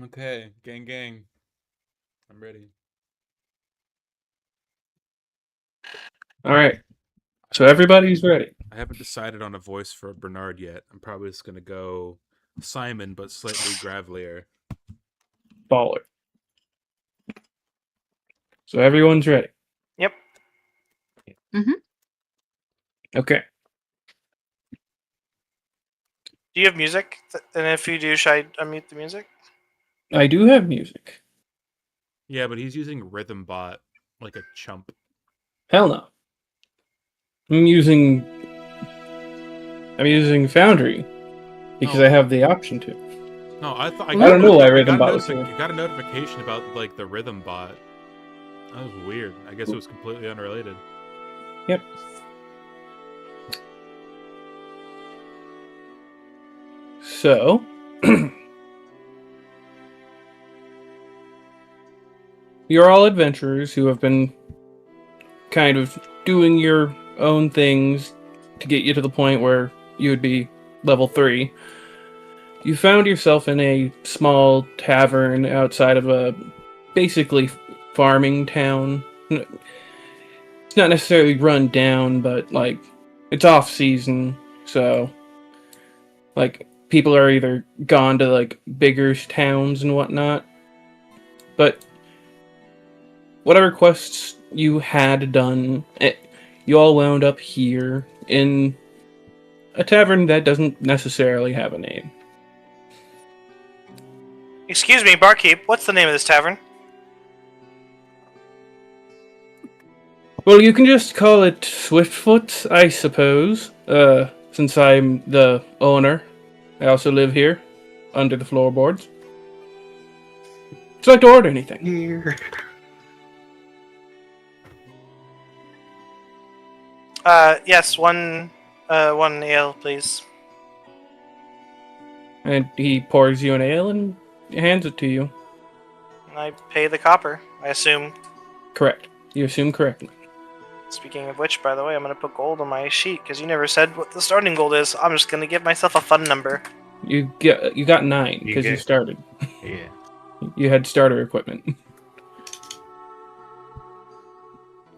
Okay, gang, gang. I'm ready. All right. So everybody's ready. I haven't decided on a voice for Bernard yet. I'm probably just gonna go Simon, but slightly gravelier. Baller. So everyone's ready. Yep. Okay. Do you have music? And if you do, should I unmute the music? I do have music. Yeah, but he's using Rhythm Bot like a chump. Hell no. I'm using Foundry because Oh. I have the option to. No, I thought I don't know why Rhythm Bot was You here. got a notification about like the Rhythm Bot. That was weird. I guess it was completely unrelated. Yep. So, you're all adventurers who have been kind of doing your own things to get you to the point where you would be level 3. You found yourself in a small tavern outside of a basically farming town. It's not necessarily run down, but like it's off season, so like people are either gone to like bigger towns and whatnot. But whatever quests you had done, you all wound up here in a tavern that doesn't necessarily have a name. Excuse me, barkeep. What's the name of this tavern? Well, you can just call it Swiftfoot, I suppose, since I'm the owner. I also live here, under the floorboards. Would you like to order anything? Here. Yes, one ale, please. And he pours you an ale and hands it to you. I pay the copper, I assume. Correct. You assume correctly. Speaking of which, by the way, I'm gonna put gold on my sheet because you never said what the starting gold is. I'm just gonna give myself a fun number. You got 9 because you started. Yeah. You had starter equipment.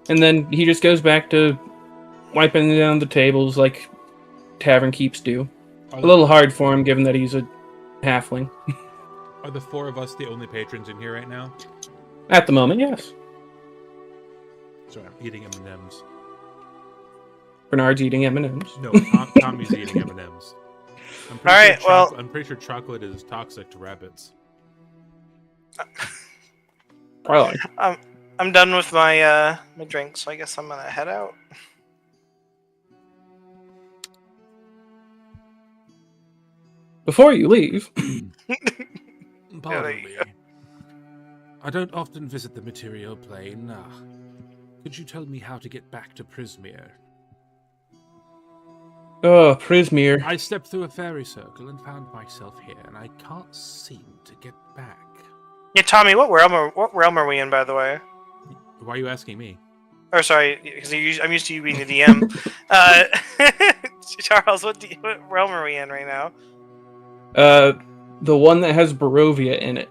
And then he just goes back to wiping down the tables like tavern keeps do. A little hard for him given that he's a halfling. Are the 4 of us the only patrons in here right now? At the moment, yes. Sorry, I'm eating M&Ms. Bernard's eating M&Ms. No, Tommy's eating M&Ms. I'm pretty sure chocolate is toxic to rabbits. Probably. I'm done with my my drink, so I guess I'm gonna head out. Before you leave, Pardon me. I don't often visit the material plane. Could you tell me how to get back to Prismere? oh, Prismere. I stepped through a fairy circle and found myself here, and I can't seem to get back. Yeah, Tommy, what realm are we in, by the way? Why are you asking me? Or sorry, because I'm used to you being the DM. Charles, what realm are we in right now? The one that has Barovia in it.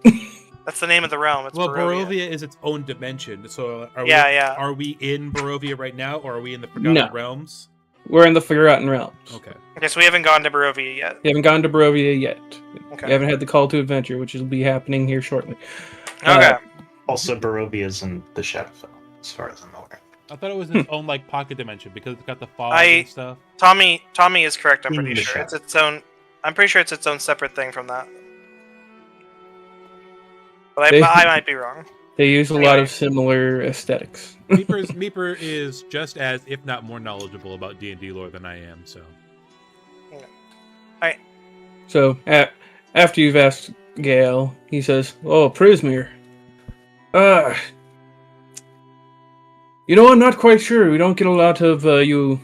That's the name of the realm. It's Barovia is its own dimension. So are we in Barovia right now, or are we in the Forgotten Realms? We're in the Forgotten Realms. Okay. Okay, so we haven't gone to Barovia yet. We haven't gone to Barovia yet. Okay. We haven't had the call to adventure, which will be happening here shortly. Okay. Also, Barovia's in the Shadowfell, as far as I'm aware. I thought it was its own like pocket dimension because it's got the fog and stuff. Tommy is correct. I'm pretty the sure shadow. it's its own. I'm pretty sure it's its own separate thing from that. But I might be wrong. They use a lot of similar aesthetics. Meeper is just as, if not more, knowledgeable about D&D lore than I am. So. Yeah. Alright. So after you've asked Gale, he says, "Oh, Prismere. You know, I'm not quite sure. We don't get a lot of you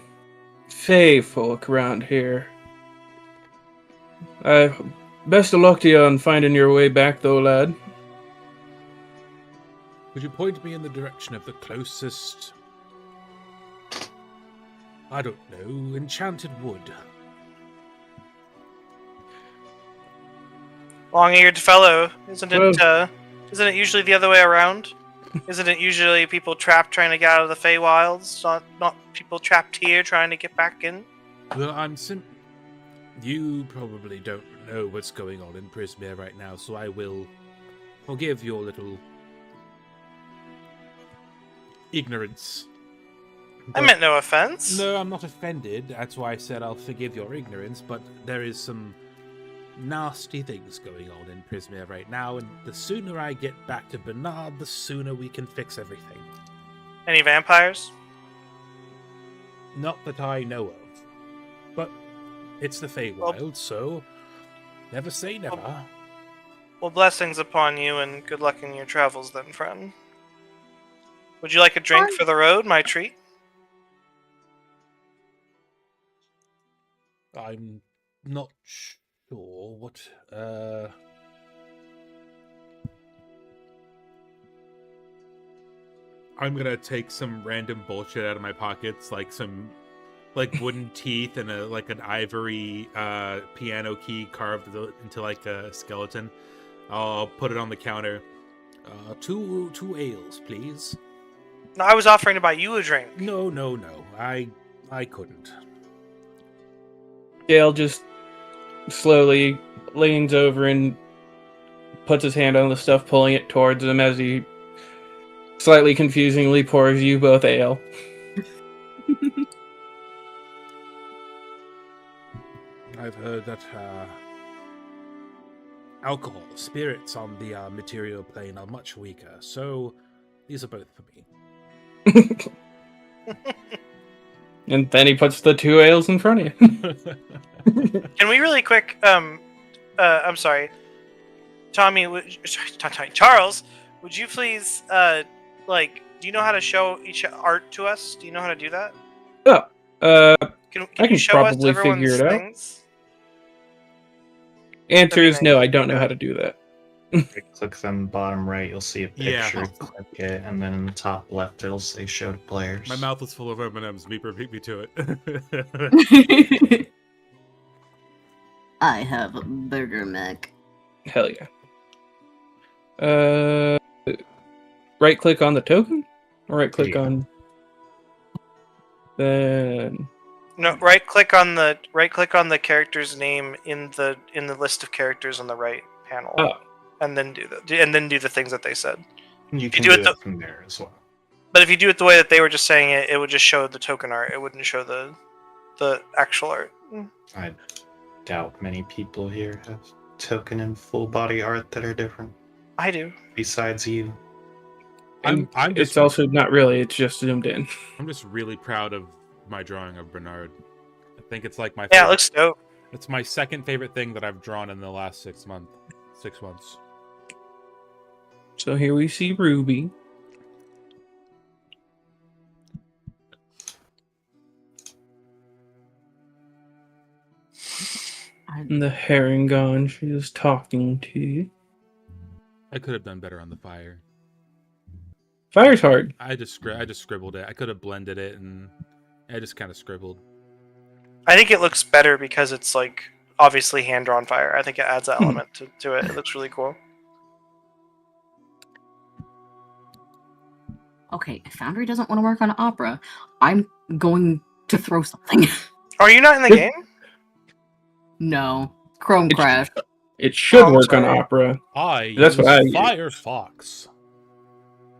Fae folk around here. Best of luck to you on finding your way back, though, lad." Could you point me in the direction of the closest, I don't know, enchanted wood? Long-eared fellow, isn't Well- it? Isn't it usually the other way around? Isn't it usually people trapped trying to get out of the Feywilds, not people trapped here trying to get back in? Well, you probably don't know what's going on in Prismere right now, so I will forgive your little ignorance. I meant no offense. No, I'm not offended. That's why I said I'll forgive your ignorance, but there is some nasty things going on in Prismere right now, and the sooner I get back to Bernard, the sooner we can fix everything. Any vampires? Not that I know of. But it's the Feywild, so never say never. Well, blessings upon you, and good luck in your travels then, friend. Would you like a drink for the road, my treat? I'm not sure what, I'm gonna take some random bullshit out of my pockets, like some wooden teeth and an ivory piano key carved into like a skeleton. I'll put it on the counter. Two ales, please. No, I was offering to buy you a drink. No. I couldn't. Gale just slowly leans over and puts his hand on the stuff, pulling it towards him as he slightly confusingly pours you both ale. I've heard that alcohol, spirits on the material plane are much weaker, so these are both for me. And then he puts the 2 ales in front of you. Can we really quick, I'm sorry. Charles, would you please, do you know how to show each art to us? Do you know how to do that? Can I can you show probably us everyone's figure it out. things? Answer is no, I don't know Yeah. how to do that. Click them bottom right, you'll see a Yeah. picture. Click it, and then in the top left, it'll say show to players. My mouth is full of M&Ms. Beat me to it. I have a Burger Mac. Hell yeah. Right click on the token? Or right click Yeah. on... Then... No, right click on the character's name in the list of characters on the right panel. Oh. And then do the things that they said. You can do do it it from there as well. But if you do it the way that they were just saying it, it would just show the token art. It wouldn't show the actual art. I doubt many people here have token and full body art that are different. I do. Besides you. I'm It's just also not really, it's just zoomed in. I'm just really proud of my drawing of Bernard. I think it's like my Yeah, favorite. it looks dope. It's my second favorite thing that I've drawn in the last 6 months. So here we see Ruby. And the Herringon she is talking to. I could have done better on the fire. Fire's hard. I just scribbled it. I could have blended it, and I just kind of scribbled. I think it looks better because it's like obviously hand drawn fire. I think it adds that element to it. It looks really cool. Okay, if Foundry doesn't want to work on Opera, I'm going to throw something. Are you not in the Good. game? No. Chrome It's- crash. It should Oh, work on sorry. Opera. I That's what I use use. Firefox.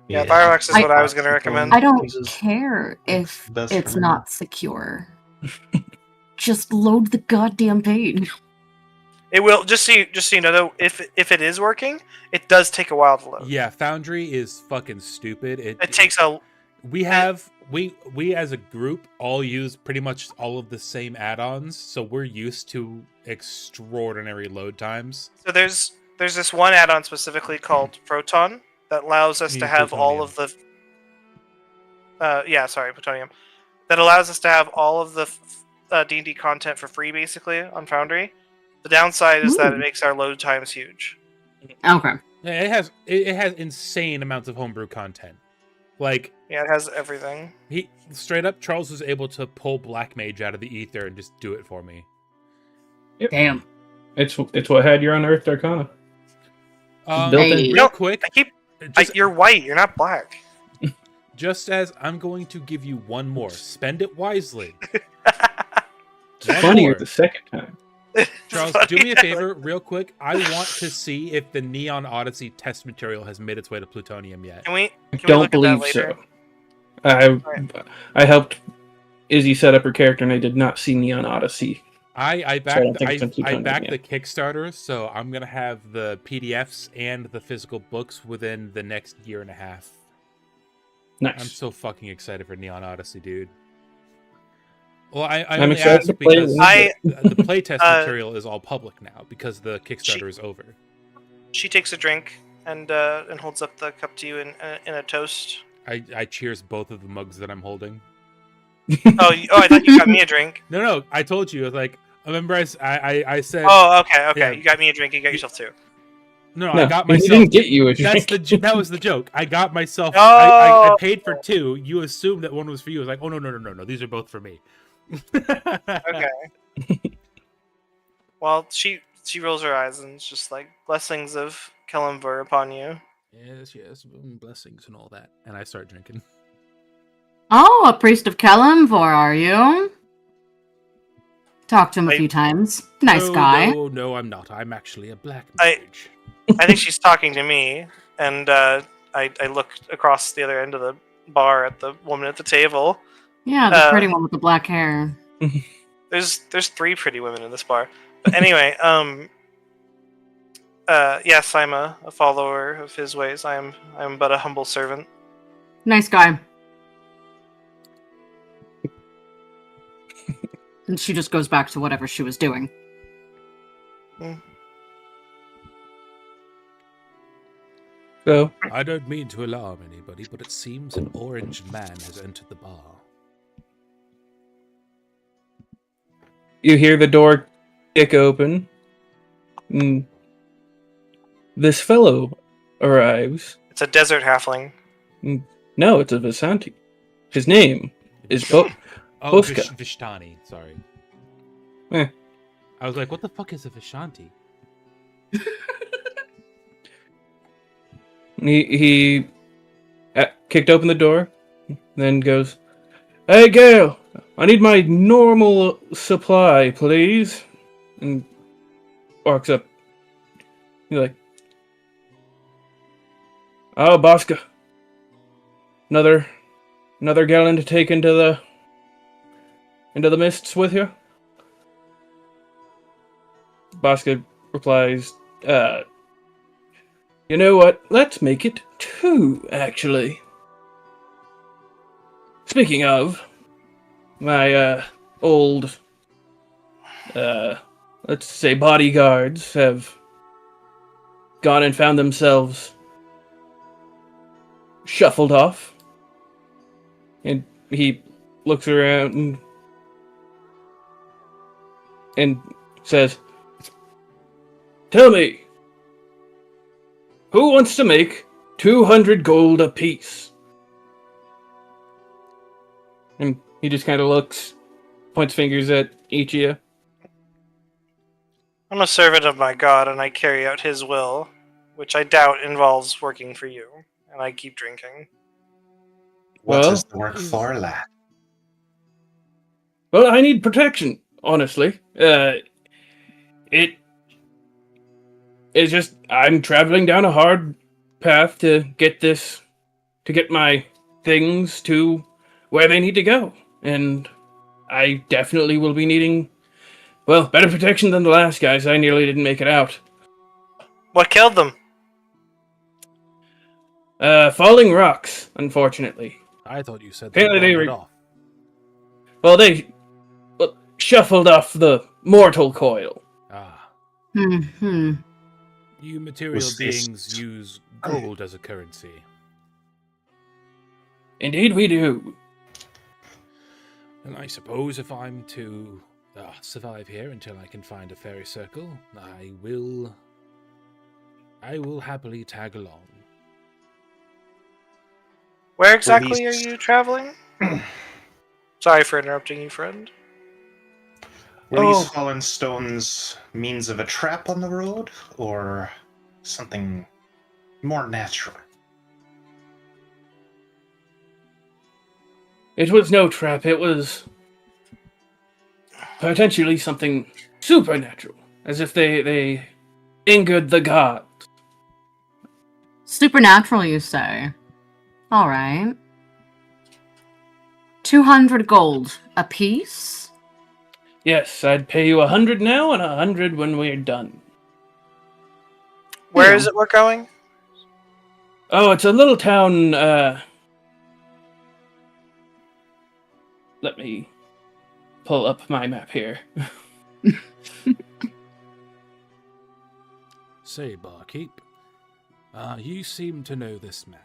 Yeah, Firefox is what I was going to recommend. I don't This is care if best it's friend. not secure. Just load the goddamn page. It will just so you know though, if it is working, it does take a while to load. Yeah, Foundry is fucking stupid. It takes a We as a group all use pretty much all of the same add-ons, so we're used to extraordinary load times. so there's this one add-on specifically called Proton that allows us to have all of the Plutonium, that allows us to have all of the D&D content for free basically on Foundry. The downside is that it makes our load times huge. Okay. Yeah, it has insane amounts of homebrew content. Like, Yeah, it has everything. he straight up Charles was able to pull Black Mage out of the ether and just do it for me. Damn. It's what had your Unearthed Arcana. Built in. Hey. Real No, quick, You're white. You're not black. just as I'm going to give you one more. Spend it wisely. It's One funnier more. the second time. Charles, do me a favor, real quick. I want to see if the Neon Odyssey test material has made its way to Plutonium yet. Can we Don't look at that believe later? so. Right. I helped Izzy set up her character, and I did not see Neon Odyssey. I So I backed don't think it's in Plutonium backed yet. the Kickstarter, so I'm gonna have the PDFs and the physical books within the next year and a half. Nice. I'm so fucking excited for Neon Odyssey, dude. Well, I I'm only excited asked to play because it. the playtest material is all public now because the Kickstarter is over. She takes a drink and holds up the cup to you in a toast. I cheers both of the mugs that I'm holding. I thought you got me a drink. No, I told you. I was like, remember I said. Oh, okay. Yeah. You got me a drink. You got yourself two. No, No, I got he myself. didn't get you a drink. That was the joke. I got myself. Oh! I paid for two. You assumed that one was for you. I was like, oh no. These are both for me. Okay. Well, she rolls her eyes and it's just like blessings of Kellenver upon you. Yes, blessings and all that. And I start drinking. Oh, a priest of Kellenvor, are you? Talked to him a few times. Nice guy. No, I'm not. I'm actually a black I- mage. I think she's talking to me, and I look across the other end of the bar at the woman at the table. Yeah, the pretty one with the black hair. There's three pretty women in this bar. But anyway, yes, I'm a follower of his ways. I'm but a humble servant. Nice guy. And she just goes back to whatever she was doing. So, I don't mean to alarm anybody, but it seems an orange man has entered the bar. you hear the door kick open. And this fellow arrives. It's a desert halfling. No, it's a Visanti. His name is Oh, Boska. Vishtani. Sorry. Eh. I was like, what the fuck is a Vishanti? He kicked open the door, then goes, "Hey, Gale, I need my normal supply, please." And walks up. He's like, "Oh, Boska, another gallon to take into the mists with you?" Boska replies, "You know what? Let's make it 2, actually." Speaking of, my old, let's say bodyguards have gone and found themselves shuffled off. And he looks around and says, "Tell me, who wants to make 200 gold apiece?" And he just kind of looks, points fingers at each of you. I'm a servant of my god, and I carry out his will, which I doubt involves working for you. And I keep drinking. What Well- is the work for, lad? Well, I need protection, honestly. It's just, I'm traveling down a hard path to get my things to where they need to go. And I definitely will be needing, well, better protection than the last guys. I nearly didn't make it out. What killed them? Falling rocks, unfortunately. I thought you said Apparently they wandered were- off. Well, they shuffled off the mortal coil. Ah, Hmm. you material Was this- beings use gold as a currency. Indeed we do. And I suppose if I'm to survive here until I can find a fairy circle, I will happily tag along. Where exactly are these- you traveling? Sorry for interrupting you, friend. Were Oh. these fallen stones means of a trap on the road, or something more natural. It was no trap. It was potentially something supernatural, as if they angered the gods. Supernatural, you say? All right. 200 gold apiece? Yes, I'd pay you 100 now and 100 when we're done. Where is it we're going? Oh, it's a little town, let me pull up my map here. Say, barkeep, you seem to know this man.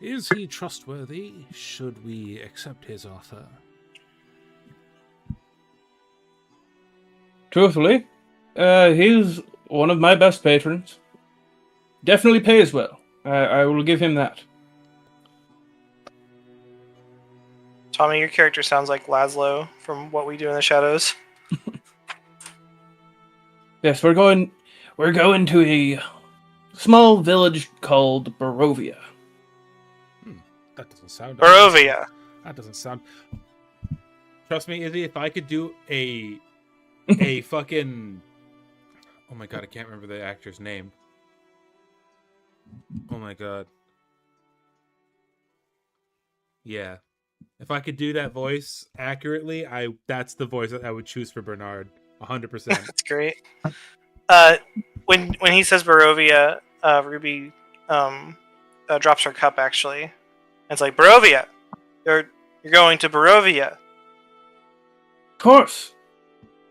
Is he trustworthy? Should we accept his offer? Truthfully, he's one of my best patrons. Definitely pays well. I will give him that. Tommy, your character sounds like Laszlo from What We Do in the Shadows. Yes, we're going to a small village called Barovia. That doesn't sound... Barovia. That doesn't sound... Trust me, Izzy, if I could do a fucking... Oh my god, I can't remember the actor's name. Oh my god. Yeah. If I could do that voice accurately, that's the voice that I would choose for Bernard. 100%. That's great. When he says Barovia, Ruby drops her cup, actually. And it's like, Barovia! You're going to Barovia. Of course.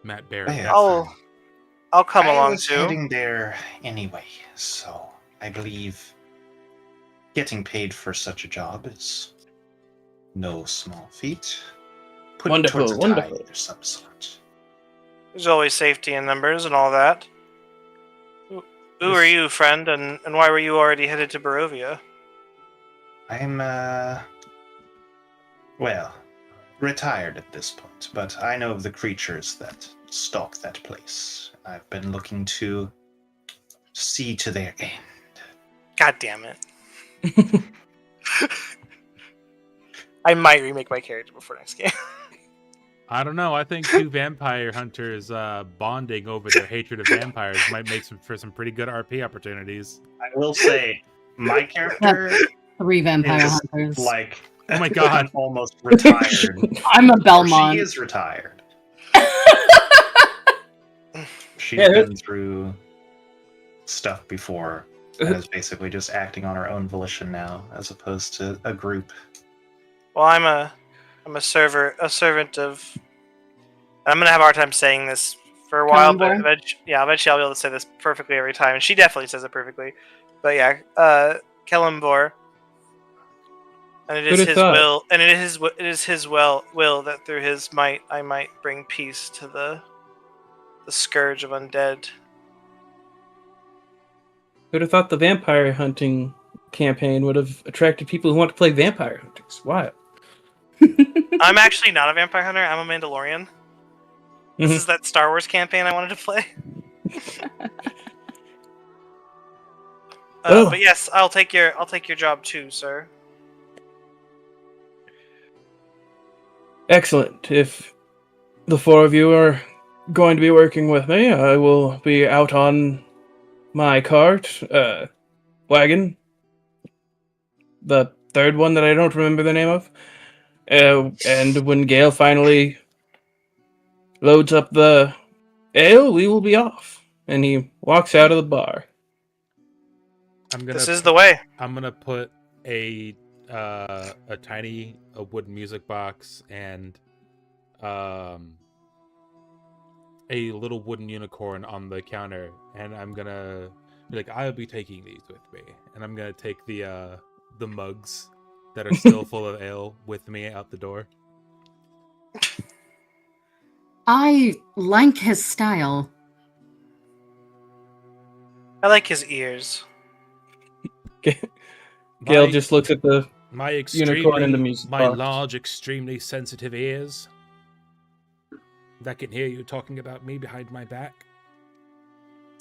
Matt Berry. Yeah. I'll come I along was too. heading there anyway, so I believe getting paid for such a job is no small feat. Put it Wonderful, towards a wonderful. tithe of some sort. There's always safety in numbers and all that. Who are you, friend, and why were you already headed to Barovia? I'm, well, retired at this point, but I know of the creatures that stalk that place. I've been looking to see to their end. God damn it. I might remake my character before next game. I don't know. I think two vampire hunters bonding over their hatred of vampires might make for some pretty good RP opportunities. I will say, my character 3 vampire is hunters. like, Oh my god. almost retired. I'm a Or Belmont. she is retired. She's Yeah, been through stuff before and is basically just acting on her own volition now, as opposed to a group. Well, I'm a servant of. I'm gonna have a hard time saying this for a while, but eventually I'll be able to say this perfectly every time, and she definitely says it perfectly. But yeah, Kellenbor, and it is his will, and it is his will that through his might I might bring peace to the scourge of undead. Who'd have thought the vampire hunting campaign would have attracted people who want to play vampire hunters? Why? I'm actually not a vampire hunter. I'm a Mandalorian. This is that Star Wars campaign I wanted to play. But yes, I'll take your job too, sir. Excellent. If the 4 of you are going to be working with me, I will be out on my cart, wagon, the 3rd one that I don't remember the name of. And when Gale finally loads up the ale, we will be off. And he walks out of the bar. This is the way. I'm gonna put a tiny wooden music box and a little wooden unicorn on the counter, and I'm gonna be like, I'll be taking these with me, and I'm gonna take the mugs that are still full of ale with me out the door. I like his style. I like his ears. Gale just looks at the My unicorn in the music my box. large, extremely sensitive ears that can hear you talking about me behind my back.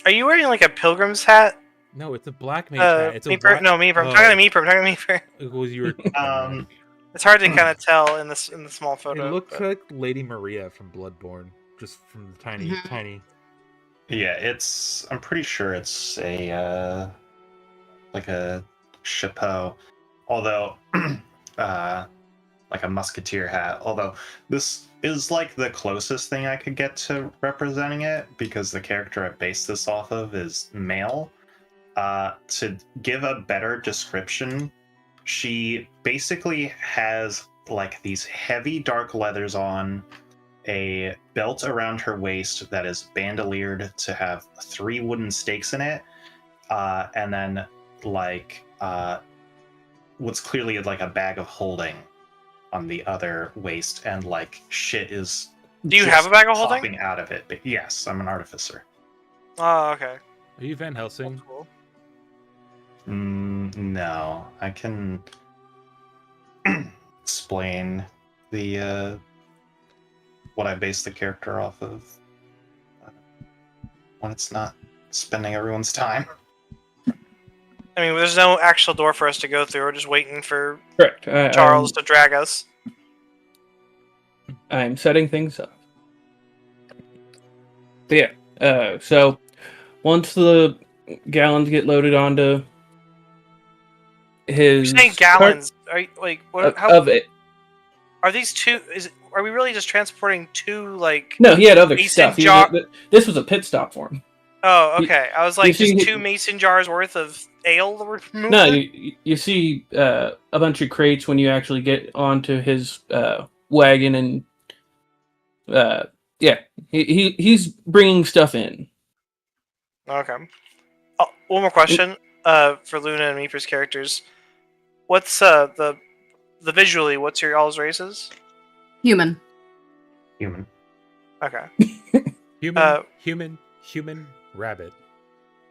Are you wearing like a pilgrim's hat? No, it's a black mage hat. It's a Meeper. black... No, Meeper. I'm talking to Meeper. I'm talking to Meeper. It was you were... It's hard to kind of tell in the small It photo. looks but- like Lady Maria from Bloodborne, just from the tiny, Mhm. tiny. Yeah, it's. I'm pretty sure it's a like a chapeau, although like a musketeer hat. Although this is like the closest thing I could get to representing it because the character I based this off of is male. To give a better description, she basically has like these heavy dark leathers on, a belt around her waist that is bandoliered to have 3 wooden stakes in it, and then like what's clearly like a bag of holding on the other waist, and like shit is. Do you have a bag of holding? Popping out of it, but yes, I'm an artificer. Oh, okay. Are you Van That's Helsing? cool. No, I can explain the what I base the character off of when it's not spending everyone's time. I mean, there's no actual door for us to go through. We're just waiting for Correct. Charles to drag us. I'm setting things up. But yeah, so once the gallons get loaded onto You're his saying gallons? Are you, like what? cart of it. Are these two? Are we really just transporting 2 like? No, he had other Mason stuff. jar- This was a pit stop for him. Oh, okay. I was like, see- just 2 mason jars worth of ale removed. No, you see a bunch of crates when you actually get onto his wagon, and yeah, he's bringing stuff in. Okay. Oh, one more question. For Luna and Meeper's characters, what's the visually? What's your all's races? Human. Human. Okay. Human, rabbit.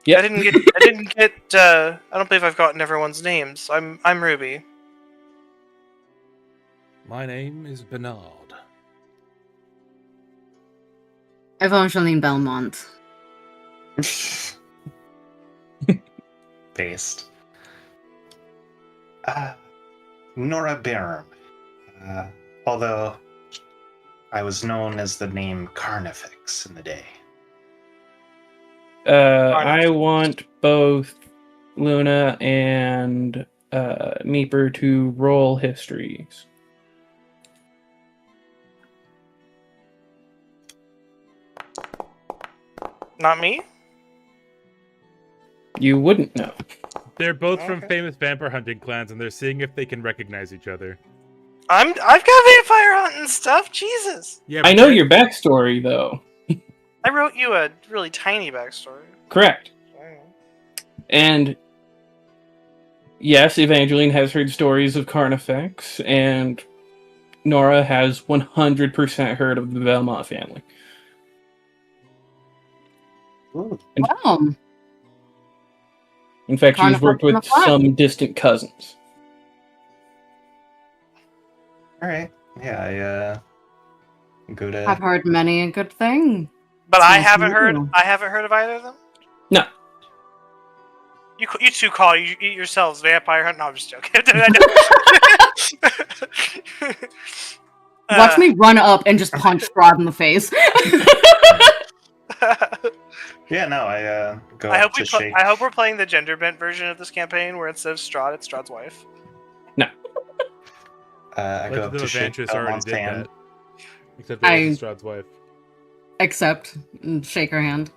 Yeah, I didn't get. I don't believe I've gotten everyone's names. I'm Ruby. My name is Bernard. Evangeline Belmont. Based. Nora Barum. Although I was known as the name Carnifex in the day. I want both Luna and Meeper to roll histories. Not me. You wouldn't know. They're both from Okay. famous vampire hunting clans, and they're seeing if they can recognize each other. I've got vampire hunting stuff. Jesus. Yeah, I know your backstory, though. I wrote you a really tiny backstory. Correct. And yes, Evangeline has heard stories of Carnifex, and Nora has 100% heard of the Belmont family. Ooh. Well, In fact, she's Carnifex worked in with the flat. some distant cousins. Alright. Yeah, I go to. I've heard many a good thing. But I Sounds haven't heard. familiar. I haven't heard of either of them. No. You two call you eat yourselves vampire hunt. No, I'm just joking. Watch me run up and just punch Strahd in the face. Yeah, no, I go I up hope to we. shake. I hope we're playing the gender bent version of this campaign, where instead of Strahd, it's Strahd's wife. I go up Legend of to shake Adventurous already Belmont's did hand. that. Except it was Strahd's wife. Accept and shake her hand.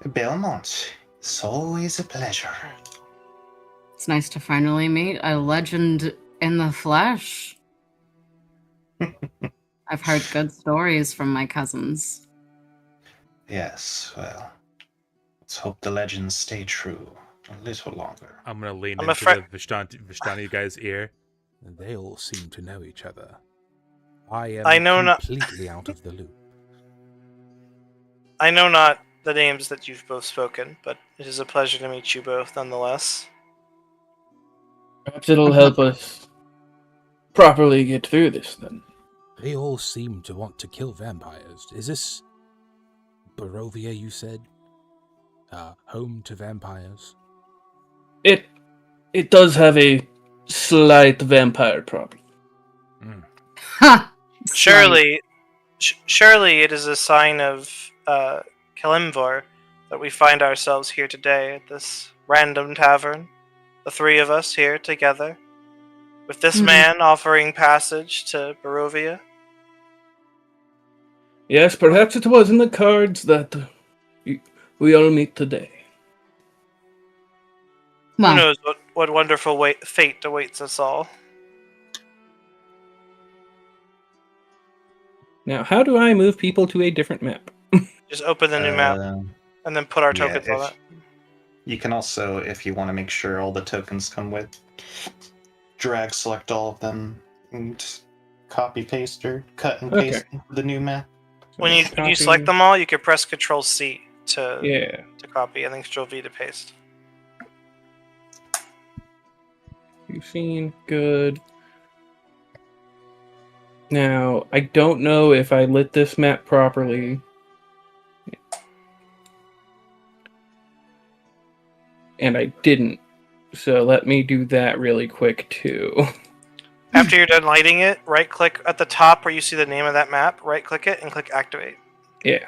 Belmont, it's always a pleasure. It's nice to finally meet a legend in the flesh. I've heard good stories from my cousins. Yes, well, let's hope the legends stay true a little longer. I'm gonna lean I'm into afraid- the Vishtani guy's ear. And they all seem to know each other. I am I know not- completely out of the loop. I know not the names that you've both spoken, but it is a pleasure to meet you both, nonetheless. Perhaps it'll help us properly get through this, then. They all seem to want to kill vampires. Is this Barovia, you said? Home to vampires? It does have a slight vampire problem. Ha! Surely it is a sign of Kalimvor that we find ourselves here today at this random tavern. The three of us here together, with this man offering passage to Barovia. Yes, perhaps it was in the cards that we all meet today. Who Well, knows what wonderful fate awaits us all. Now, how do I move people to a different map? Just open the new map and then put our tokens on it. You can also, if you want to make sure all the tokens come with, drag select all of them and copy paste or cut and paste the new map. When you select them all, you can press Control C to copy and then Control V to paste. You've seen good. Now, I don't know if I lit this map properly. And I didn't. So let me do that really quick too. After you're done lighting it, right click at the top where you see the name of that map, right click it and click activate. Yeah.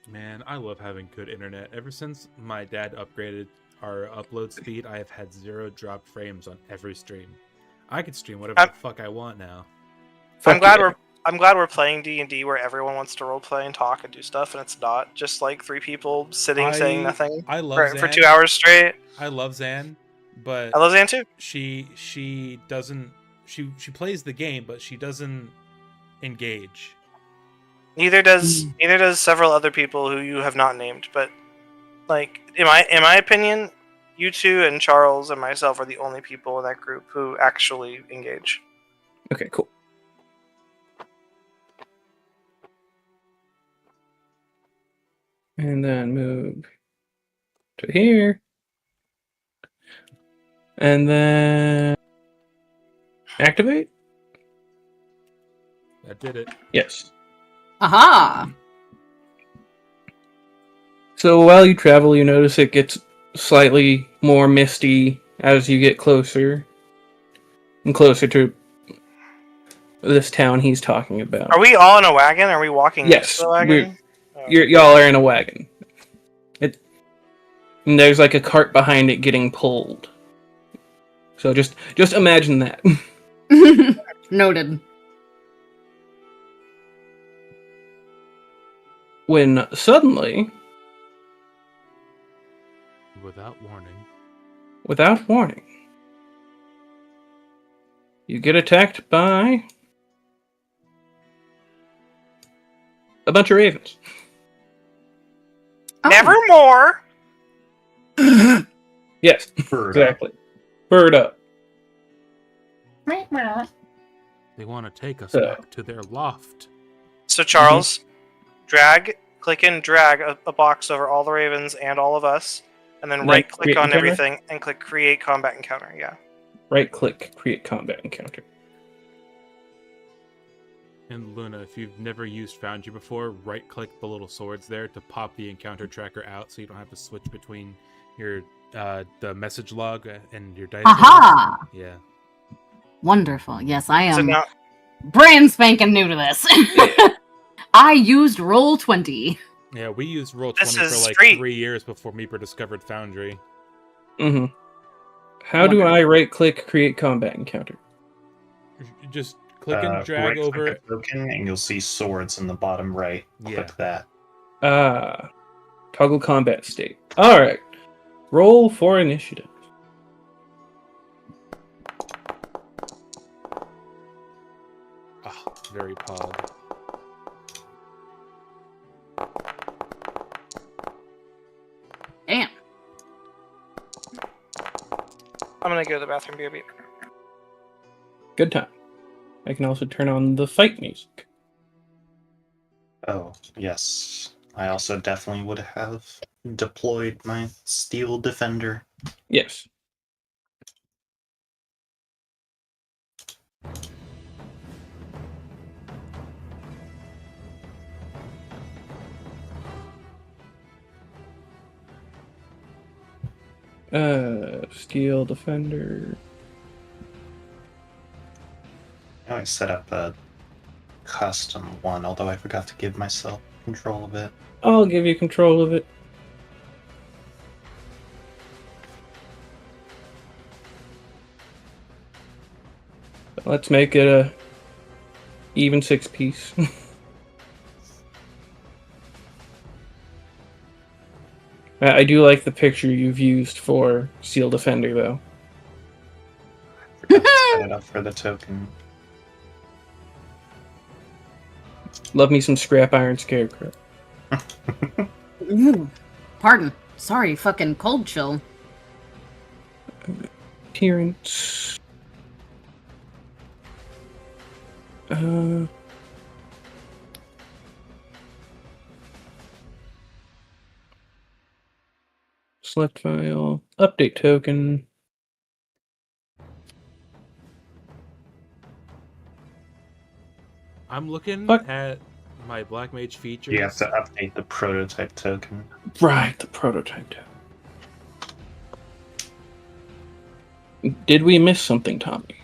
Man, I love having good internet. Ever since my dad upgraded our upload speed, I have had 0 dropped frames on every stream. I could stream whatever the fuck I want now. I'm glad we're playing D&D where everyone wants to roleplay and talk and do stuff, and it's not just like 3 people sitting saying nothing I love for 2 hours straight. I love Zan, but I love Zan too. She doesn't. She plays the game, but she doesn't engage. Neither does several other people who you have not named. But like in my opinion, you two and Charles and myself are the only people in that group who actually engage. Okay, cool. And then move to here. And then activate? That did it. Yes. aha! So while you travel, you notice it gets slightly more misty as you get closer and closer to this town he's talking about. Are we all in a wagon? Are we walking next to the wagon? Y'all are in a wagon. And there's like a cart behind it getting pulled. So just imagine that. Noted. When suddenly, Without warning, you get attacked by a bunch of ravens. Oh. Nevermore. Yes, exactly. Bird up. They want to take us back to their loft. So Charles, click and drag a box over all the ravens and all of us, and then right click on everything and click create combat encounter. Yeah. Right click, create combat encounter. And Luna, if you've never used Foundry before, right click the little swords there to pop the encounter tracker out so you don't have to switch between your the message log and your dice. Aha! Rolls. Yeah. Wonderful. Yes, I am So now, brand spanking new to this. I used Roll20. Yeah, we used Roll20 This for is like street. 3 years before Meeper discovered Foundry. Mm-hmm. How do I right click, create combat encounter? Just click and drag over it. Token, and you'll see swords in the bottom right. Yeah. Click that. Toggle combat state. Alright. Roll for initiative. Ah, very pog. Damn. I'm gonna go to the bathroom. Be a beat. Good time. I can also turn on the fight music. Oh, yes. I also definitely would have deployed my Steel Defender. Yes. Steel Defender. I set up a custom one, although I forgot to give myself control of it. I'll give you control of it. Let's make it a even 6-piece. I do like the picture you've used for Steel Defender, though. Forgot to set it up for the token. Love me some Scrap Iron Scarecrow. Ooh, pardon. Sorry, fucking cold chill. Appearance. Select file. Update token. I'm looking Fuck. at my Black Mage features. You have to update the prototype token. Right, the prototype token. Did we miss something, Tommy?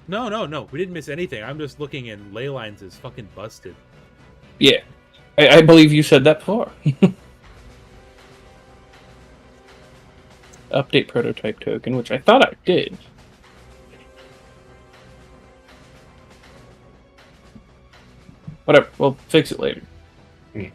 No. We didn't miss anything. I'm just looking and Leylines is fucking busted. Yeah. I believe you said that before. Update prototype token, which I thought I did. Whatever, we'll fix it later. Yeah.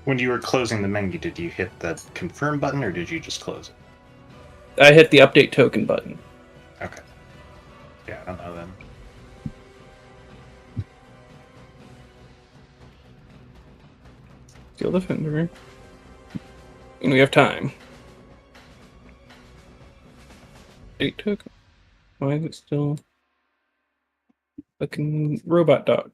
When you were closing the menu, did you hit the confirm button or did you just close it? I hit the update token button. Okay. Yeah, I don't know then. Steel Defender. And we have time. Update token. Why is it still fucking robot dog?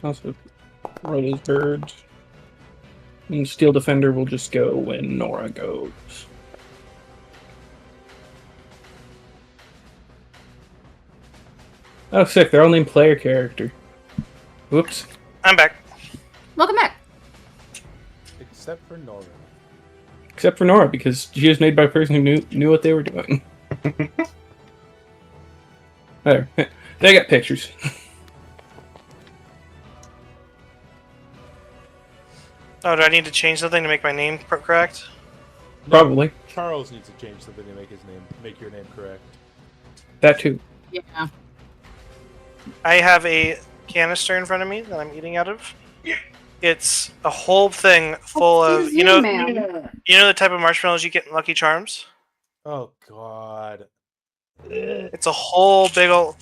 Also, roll those birds. And Steel Defender will just go when Nora goes. Oh, sick. They're all named player character. Whoops. I'm back. Welcome back. Except for Nora. Except for Nora, because she was made by a person who knew what they were doing. There. They got pictures. Oh, do I need to change something to make my name correct? Probably. Charles needs to change something to make your name correct. That too. Yeah. I have a canister in front of me that I'm eating out of. It's a whole thing full of you know the type of marshmallows you get in Lucky Charms. Oh God. It's a whole big old.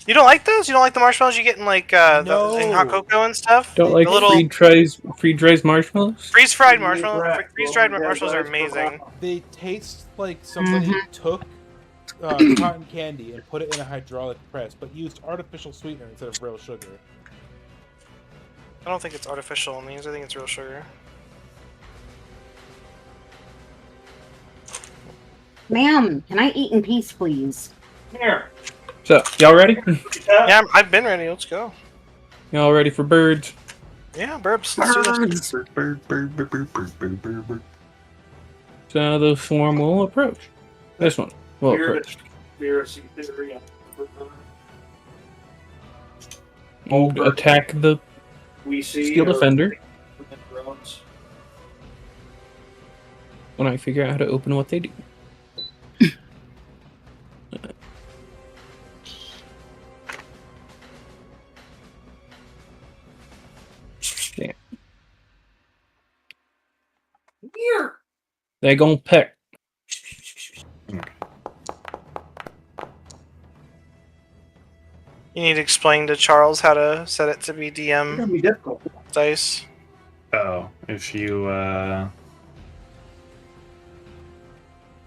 You don't like those? You don't like the marshmallows you get in like No. in hot cocoa and stuff? Don't like the little freeze-dried marshmallows? freeze-dried marshmallows. Freeze-dried marshmallows are amazing. They taste like somebody took cotton candy and put it in a hydraulic press, but used artificial sweetener instead of real sugar. I don't think it's artificial in these. I think it's real sugar. Ma'am, can I eat in peace, please? Here. So, y'all ready? Yeah, I've been ready. Let's go. Y'all ready for birds? Yeah, burbs. Let's do this. So the swarm will approach. This one will approach. And attack the Steel Defender. When I figure out how to open what they do. Yeah. They gon' peck. You need to explain to Charles how to set it to be DM. It's gonna be difficult. Dice. Oh, if you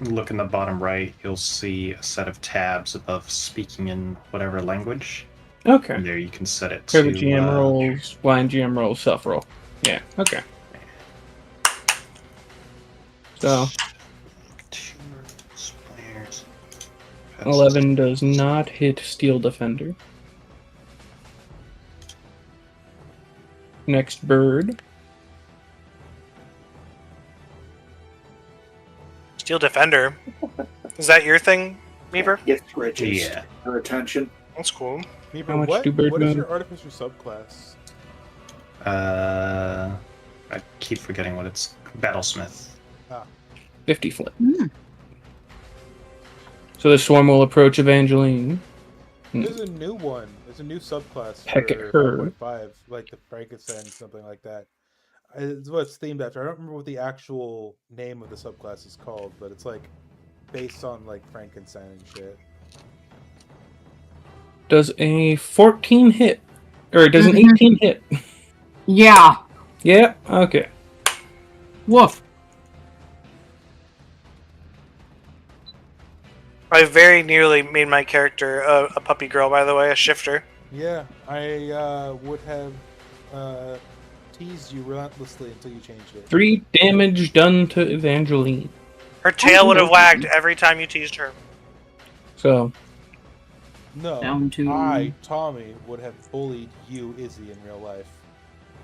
look in the bottom right, you'll see a set of tabs above speaking in whatever language. Okay. And there you can set it Where to... the GM rolls, blind GM rolls, self-roll. Yeah, okay. So, 11 does not hit Steel Defender. Next bird. Steel Defender. Is that your thing, Meeper? Get riches. Yeah. Her attention. That's cool. How much do bird what is move? your artificer subclass? I keep forgetting what it's... Battlesmith. 50 flip. So the swarm will approach Evangeline. There's a new one. There's a new subclass Peck at for her. 5.5, like the Frankenstein, something like that. It's what it's themed after. I don't remember what the actual name of the subclass is called, but it's like based on like Frankenstein and shit. Does a 14 hit? Or does an 18 hit? Yeah. Yeah, okay. Woof. I very nearly made my character a puppy girl, by the way, a shifter. Yeah, I would have teased you relentlessly until you changed it. 3 damage done to Evangeline. Her tail would have wagged every time you teased her. So, No, Down to- I, Tommy, would have bullied you, Izzy, in real life.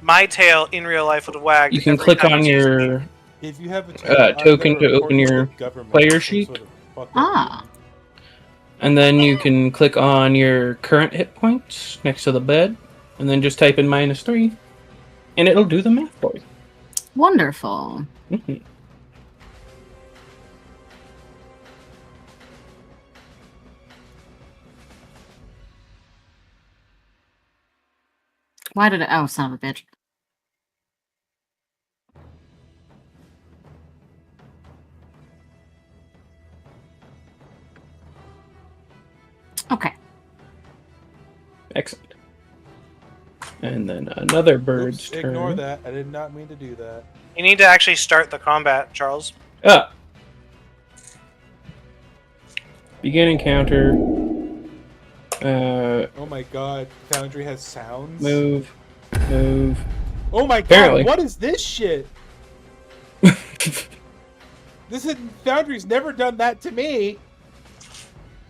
My tail in real life would have wagged. you can every click time on you teased me. your If you have a token to open your player sheet. Ah. and then you can click on your current hit points next to the bed, and then just type in -3, and it'll do the math for you. Wonderful. Mhm. Why did it? Oh, son of a bitch. Okay. Excellent. And then another bird's Oops, turn. ignore that. I did not mean to do that. You need to actually start the combat, Charles. Ah. Begin encounter. Oh my god, Foundry has sounds? Move. Oh my god, Apparently. what is this shit? Foundry's never done that to me.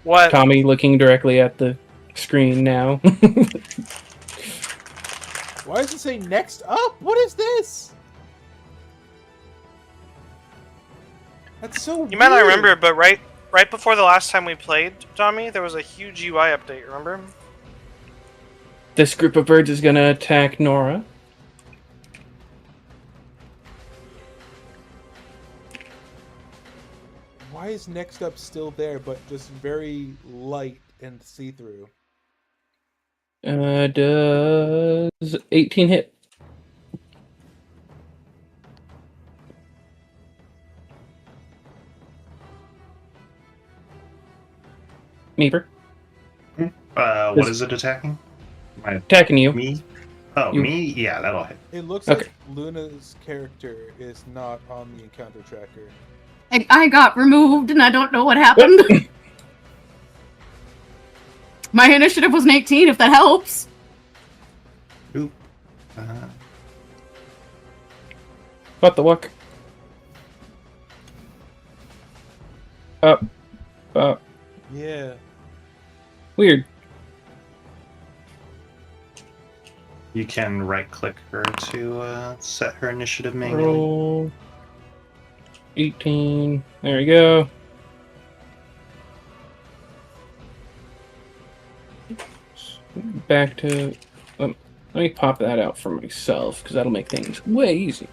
What? Tommy looking directly at the screen now. Why does it say next up? What is this? That's so weird. You might not remember, but right before the last time we played, Tommy, there was a huge UI update, remember? This group of birds is gonna attack Nora. Why is next up still there, but just very light and see-through? Does 18 hit? Meeper? What is it attacking? Attacking you. Me? Oh, You- me? Yeah, that'll hit. It looks Okay. like Luna's character is not on the encounter tracker. I got removed and I don't know what happened. My initiative was an 18, if that helps. Oop. What the fuck? Up. Yeah. Weird. You can right-click her to set her initiative manually. Roll. 18. There we go. Back to... let me pop that out for myself, because that'll make things way easier.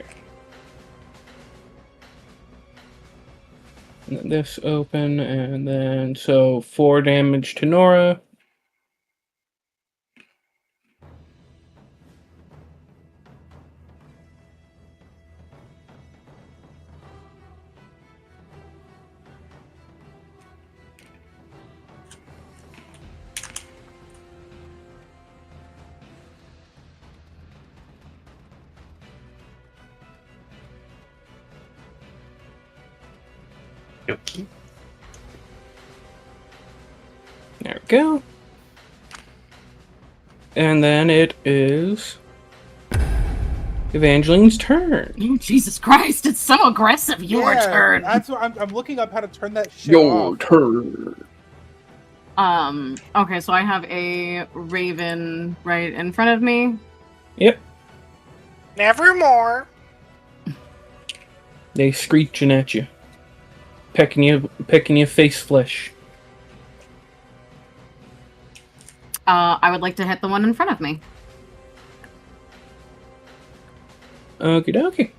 And then this open, and then... So, 4 damage to Nora. Yoki. There we go. And then it is Evangeline's turn. Oh, Jesus Christ, it's so aggressive. Your turn. That's what I'm looking up how to turn that shit Your off. turn. Okay, so I have a raven right in front of me. Yep. Nevermore. They screeching at you. Pecking your face flesh. I would like to hit the one in front of me. Okie dokie.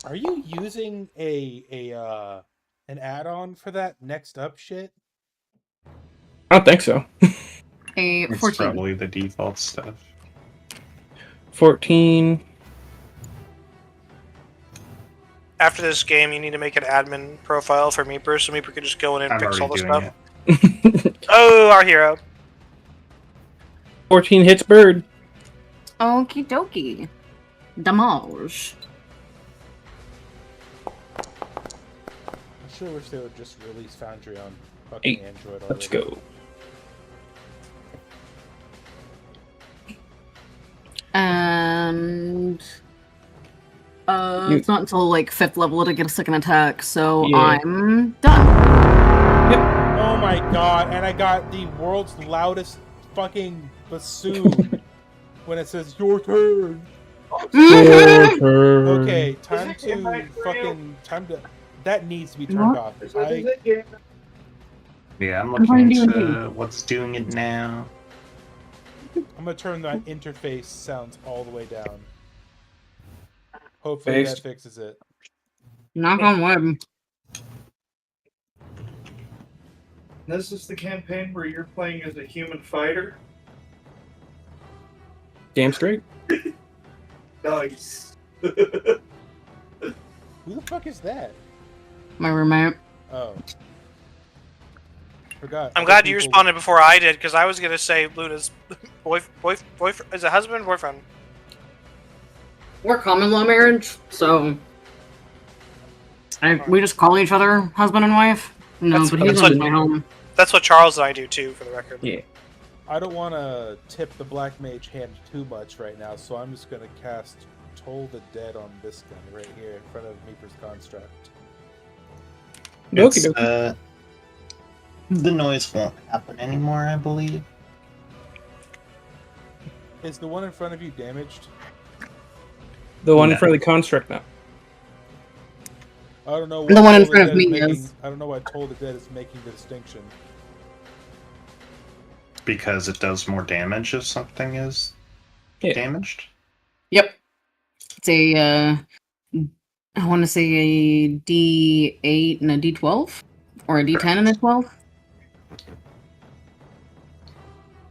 Are you using an add-on for that next up shit? I don't think so. A It's 14. probably the default stuff. 14. After this game, you need to make an admin profile for Meeper, so Meeper can just go in and I'm fix all the already stuff. doing it. Oh, our hero. 14 hits bird. Okie dokie. Damage. I sure wish they would just release Foundry on fucking 8. Android already. Let's go. And it's not until like 5th level to get a second attack, so Yeah. I'm done. Oh my god, and I got the world's loudest fucking bassoon when it says your turn. Your turn. Okay, time to that needs to be turned off. Yeah, I'm I'm going looking to do into what's doing it now. I'm gonna turn that interface sounds all the way down. Hopefully that fixes it. Knock on wood. This is the campaign where you're playing as a human fighter. Damn straight. Nice. Who the fuck is that? My roommate. Oh. Forgot. I'm glad you responded before I did, because I was going to say Luna's boyfriend. Is it husband or boyfriend? We're common law marriage, so we just call each other husband and wife. No, but he's in my home. That's what Charles and I do too, for the record. Yeah. I don't want to tip the Black Mage hand too much right now, so I'm just going to cast Toll the Dead on this guy right here in front of Meeper's Construct. It's, the noise won't happen anymore, I believe. Is the one in front of you damaged? The one in front of the construct now. I don't know. The one in front of me is. I don't know why Toll the Dead is making the distinction. Because it does more damage if something is damaged? Yep. It's a, I want to say a D8 and a D12? Or a D10 and a 12?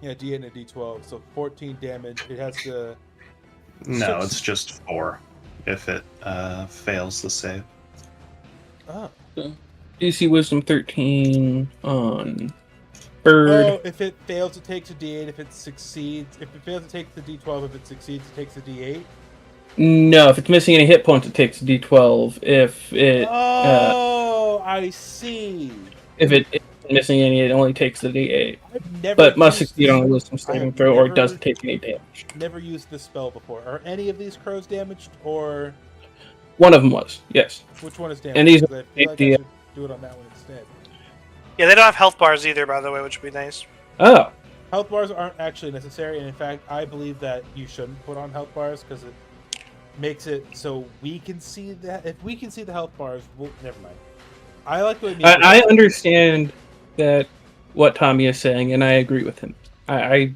Yeah, D8 and a D12, so 14 damage. It has to... No, it's just 4 if it fails the save. Oh. DC Wisdom 13 on bird. Oh, if it fails, it takes a D8. If it succeeds, if it fails, it takes the D12. If it succeeds, it takes a D8. No, if it's missing any hit points, it takes a D12. If it I see. If it isn't missing any, it only takes the D8. I've never But must used succeed on a this- Wisdom I saving have throw, or it never- doesn't take any damage. Never used this spell before. Are any of these crows damaged, or One of them was, yes. which one is damaged? And these 'Cause I feel like I the- should do it on that one instead. Yeah, they don't have health bars either, by the way, which would be nice. Oh, Health bars aren't actually necessary, and in fact, I believe that you shouldn't put on health bars because it makes it so we can see that. If we can see the health bars, well, never mind. I like the way I understand that what Tommy is saying, and I agree with him. I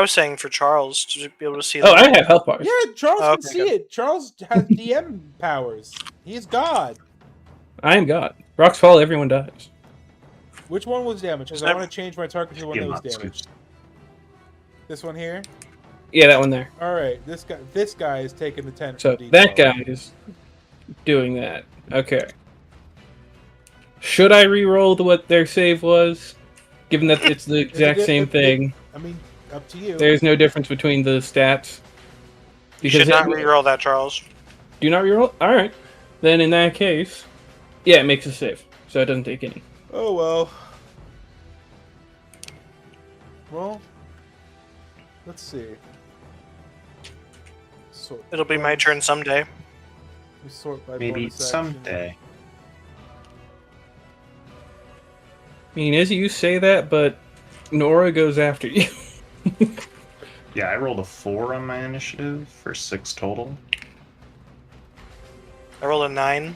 was saying for Charles to be able to see. Oh, I have health bars. Yeah, Charles Oh, can okay, see good. it. Charles has DM powers. He's God. I am God. Rocks fall, everyone dies. Which one was damaged? Because I want to change my target to the one that was Give 'em damaged. This one here. Yeah, that one there. All right, this guy is taking the 10. So from that D12. guy is doing that. Okay. Should I re-roll what their save was? Given that it's the exact same thing. I mean, up to you. There's no difference between the stats. You should it- not reroll that, Charles. Do not reroll? Alright. Then in that case, yeah, it makes a save, so it doesn't take any. Oh well. Well, let's see. It'll be my turn someday. We sort by Maybe bonus action. someday. I mean, as you say that, but Nora goes after you. Yeah, I rolled a 4 on my initiative for 6 total. I rolled a 9.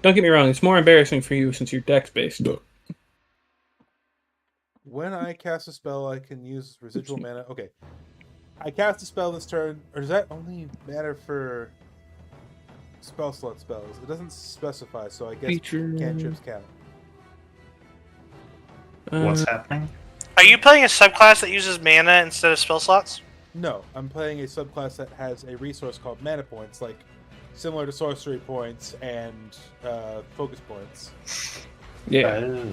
Don't get me wrong, it's more embarrassing for you since you're dex-based. When I cast a spell, I can use residual mana. Okay. I cast a spell this turn, or does that only matter for spell slot spells? It doesn't specify, so I guess Feature. cantrips count. What's happening? Are you playing a subclass that uses mana instead of spell slots? No, I'm playing a subclass that has a resource called mana points, like similar to sorcery points and focus points. Yeah.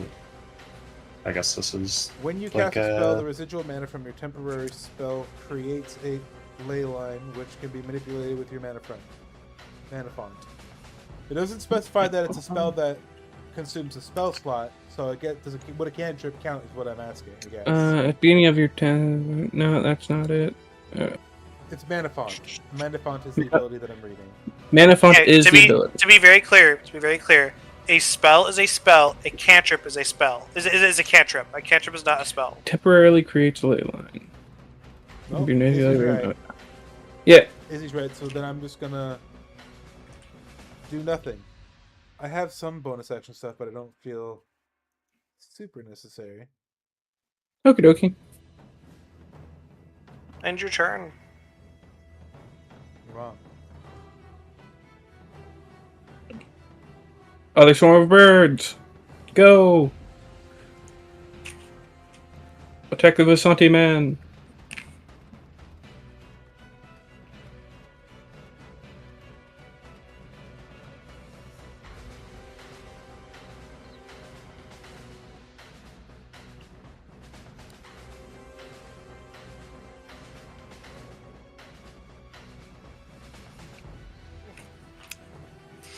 I guess this is When you like cast a spell, the residual mana from your temporary spell creates a ley line, which can be manipulated with your mana font. It doesn't specify that it's a spell that consumes a spell slot, so would a cantrip count is what I'm asking, I guess. At the beginning of your turn... No, that's not it. It's mana font. Mana font is the ability that I'm reading. Mana font Okay, is the ability. To be very clear, a spell is a spell. A cantrip is a spell. Is a cantrip. A cantrip is not a spell. Temporarily creates a ley line. Well, Your Izzy's native- right. Yeah. Izzy's right, so then I'm just gonna do nothing. I have some bonus action stuff, but I don't feel super necessary. Okie dokie. End your turn. You're wrong. Other swarm of birds. Go. Attack the Visante man.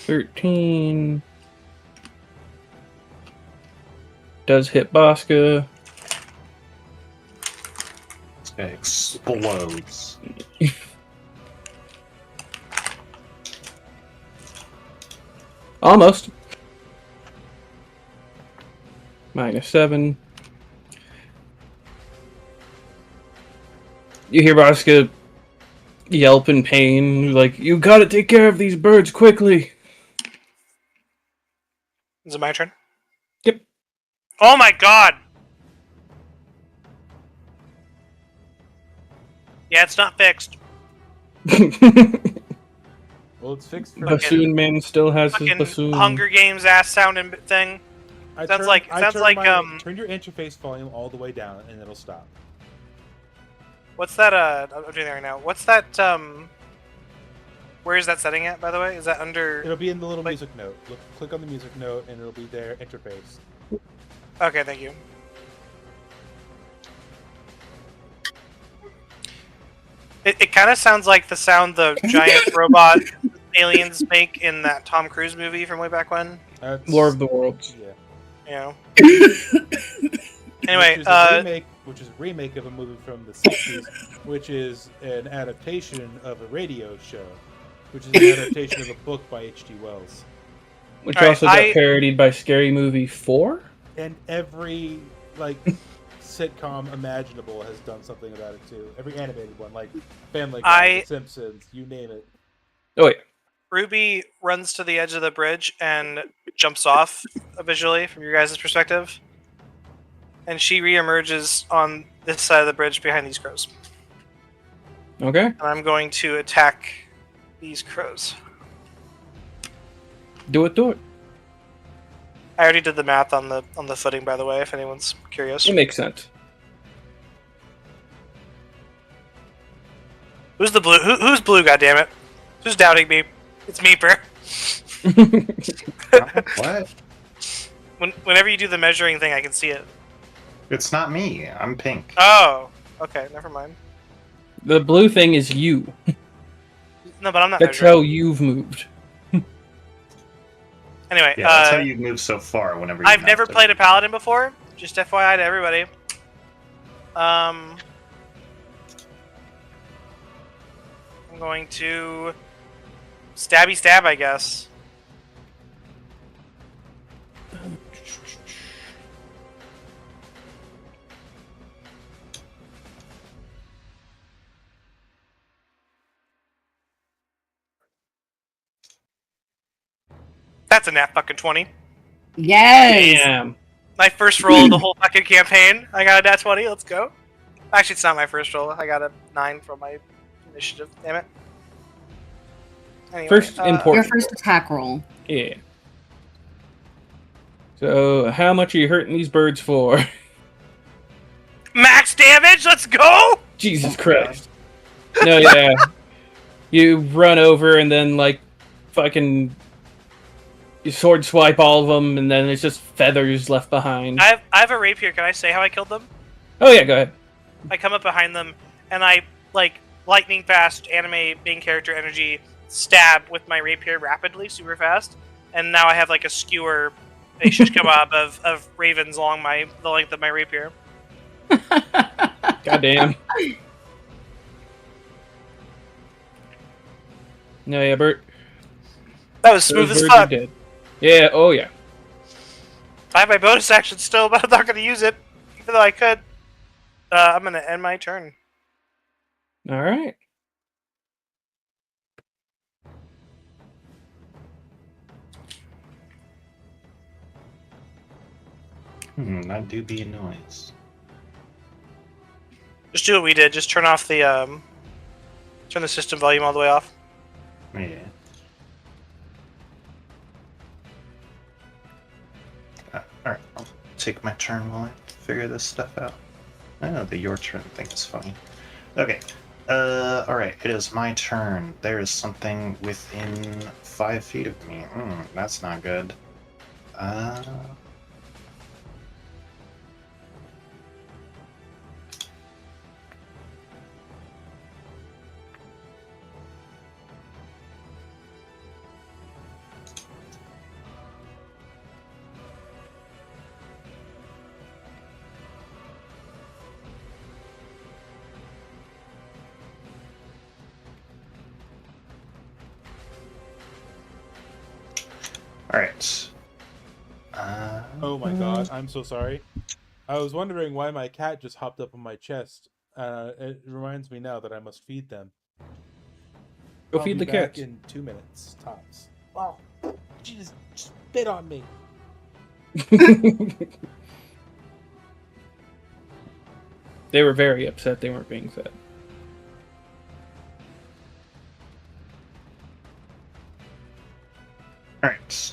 $13. Does hit Bosca. This guy explodes. Almost. -7. You hear Bosca yelp in pain, like, you gotta take care of these birds quickly. Is it my turn? Yep. Oh my god! Yeah, it's not fixed. Well, it's fixed for Bassoon Man still has his Fucking bassoon. Hunger Games ass sounding thing. Turn your interface volume all the way down and it'll stop. What's that? I'm doing that right now. What's that? Where is that setting at, by the way? Is that under? It'll be in the little music note. Click on the music note and it'll be there. Interface. Okay, thank you. It kind of sounds like the sound the giant robot aliens make in that Tom Cruise movie from way back when. War of the Worlds. Yeah. You know. Anyway, which is a remake of a movie from the 60s, which is an adaptation of a radio show, which is an adaptation of a book by H.G. Wells. Which also got parodied by Scary Movie 4? And every, sitcom imaginable has done something about it, too. Every animated one, like Family Guy, The Simpsons, you name it. Oh, yeah. Ruby runs to the edge of the bridge and jumps off visually from your guys' perspective. And she reemerges on this side of the bridge behind these crows. Okay. And I'm going to attack these crows. Do it. I already did the math on the footing, by the way, if anyone's curious. It makes sense. Who's the blue? Who's blue? Goddammit! Who's doubting me? It's Meeper. What? Whenever you do the measuring thing, I can see it. It's not me. I'm pink. Oh, okay, never mind. The blue thing is you. No, but I'm not That's measuring. how you've moved. Anyway, Yeah, that's how you move so far. Whenever you I've never mount it. played a paladin before. Just FYI to everybody. I'm going to stabby stab, I guess. That's a nat fucking 20. Yes. Damn. My first roll of the whole fucking campaign. I got a nat 20. Let's go. Actually, it's not my first roll. I got a 9 from my initiative. Damn it. Anyway, First Your important. first attack roll. Yeah. So, how much are you hurting these birds for? max damage. Let's go. Jesus Christ. No, yeah. You run over and then, like, fucking... You sword swipe all of them, and then it's just feathers left behind. I have a rapier. Can I say how I killed them? Oh, yeah, go ahead. I come up behind them and I like lightning fast anime main character energy stab with my rapier rapidly, super fast, and now I have like a skewer, a shish kebab of ravens along the length of my rapier. Goddamn. No, yeah, Bert. That was smooth Those as birds are fuck. dead. Yeah, oh yeah. I have my bonus action still, but I'm not going to use it, even though I could. I'm going to end my turn. Alright. That do be a noise. Just do what we did. Just turn off the turn the system volume all the way off. Yeah. Alright, I'll take my turn while I figure this stuff out. I know the your turn thing is funny. Okay. Alright, it is my turn. There is something within 5 feet of me. That's not good. Alright. Oh my god, I'm so sorry. I was wondering why my cat just hopped up on my chest. It reminds me now that I must feed them. Go I'll feed be the back cats. in 2 minutes, tops. Oh, Jesus, just spit on me. They were very upset they weren't being fed. Alright.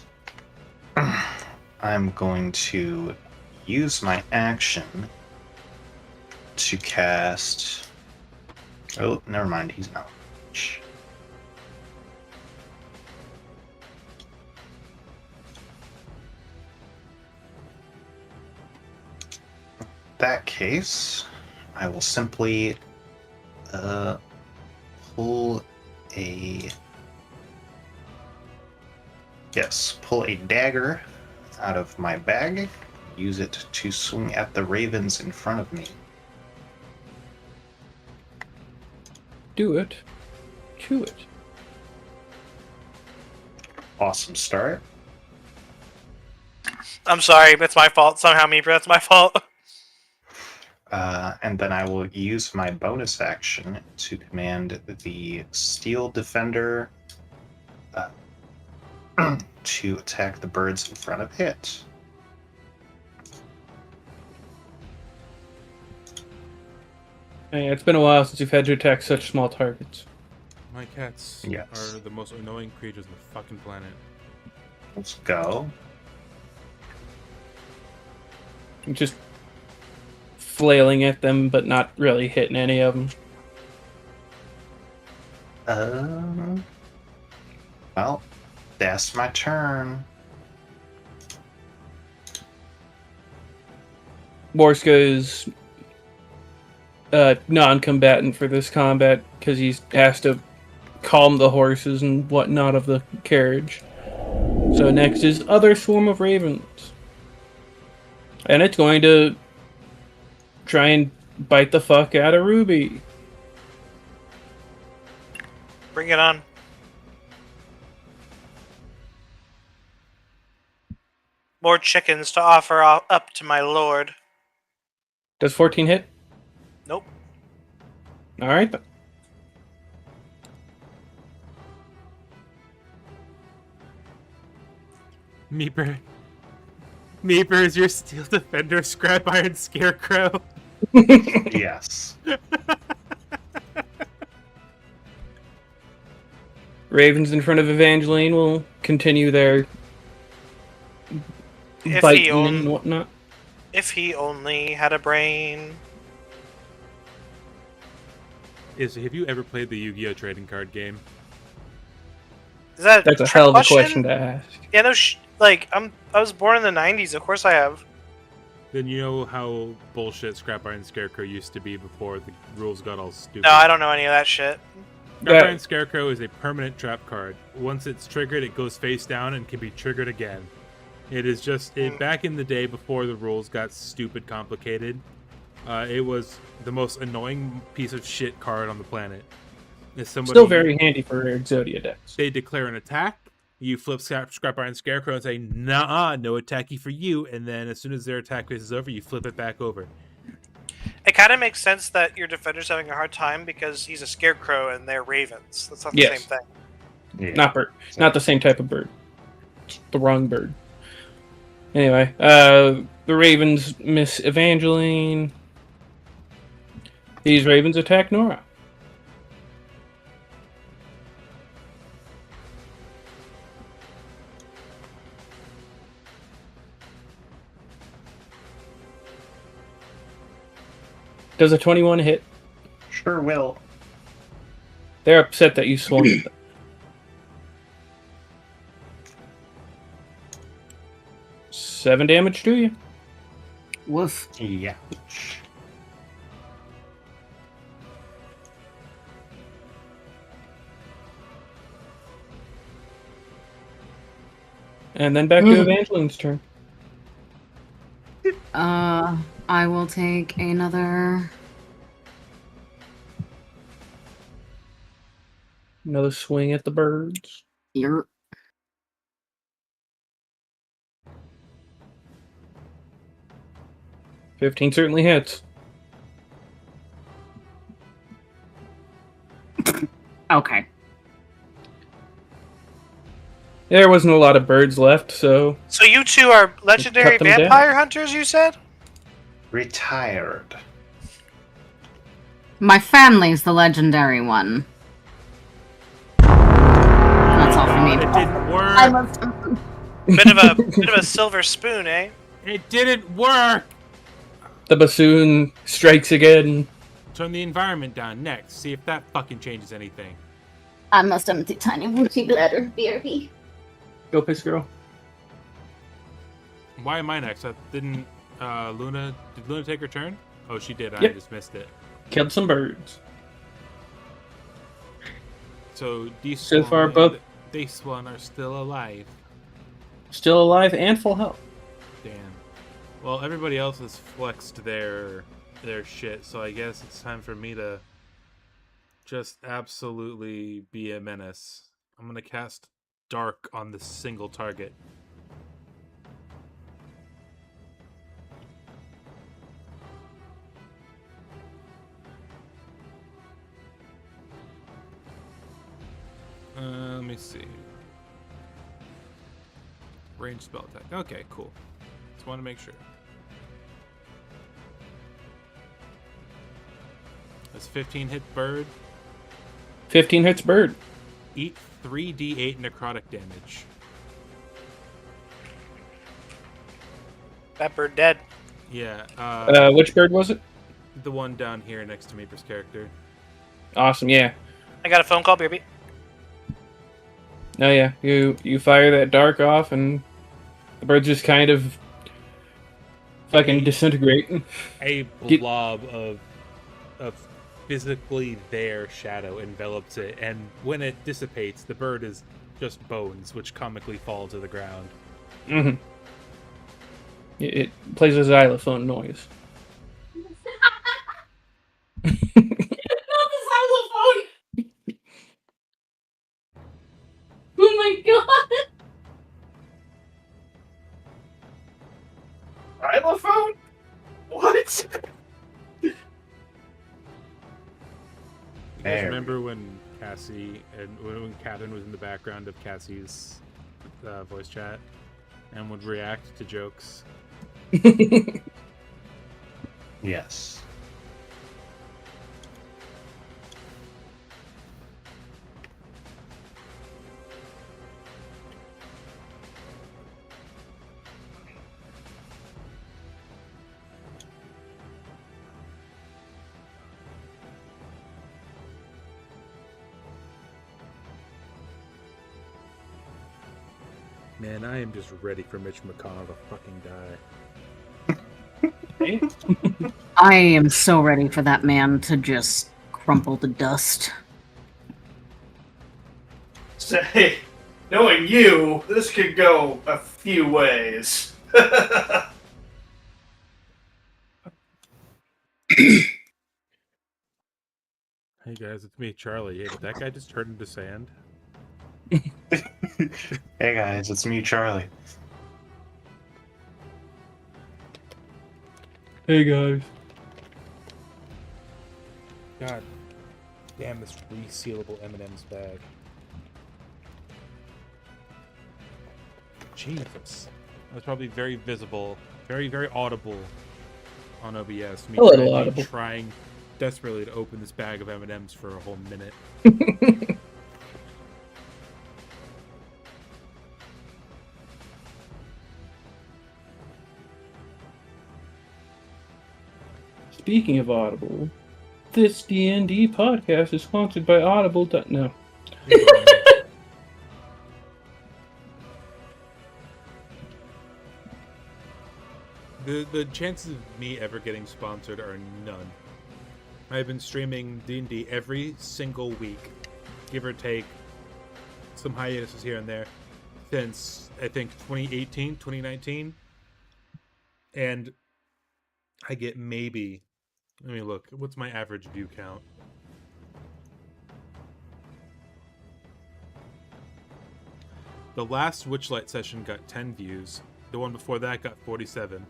I'm going to use my action to cast... Oh, never mind, he's not. In that case, I will simply pull a... Yes, pull a dagger out of my bag, use it to swing at the ravens in front of me. Do it. Do it. Awesome start. I'm sorry, it's my fault. Somehow, Meeper, that's my fault. And then I will use my bonus action to command the Steel Defender to attack the birds in front of it. Hey, it's been a while since you've had to attack such small targets. My cats Yes. are the most annoying creatures on the fucking planet. Let's go. Just flailing at them, but not really hitting any of them. Well, that's my turn. Borska is non-combatant for this combat because he's has to calm the horses and whatnot of the carriage. So next is other swarm of ravens. And it's going to try and bite the fuck out of Ruby. Bring it on. More chickens to offer up to my lord. Does 14 hit? Nope. Alright then. Meeper is your steel defender, scrap iron scarecrow. Yes. Ravens in front of Evangeline will continue their If biting he and whatnot. If he only had a brain. Have you ever played the Yu-Gi-Oh trading card game? Is that That's a hell of a question to ask. Yeah, no. I was born in the '90s. Of course, I have. Then you know how bullshit Scrap Iron Scarecrow used to be before the rules got all stupid. No, I don't know any of that shit. Scrap Iron Scarecrow is a permanent trap card. Once it's triggered, it goes face down and can be triggered again. It is just back in the day before the rules got stupid complicated. It was the most annoying piece of shit card on the planet. Still very handy for Exodia decks. They declare an attack. You flip Scrap Iron Scarecrow and say, nah, no attacky for you. And then as soon as their attack phase is over, you flip it back over. It kind of makes sense that your defender's having a hard time because he's a scarecrow and they're ravens. That's not the same thing. Yeah. Not bird. Not the same type of bird. It's the wrong bird. Anyway, the ravens miss Evangeline. These ravens attack Nora. Does a 21 hit? Sure will. They're upset that you swung at them. 7 damage to you. Woof. Yeah. And then back to Evangeline's turn. I will take another swing at the birds. You're 15 certainly hits. okay. There wasn't a lot of birds left, so... So you two are legendary Cut them vampire hunters, you said? Retired. My family's the legendary one. That's all for me. It didn't work. I love Bit of a silver spoon, eh? It didn't work. The bassoon strikes again. Turn the environment down next. See if that fucking changes anything. I must empty tiny wookie bladder. BRB. Go piss girl. Why am I next? Did Luna take her turn? Oh, she did. I Yep. just missed it. Killed some birds. So these So far, both this one are still alive. still alive and full health. Damn. Well, everybody else has flexed their shit, so I guess it's time for me to just absolutely be a menace. I'm gonna cast Dark on this single target. Let me see. Range spell attack. Okay, cool. Just want to make sure. That's 15 hit bird. 15 hits bird. Eat 3d8 necrotic damage. That bird dead. Yeah. Which bird was it? The one down here next to Meeper's character. Awesome, yeah. I got a phone call, baby. Oh yeah, you fire that dark off and the birds just kind of fucking disintegrate. A blob of physically there shadow envelops it, and when it dissipates, the bird is just bones, which comically fall to the ground. Mm-hmm. It plays a xylophone noise. Not the xylophone! Oh my god! Xylophone? What? You guys There. remember when Cassie and when Catherine was in the background of Cassie's voice chat and would react to jokes? Yes. Man, I am just ready for Mitch McConnell to fucking die. I am so ready for that man to just crumple to dust. Say, knowing you, this could go a few ways. Hey guys, it's me, Charlie. Hey, did that guy just turn into sand? Hey guys, it's me, Charlie. Hey guys. God damn this resealable M&M's bag. Jesus. That was probably very visible, very, very audible on OBS. Me A little audible. trying desperately to open this bag of M&M's for a whole minute. Speaking of Audible, this D&D podcast is sponsored by Audible. No. The chances of me ever getting sponsored are none. I've been streaming D&D every single week, give or take some hiatuses here and there, since I think 2018, 2019, and I get maybe, let me look, what's my average view count? The last Witchlight session got 10 views, the one before that got 47,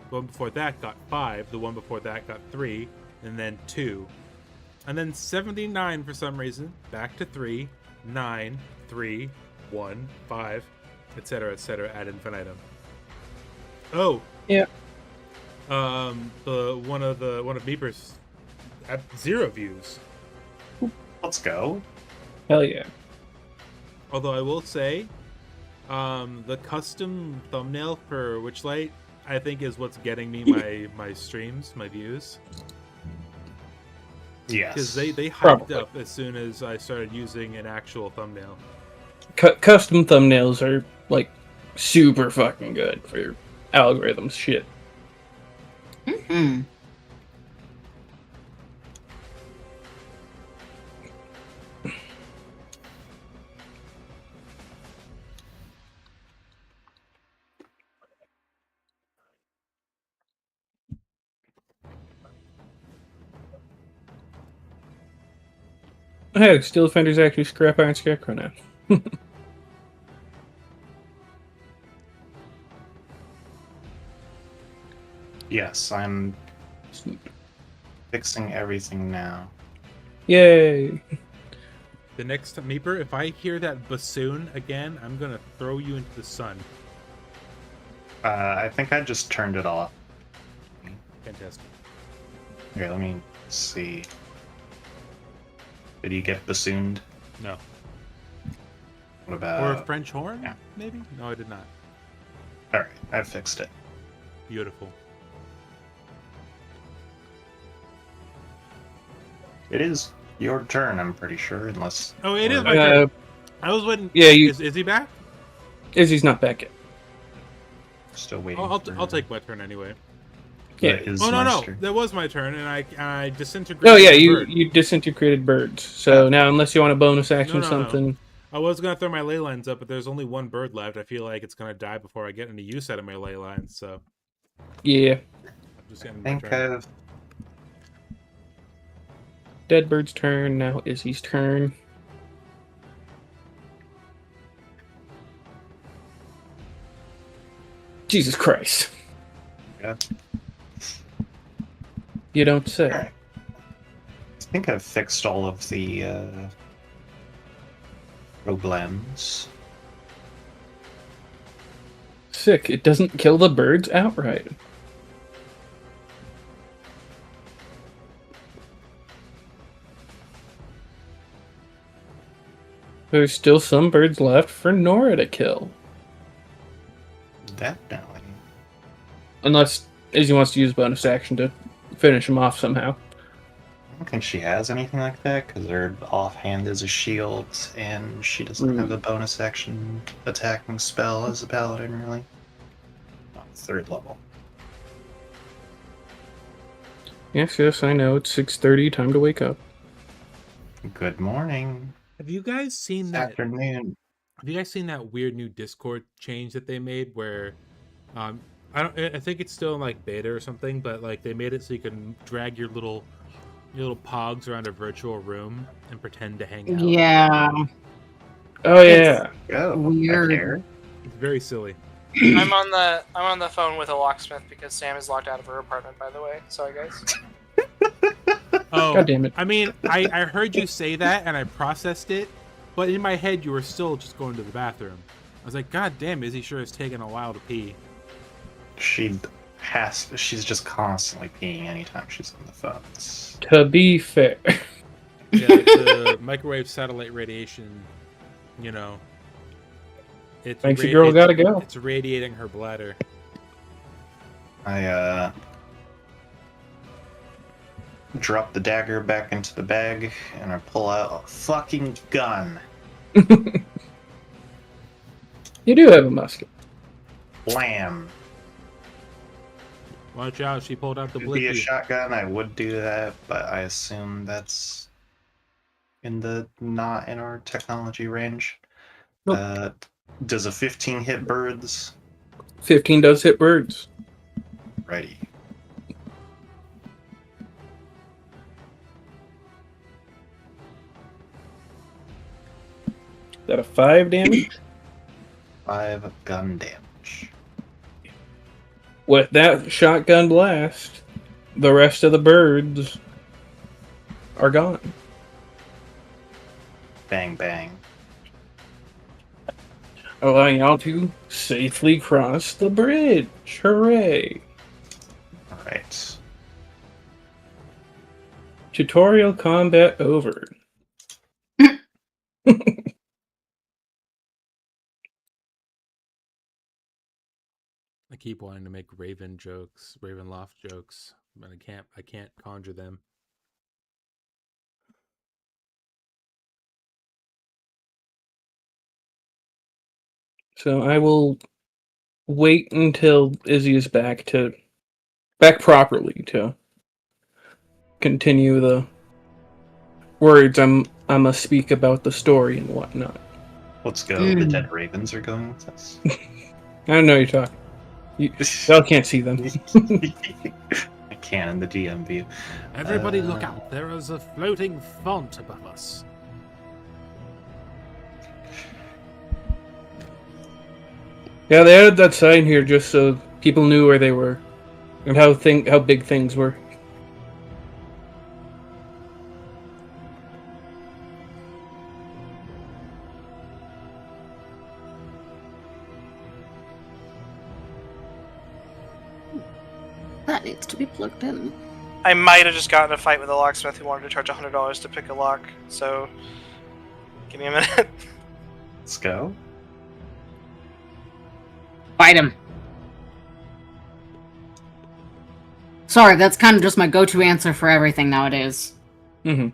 the one before that got 5, the one before that got 3, and then 2. And then 79 for some reason, back to 3, 9, 3, 1, 5, etc. ad infinitum. Oh. Yeah. The one of Beeper's at 0 views. Let's go. Hell yeah. Although I will say, the custom thumbnail for Witchlight, I think, is what's getting me my streams, my views. Yes. Because they hyped Probably. up as soon as I started using an actual thumbnail. Custom thumbnails are, like, super fucking good for your algorithms shit. Mm-hmm. Hey, Steel Defender's actually Scrap Iron Scarecrow now. Yes, I'm fixing everything now. Yay! The next time, Meeper, if I hear that bassoon again, I'm gonna throw you into the sun. I think I just turned it off. Fantastic. Here, let me see. Did you get bassooned? No. What about... Or a French horn, yeah. maybe? No, I did not. Alright, I fixed it. Beautiful. It is your turn, I'm pretty sure, unless... Oh, it is or- my turn. I was waiting. Yeah, you... Is he back? Izzy's not back yet. Still waiting. I'll for- take my turn anyway. Yeah. Is Oh no, my no, turn. that was my turn, and I disintegrated. Oh yeah, the you bird. you disintegrated birds. So now, unless you want a bonus action No. something, I was gonna throw my ley lines up, but there's only one bird left. I feel like it's gonna die before I get any use out of my ley lines. So yeah, I'm just getting I my think turn. I've dead bird's turn. Now Izzy's turn. Jesus Christ! Yeah. You don't say. Alright. I think I've fixed all of the problems. Sick. It doesn't kill the birds outright. There's still some birds left for Nora to kill. Definitely. Unless Izzy wants to use bonus action to finish him off somehow. I don't think she has anything like that because her offhand is a shield, and she doesn't have a bonus action attacking spell as a paladin, really. Not 3rd level. Yes, I know. It's 6:30. Time to wake up. Good morning. Have you guys seen that? Afternoon. Have you guys seen that weird new Discord change that they made where, I think it's still in like beta or something, but like they made it so you can drag your little pogs around a virtual room and pretend to hang out. Yeah. Oh yeah. Oh, Weird. okay. It's very silly. I'm on the phone with a locksmith because Sam is locked out of her apartment. By the way, sorry guys. Oh, God damn it. I mean, I heard you say that and I processed it, but in my head you were still just going to the bathroom. I was like, God damn, Izzy sure is taking a while to pee. She's just constantly peeing anytime she's on the phone. To be fair. Yeah, the microwave satellite radiation, you know. It's Makes a girl gotta go. It's radiating her bladder. I drop the dagger back into the bag and I pull out a fucking gun. You do have a musket. Blam. Watch out, she pulled out the It'd be a blicky. shotgun, I would do that, but I assume that's not in our technology range. Nope. Does a 15 hit birds? 15 does hit birds. Righty. Is that a 5 damage? 5 gun damage. With that shotgun blast, the rest of the birds are gone. Bang bang. Allowing y'all to safely cross the bridge. Hooray! Alright. Tutorial combat over. I keep wanting to make Ravenloft jokes, but I can't conjure them. So I will wait until Izzy is back properly to continue the words I'ma speak about the story and whatnot. Let's go. The dead ravens are going with us. I don't know what you're talking. Y'all can't see them. I can in the DM view. Everybody look out. There is a floating font above us. Yeah, they added that sign here just so people knew where they were and how big things were. That needs to be plugged in. I might have just gotten in a fight with a locksmith who wanted to charge $100 to pick a lock. So, give me a minute. Let's go. Fight him. Sorry, that's kind of just my go-to answer for everything nowadays. Mm-hmm.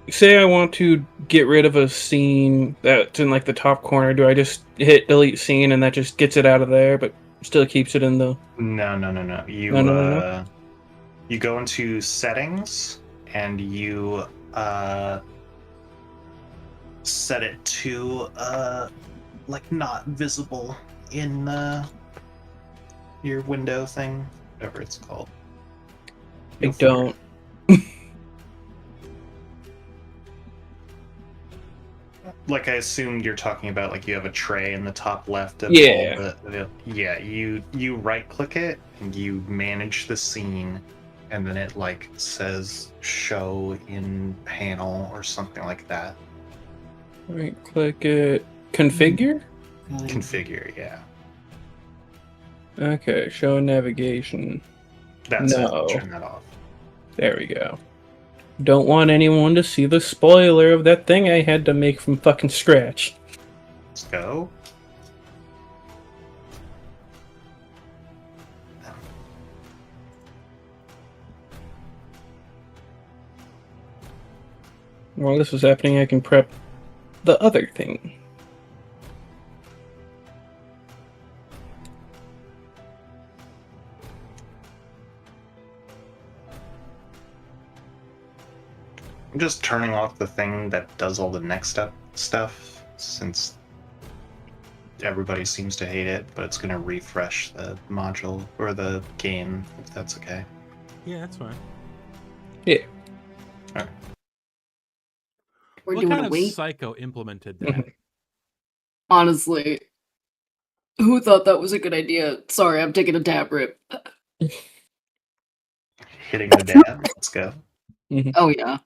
Say I want to get rid of a scene that's in like the top corner. Do I just hit delete scene and that just gets it out of there, but still keeps it in the? No. No. You go into settings and you set it to like not visible in your window thing, whatever it's called. I don't. Like, I assume you're talking about like you have a tray in the top left of Yeah. all yeah, you right click it and you manage the scene, and then it like says show in panel or something like that. Right click it. Configure? Configure, yeah. Okay, show navigation. That's No. it. Turn that off. There we go. Don't want anyone to see the spoiler of that thing I had to make from fucking scratch. Let's go. While this was happening, I can prep the other thing. I'm just turning off the thing that does all the next up stuff, since everybody seems to hate it, but it's going to refresh the module or the game, if that's okay. Yeah, that's fine. Yeah. All right. We're What doing kind a of wink. psycho implemented that? Honestly, who thought that was a good idea? Sorry, I'm taking a dab rip. Hitting the dab. Let's go. Oh yeah,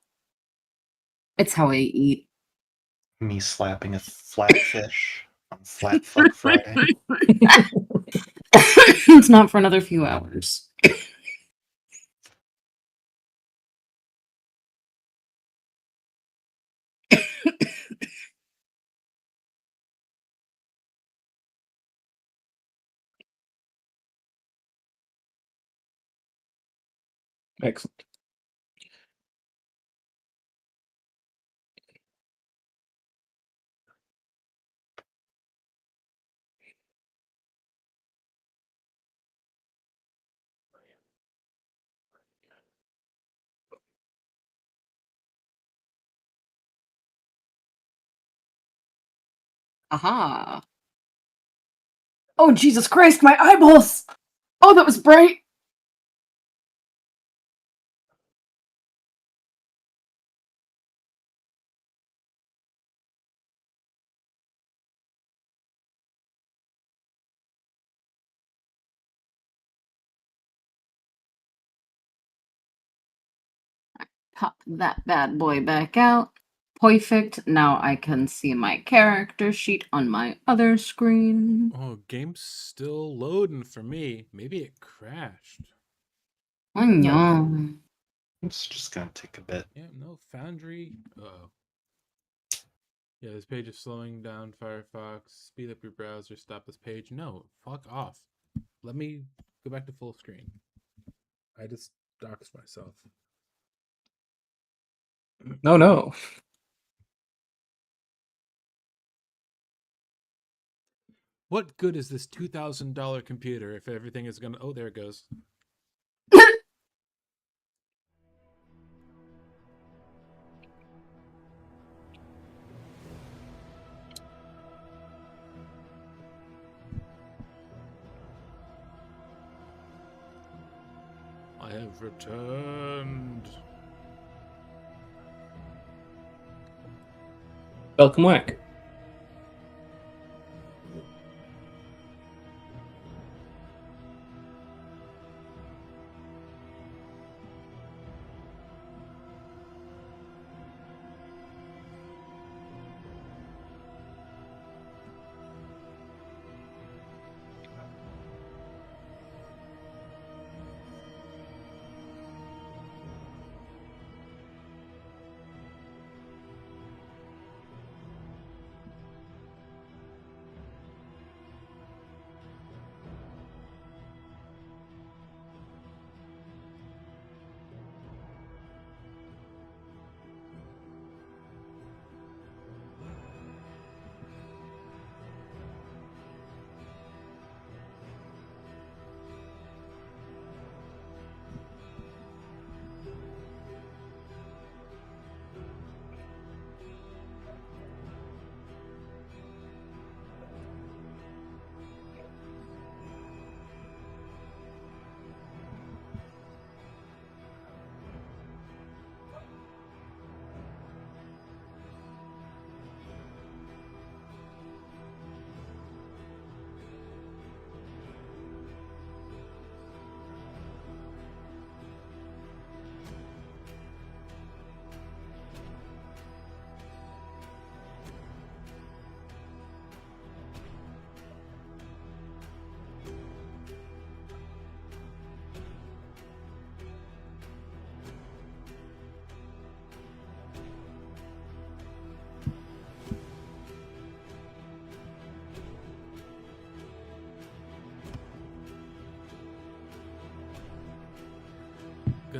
it's how I eat. Me slapping a flat fish on Flat Fuck Friday. It's not for another few hours. Excellent. Aha. Oh, Jesus Christ, my eyeballs! Oh, that was bright! Pop that bad boy back out. Perfect. Now I can see my character sheet on my other screen. Oh, game's still loading for me. Maybe it crashed. Oh no. It's just going to take a bit. Yeah, no Foundry. Uh-oh. Yeah, this page is slowing down Firefox. Speed up your browser. Stop this page. No, fuck off. Let me go back to full screen. I just doxed myself. No. What good is this $2,000 computer if everything is gonna... Oh, there it goes. I have returned. Welcome whack.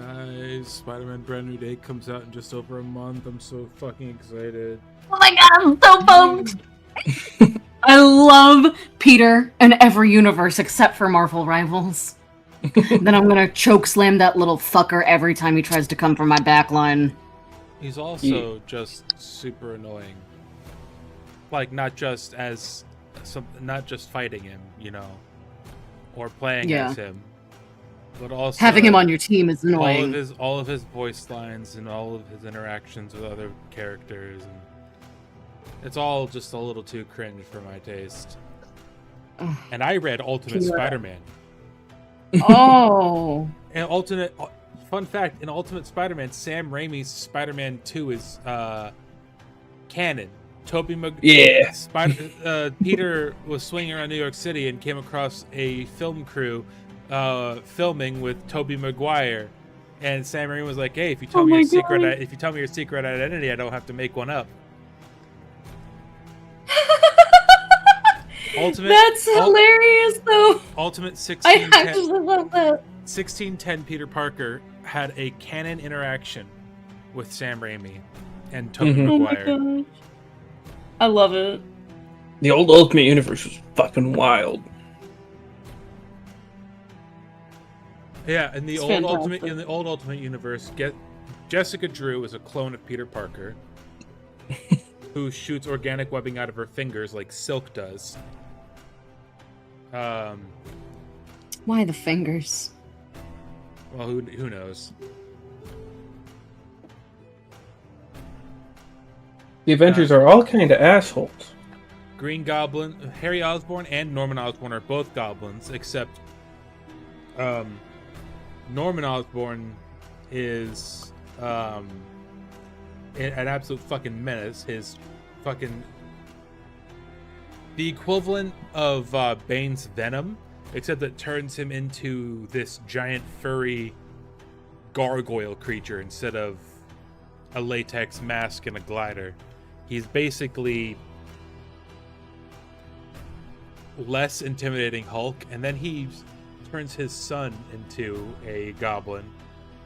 Guys, Spider-Man Brand New Day comes out in just over a month. I'm so fucking excited. Oh my god, I'm so pumped! I love Peter in every universe except for Marvel Rivals. Then I'm gonna choke slam that little fucker every time he tries to come from my back line. He's also just super annoying. Like, not just fighting him, you know, or playing as him, but also having him on your team is annoying. All of his voice lines and all of his interactions with other characters, and it's all just a little too cringe for my taste. And I read Ultimate Spider-Man. Oh. And fun fact, in Ultimate Spider-Man, Sam Raimi's Spider-Man 2 is canon. Peter was swinging around New York City and came across a film crew filming with Tobey Maguire, and Sam Raimi was like, "Hey, if you tell me your secret identity, I don't have to make one up." That's hilarious, though. Ultimate I actually love that. 1610 Peter Parker had a canon interaction with Sam Raimi and Tobey Maguire. Oh my gosh. I love it. The old Ultimate Universe was fucking wild. Yeah, in the old Ultimate Universe, Jessica Drew is a clone of Peter Parker who shoots organic webbing out of her fingers like Silk does. Why the fingers? Well, who knows? The Avengers are all kind of assholes. Green Goblin, Harry Osborn and Norman Osborn are both goblins, except Norman Osborn is an absolute fucking menace. His fucking the equivalent of Bane's venom, except that turns him into this giant furry gargoyle creature instead of a latex mask and a glider. He's basically less intimidating Hulk, and then he turns his son into a goblin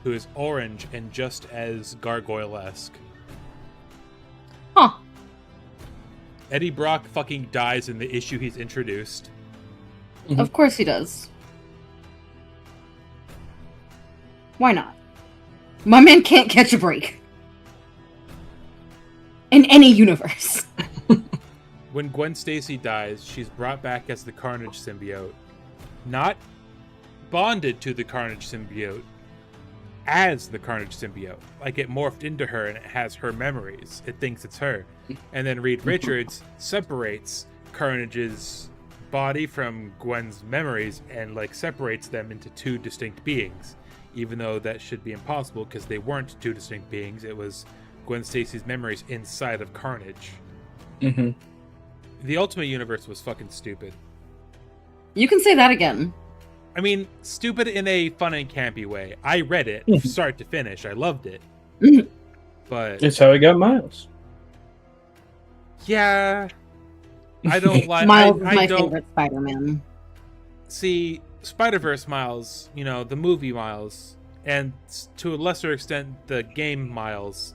who is orange and just as gargoyle-esque. Huh. Eddie Brock fucking dies in the issue he's introduced. Of course he does. Why not? My man can't catch a break. In any universe. When Gwen Stacy dies, she's brought back as the Carnage symbiote. Not bonded to the Carnage symbiote, as the Carnage symbiote. Like, it morphed into her and it has her memories. It thinks it's her. And then Reed Richards separates Carnage's body from Gwen's memories and, like, separates them into two distinct beings. Even though that should be impossible because they weren't two distinct beings. It was Gwen Stacy's memories inside of Carnage. The Ultimate Universe was fucking stupid. You can say that again. I mean, stupid in a fun and campy way. I read it start to finish. I loved it. But it's how I got Miles. Yeah. I don't like Miles is my favorite Spider-Man. See, Spider-Verse Miles, you know, the movie Miles, and to a lesser extent the game Miles,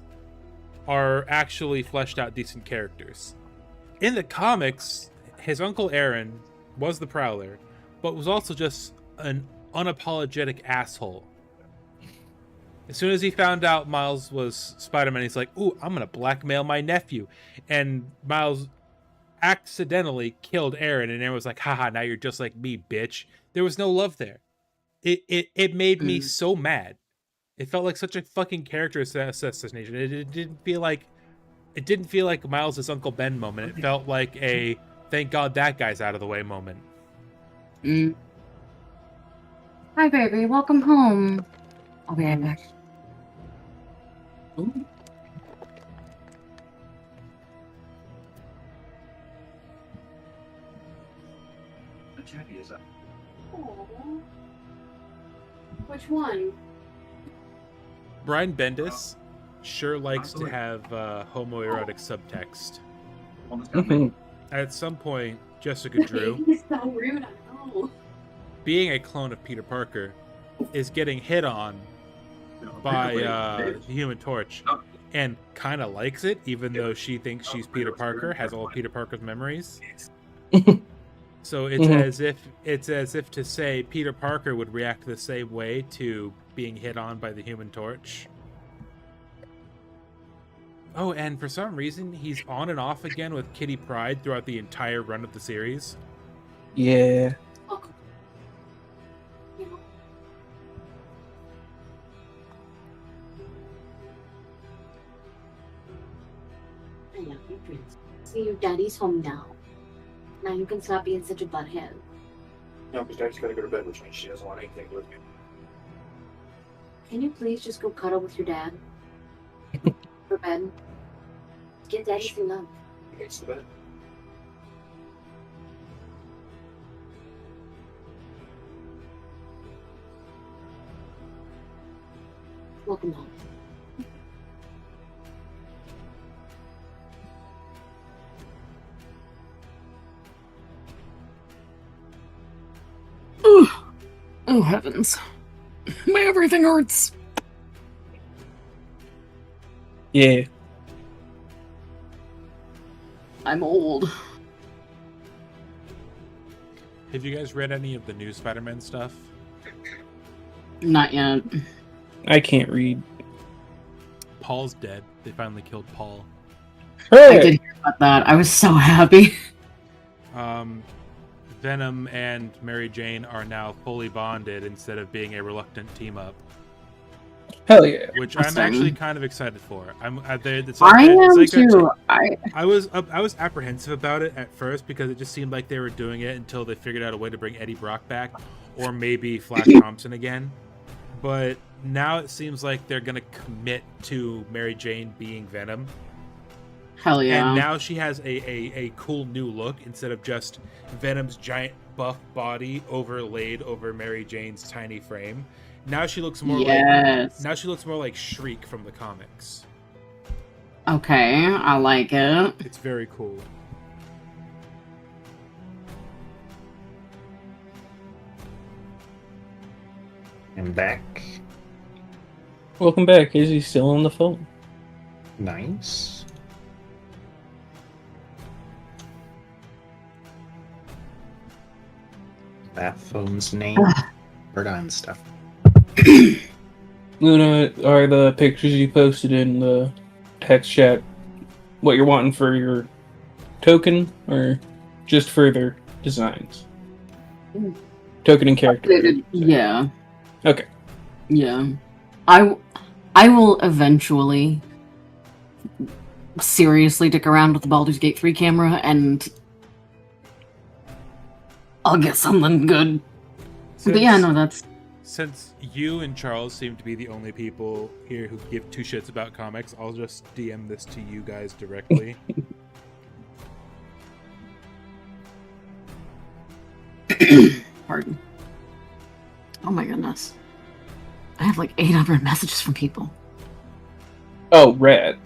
are actually fleshed out decent characters. In the comics, his Uncle Aaron was the Prowler, but was also just an unapologetic asshole. As soon as he found out Miles was Spider-Man, he's like, "Ooh, I'm gonna blackmail my nephew." And Miles accidentally killed Aaron, and Aaron was like, "Haha, now you're just like me, bitch." There was no love there. It made me so mad. It felt like such a fucking character assassination. It didn't feel like Miles' Uncle Ben moment. It felt like a thank God that guy's out of the way moment. Hi, baby. Welcome home. I'll be right back. Ooh. Which one? Brian Bendis sure likes to have homoerotic subtext. At some point, Jessica Drew, He's so rude, I know. being a clone of Peter Parker, is getting hit on by the Human Torch and kind of likes it, even though she thinks she's Peter Parker, has all of Peter Parker's memories. So it's as if to say Peter Parker would react the same way to being hit on by the Human Torch. Oh, and for some reason, he's on and off again with Kitty Pryde throughout the entire run of the series. Yeah. I love you, Prince. See, your daddy's home now. Now you can stop being such a butthead. No, because Daddy's gotta go to bed, which means she doesn't want anything with me. Can you please just go cuddle with your dad? For bed. Get daddy some love. He hates the bed. Welcome home. Oh, heavens. My everything hurts. Yeah. I'm old. Have you guys read any of the new Spider-Man stuff? Not yet. I can't read. Paul's dead. They finally killed Paul. I did hear about that. I was so happy. Venom and Mary Jane are now fully bonded instead of being a reluctant team up. Hell yeah. Which Awesome. I'm actually kind of excited for. I am too. I was apprehensive about it at first because it just seemed like they were doing it until they figured out a way to bring Eddie Brock back, or maybe Flash Thompson again. But now it seems like they're gonna commit to Mary Jane being Venom. Hell yeah. And now she has a cool new look instead of just Venom's giant buff body overlaid over Mary Jane's tiny frame. Now she looks more like Shriek from the comics. Okay, I like it. It's very cool. I'm back. Welcome back. Is he still on the phone? Nice. That phone's name. Bird on stuff. Luna, are the pictures you posted in the text chat what you're wanting for your token, or just further designs? Token and character. Yeah. Okay. Yeah. I will eventually seriously dick around with the Baldur's Gate 3 camera, and I'll get something good. But yeah, no, that's... Since you and Charles seem to be the only people here who give two shits about comics, I'll just DM this to you guys directly. Pardon. Oh my goodness. I have like 800 messages from people. Oh, rad.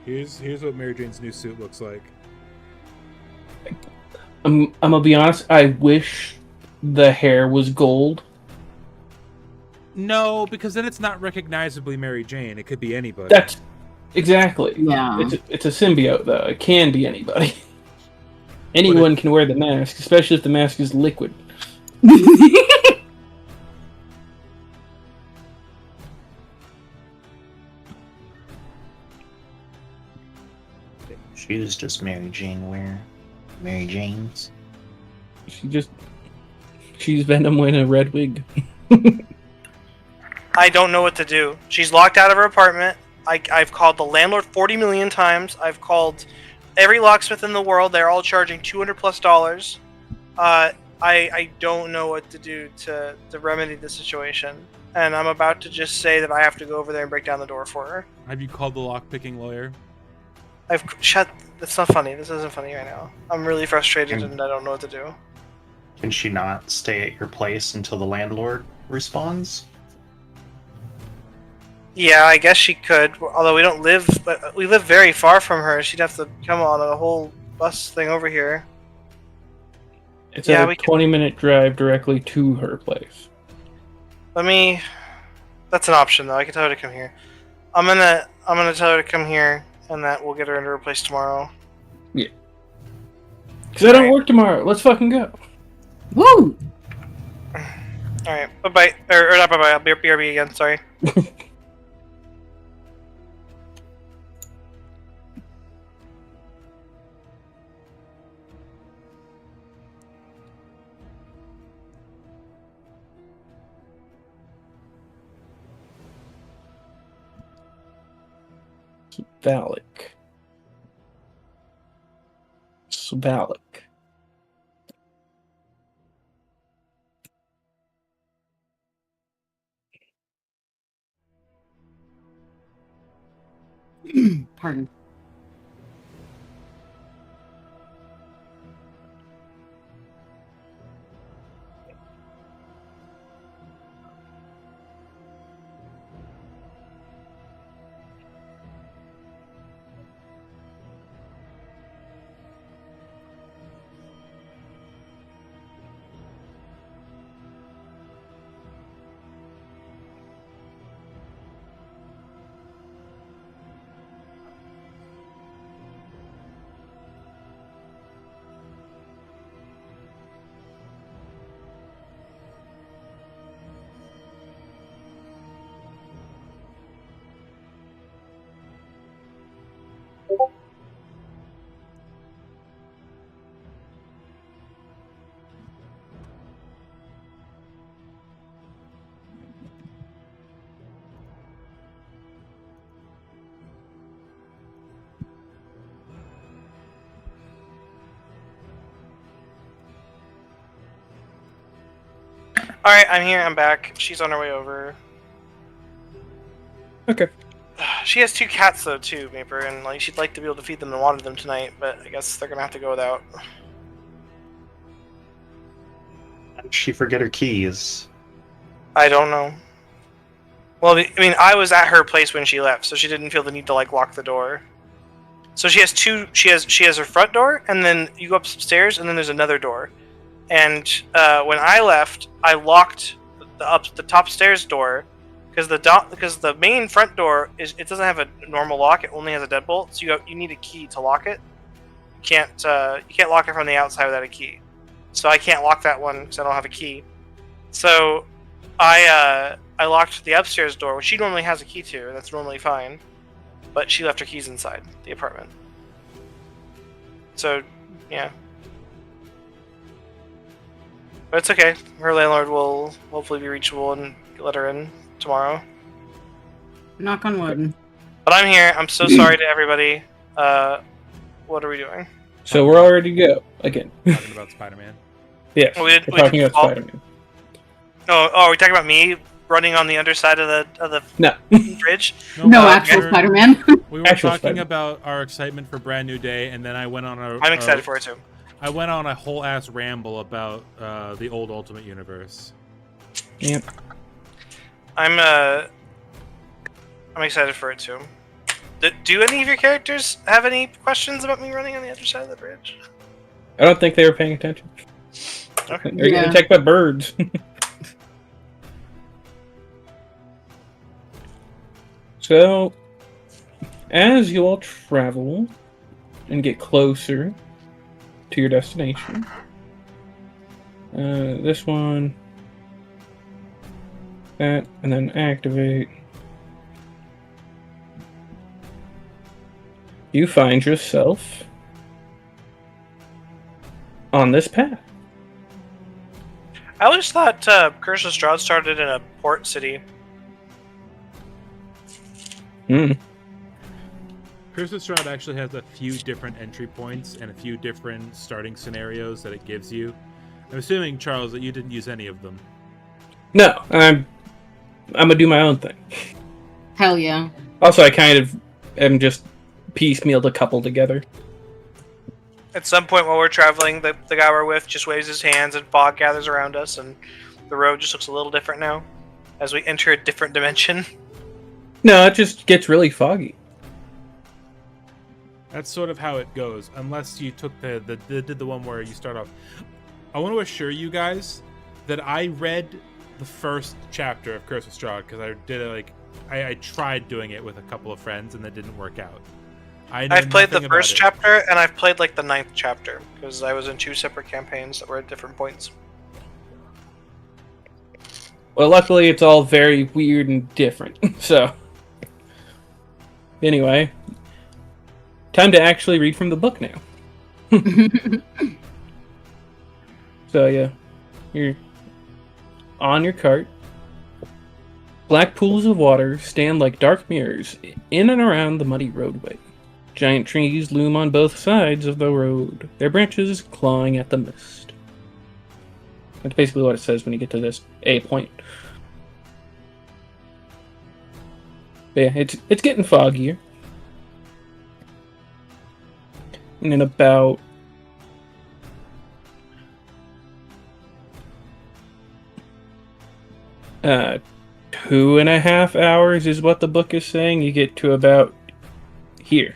Here's what Mary Jane's new suit looks like. I'm gonna be honest, I wish the hair was gold. No, because then it's not recognizably Mary Jane. It could be anybody. That's exactly. Yeah. It's a symbiote, though. It can be anybody. Anyone can wear the mask, especially if the mask is liquid. She's just Mary Jane wearing Mary Jane's. She's Venom wearing a red wig. I don't know what to do. She's locked out of her apartment. I've called the landlord 40 million times. I've called every locksmith in the world. They're all charging $200+. I don't know what to do to remedy the situation. And I'm about to just say that I have to go over there and break down the door for her. Have you called the lockpicking lawyer? That's not funny. This isn't funny right now. I'm really frustrated and I don't know what to do. Can she not stay at your place until the landlord responds? Yeah, I guess she could. Although we live very far from her. She'd have to come on a whole bus thing over here. It's a 20-minute drive directly to her place. Let me That's an option though. I can tell her to come here. I'm gonna tell her to come here, and that we'll get her into her place tomorrow. Yeah. Because I don't work tomorrow. Let's fucking go. Woo! Alright, bye-bye. Or not bye-bye, I'll be BRB again, sorry. Svalik. Pardon. Alright, I'm here, I'm back. She's on her way over. Okay. She has 2 cats though too, Maper, and like she'd like to be able to feed them and water them tonight, but I guess they're gonna have to go without. Did she forget her keys? I don't know. Well, I mean, I was at her place when she left, so she didn't feel the need to like lock the door. So she has 2. She has her front door, and then you go upstairs, and then there's another door. And when I left, I locked the top stairs door because the main front door it doesn't have a normal lock. It only has a deadbolt, so you need a key to lock it. You can't lock it from the outside without a key. So I can't lock that one because I don't have a key. So I locked the upstairs door, which she normally has a key to, and that's normally fine. But she left her keys inside the apartment. So yeah. But it's okay. Her landlord will hopefully be reachable and let her in tomorrow. Knock on wood. But I'm here. I'm so sorry to everybody. What are we doing? So we're all ready to go again. Talking about Spider-Man. Yes, we're talking about Spider-Man. Oh, are we talking about me running on the underside of the No. bridge? No, actual Spider-Man. We were talking about our excitement for Brand New Day, and then I went on a... I'm excited for it too. I went on a whole ass ramble about the old Ultimate Universe. Yep. I'm excited for it too. Do any of your characters have any questions about me running on the other side of the bridge? I don't think they were paying attention. Okay. They're getting attacked by birds. So, as you all travel and get closer to your destination, this one, that, and then activate. You find yourself on this path. I always thought Curse of Strahd started in a port city. Curse of Strahd actually has a few different entry points and a few different starting scenarios that it gives you. I'm assuming, Charles, that you didn't use any of them. No, I'm gonna do my own thing. Hell yeah. Also, I kind of am just piecemealed a couple together. At some point while we're traveling, the guy we're with just waves his hands and fog gathers around us, and the road just looks a little different now as we enter a different dimension. No, it just gets really foggy. That's sort of how it goes, unless you took did the one where you start off. I want to assure you guys that I read the first chapter of Curse of Strahd because I did it I tried doing it with a couple of friends and that didn't work out. I've played the first chapter and I've played like the 9th chapter because I was in 2 separate campaigns that were at different points. Well, luckily it's all very weird and different. So, anyway, time to actually read from the book now. So yeah, you're on your cart. Black pools of water stand like dark mirrors in and around the muddy roadway. Giant trees loom on both sides of the road, their branches clawing at the mist. That's basically what it says when you get to this A point. But yeah, it's getting foggier. And in about 2.5 hours is what the book is saying. You get to about here.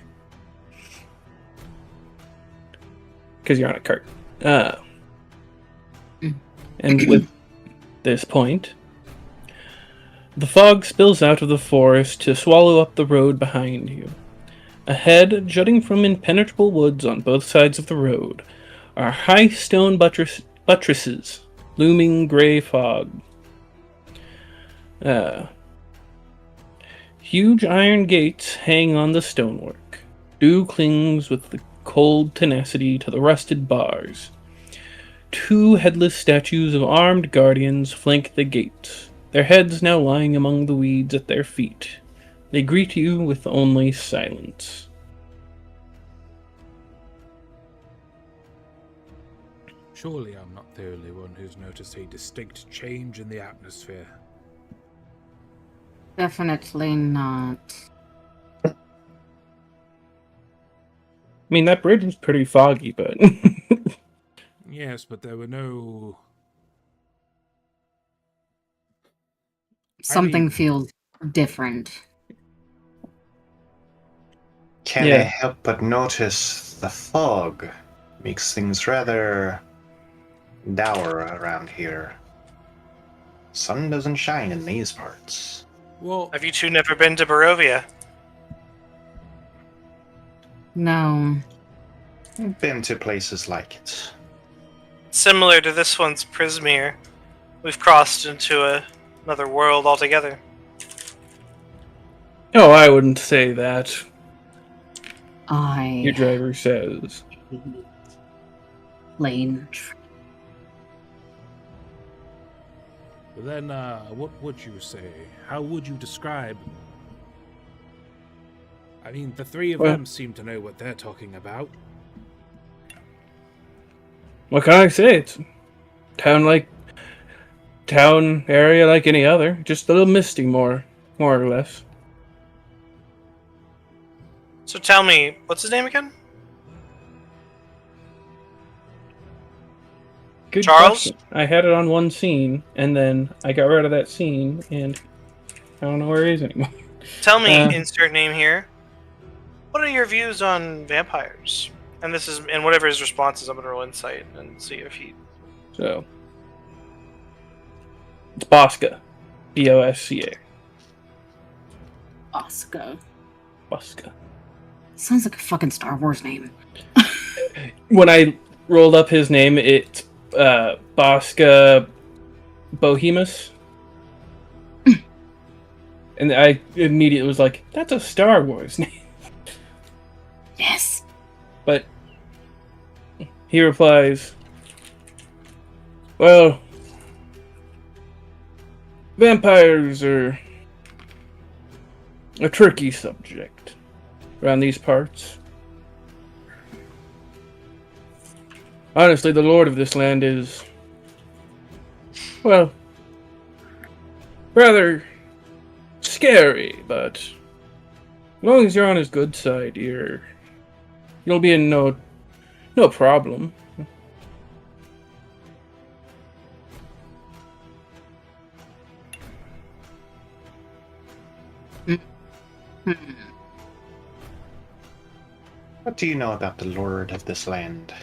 Because you're on a cart. And with this point, the fog spills out of the forest to swallow up the road behind you. Ahead, jutting from impenetrable woods on both sides of the road, are high stone buttresses, looming gray fog. Huge iron gates hang on the stonework. Dew clings with the cold tenacity to the rusted bars. 2 headless statues of armed guardians flank the gates, their heads now lying among the weeds at their feet. They greet you with only silence. Surely I'm not the only one who's noticed a distinct change in the atmosphere. Definitely not. I mean, that bridge is pretty foggy, but... Yes, but there were no... Something feels different. Can't I help but notice the fog makes things rather dour around here. Sun doesn't shine in these parts. Well, have you 2 never been to Barovia? No. I've been to places like it. Similar to this one's Prismere. We've crossed into another world altogether. Oh, I wouldn't say that. I... Your driver says. Lane. Then, what would you say? How would you describe? I mean, the 3 of them seem to know what they're talking about. What can I say? It's town area like any other. Just a little misty, more or less. So tell me, what's his name again? Good Charles? question. I had it on one scene, and then I got rid of that scene, and I don't know where he is anymore. Tell me, insert name here. What are your views on vampires? And this is, and whatever his response is, I'm gonna roll insight and see if he. So it's Bosca, Bosca. Bosca. Sounds like a fucking Star Wars name. When I rolled up his name, it's Bosca Bohemus. And I immediately was like, that's a Star Wars name. Yes. But he replies, well, vampires are a tricky subject around these parts. Honestly, the lord of this land is, well, rather scary, but as long as you're on his good side, you'll be in no problem. What do you know about the lord of this land?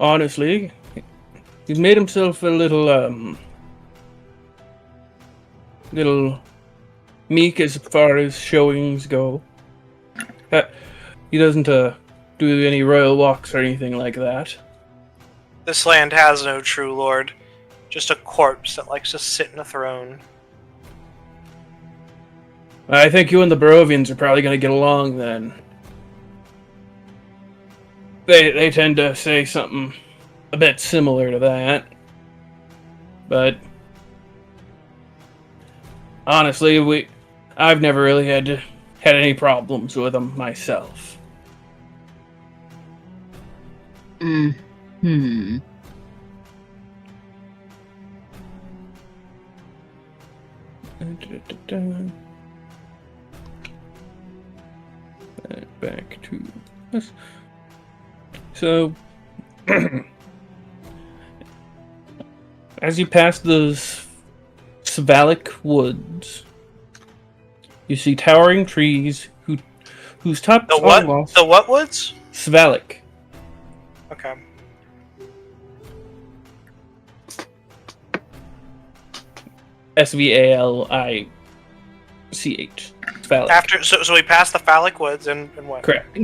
honestly, he's made himself a little meek as far as showings go. He doesn't do any royal walks or anything like that. This land has no true lord, just a corpse that likes to sit in a throne. I think you and the Barovians are probably going to get along then. They tend to say something a bit similar to that. But honestly, I've never really had any problems with them myself. Hmm. Back to this. So, as you pass those Svalik woods, you see towering trees whose tops The are what? lost. The what woods? Svalik. Okay. Svalich. Svalik. So we passed the phallic woods and what? Correct.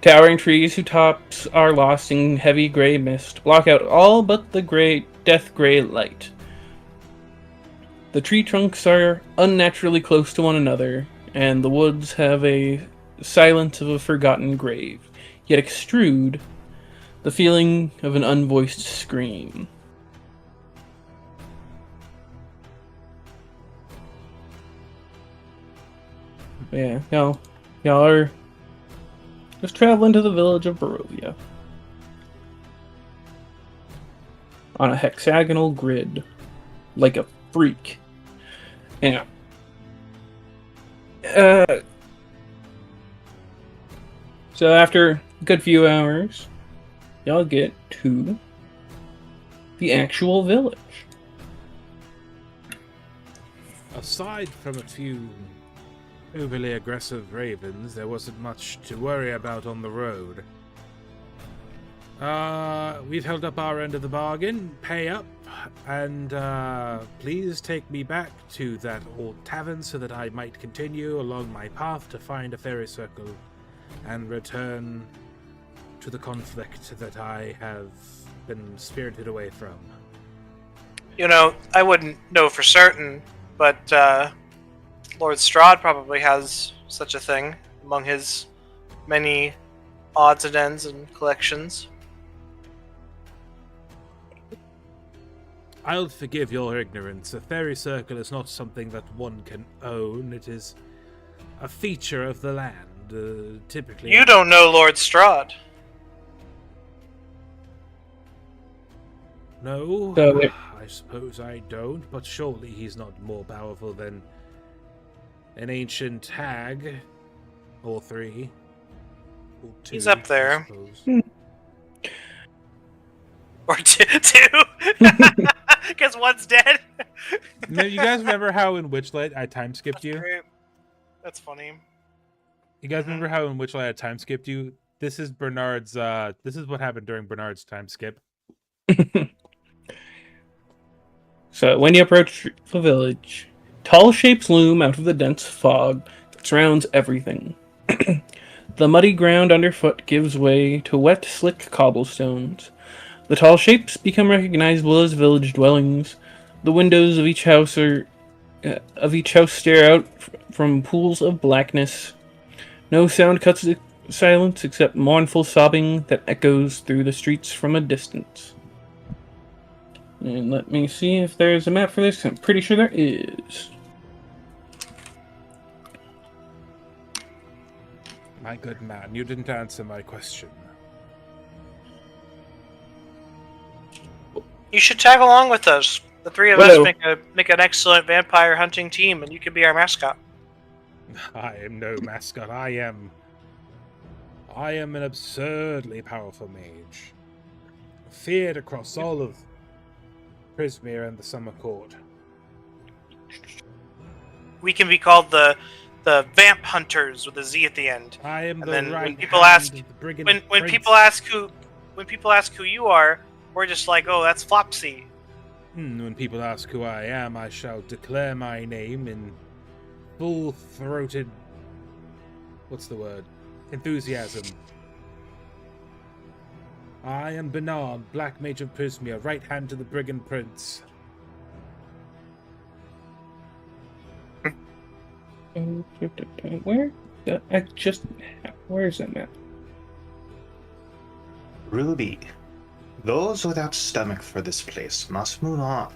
Towering trees whose tops are lost in heavy gray mist block out all but the death gray light. The tree trunks are unnaturally close to one another, and the woods have a silence of a forgotten grave, yet extrude the feeling of an unvoiced scream. Yeah, y'all are just traveling to the village of Barovia on a hexagonal grid, like a freak. Yeah. So after a good few hours, y'all get to the actual village. Aside from a few overly aggressive ravens, there wasn't much to worry about on the road. We've held up our end of the bargain, pay up, and please take me back to that old tavern so that I might continue along my path to find a fairy circle and return to the conflict that I have been spirited away from. You know, I wouldn't know for certain, but Lord Strahd probably has such a thing among his many odds and ends and collections. I'll forgive your ignorance. A fairy circle is not something that one can own. It is a feature of the land, typically. You don't know Lord Strahd. No, So I suppose I don't, but surely he's not more powerful than an ancient hag, or three, or two. He's up there. I suppose. Or two? Because one's dead? No, you guys remember how in Witchlight I time skipped That's you? great. That's funny. You guys remember how in Witchlight I time skipped you? This is Bernard's, this is what happened during Bernard's time skip. So when you approach the village, tall shapes loom out of the dense fog that surrounds everything. The muddy ground underfoot gives way to wet, slick cobblestones. The tall shapes become recognizable as village dwellings. The windows of each house stare out from pools of blackness. No sound cuts the silence except mournful sobbing that echoes through the streets from a distance. And let me see if there's a map for this. I'm pretty sure there is. My good man, you didn't answer my question. You should tag along with us. The three of us make an excellent vampire hunting team, and you can be our mascot. I am no mascot. I am an absurdly powerful mage, feared across all of Prismere and the Summer Court. We can be called the Vamp Hunters with a Z at the end. I am And the then right when people ask hand of the brigand. when prince. people ask who when people ask who you are, we're just like, oh, that's Flopsy. When people ask who I am, I shall declare my name in full-throated... what's the word? Enthusiasm. I am Bernard, Black Mage of Prismia, right hand to the Brigand Prince. Where? Where's that map? Ruby, those without stomach for this place must move on.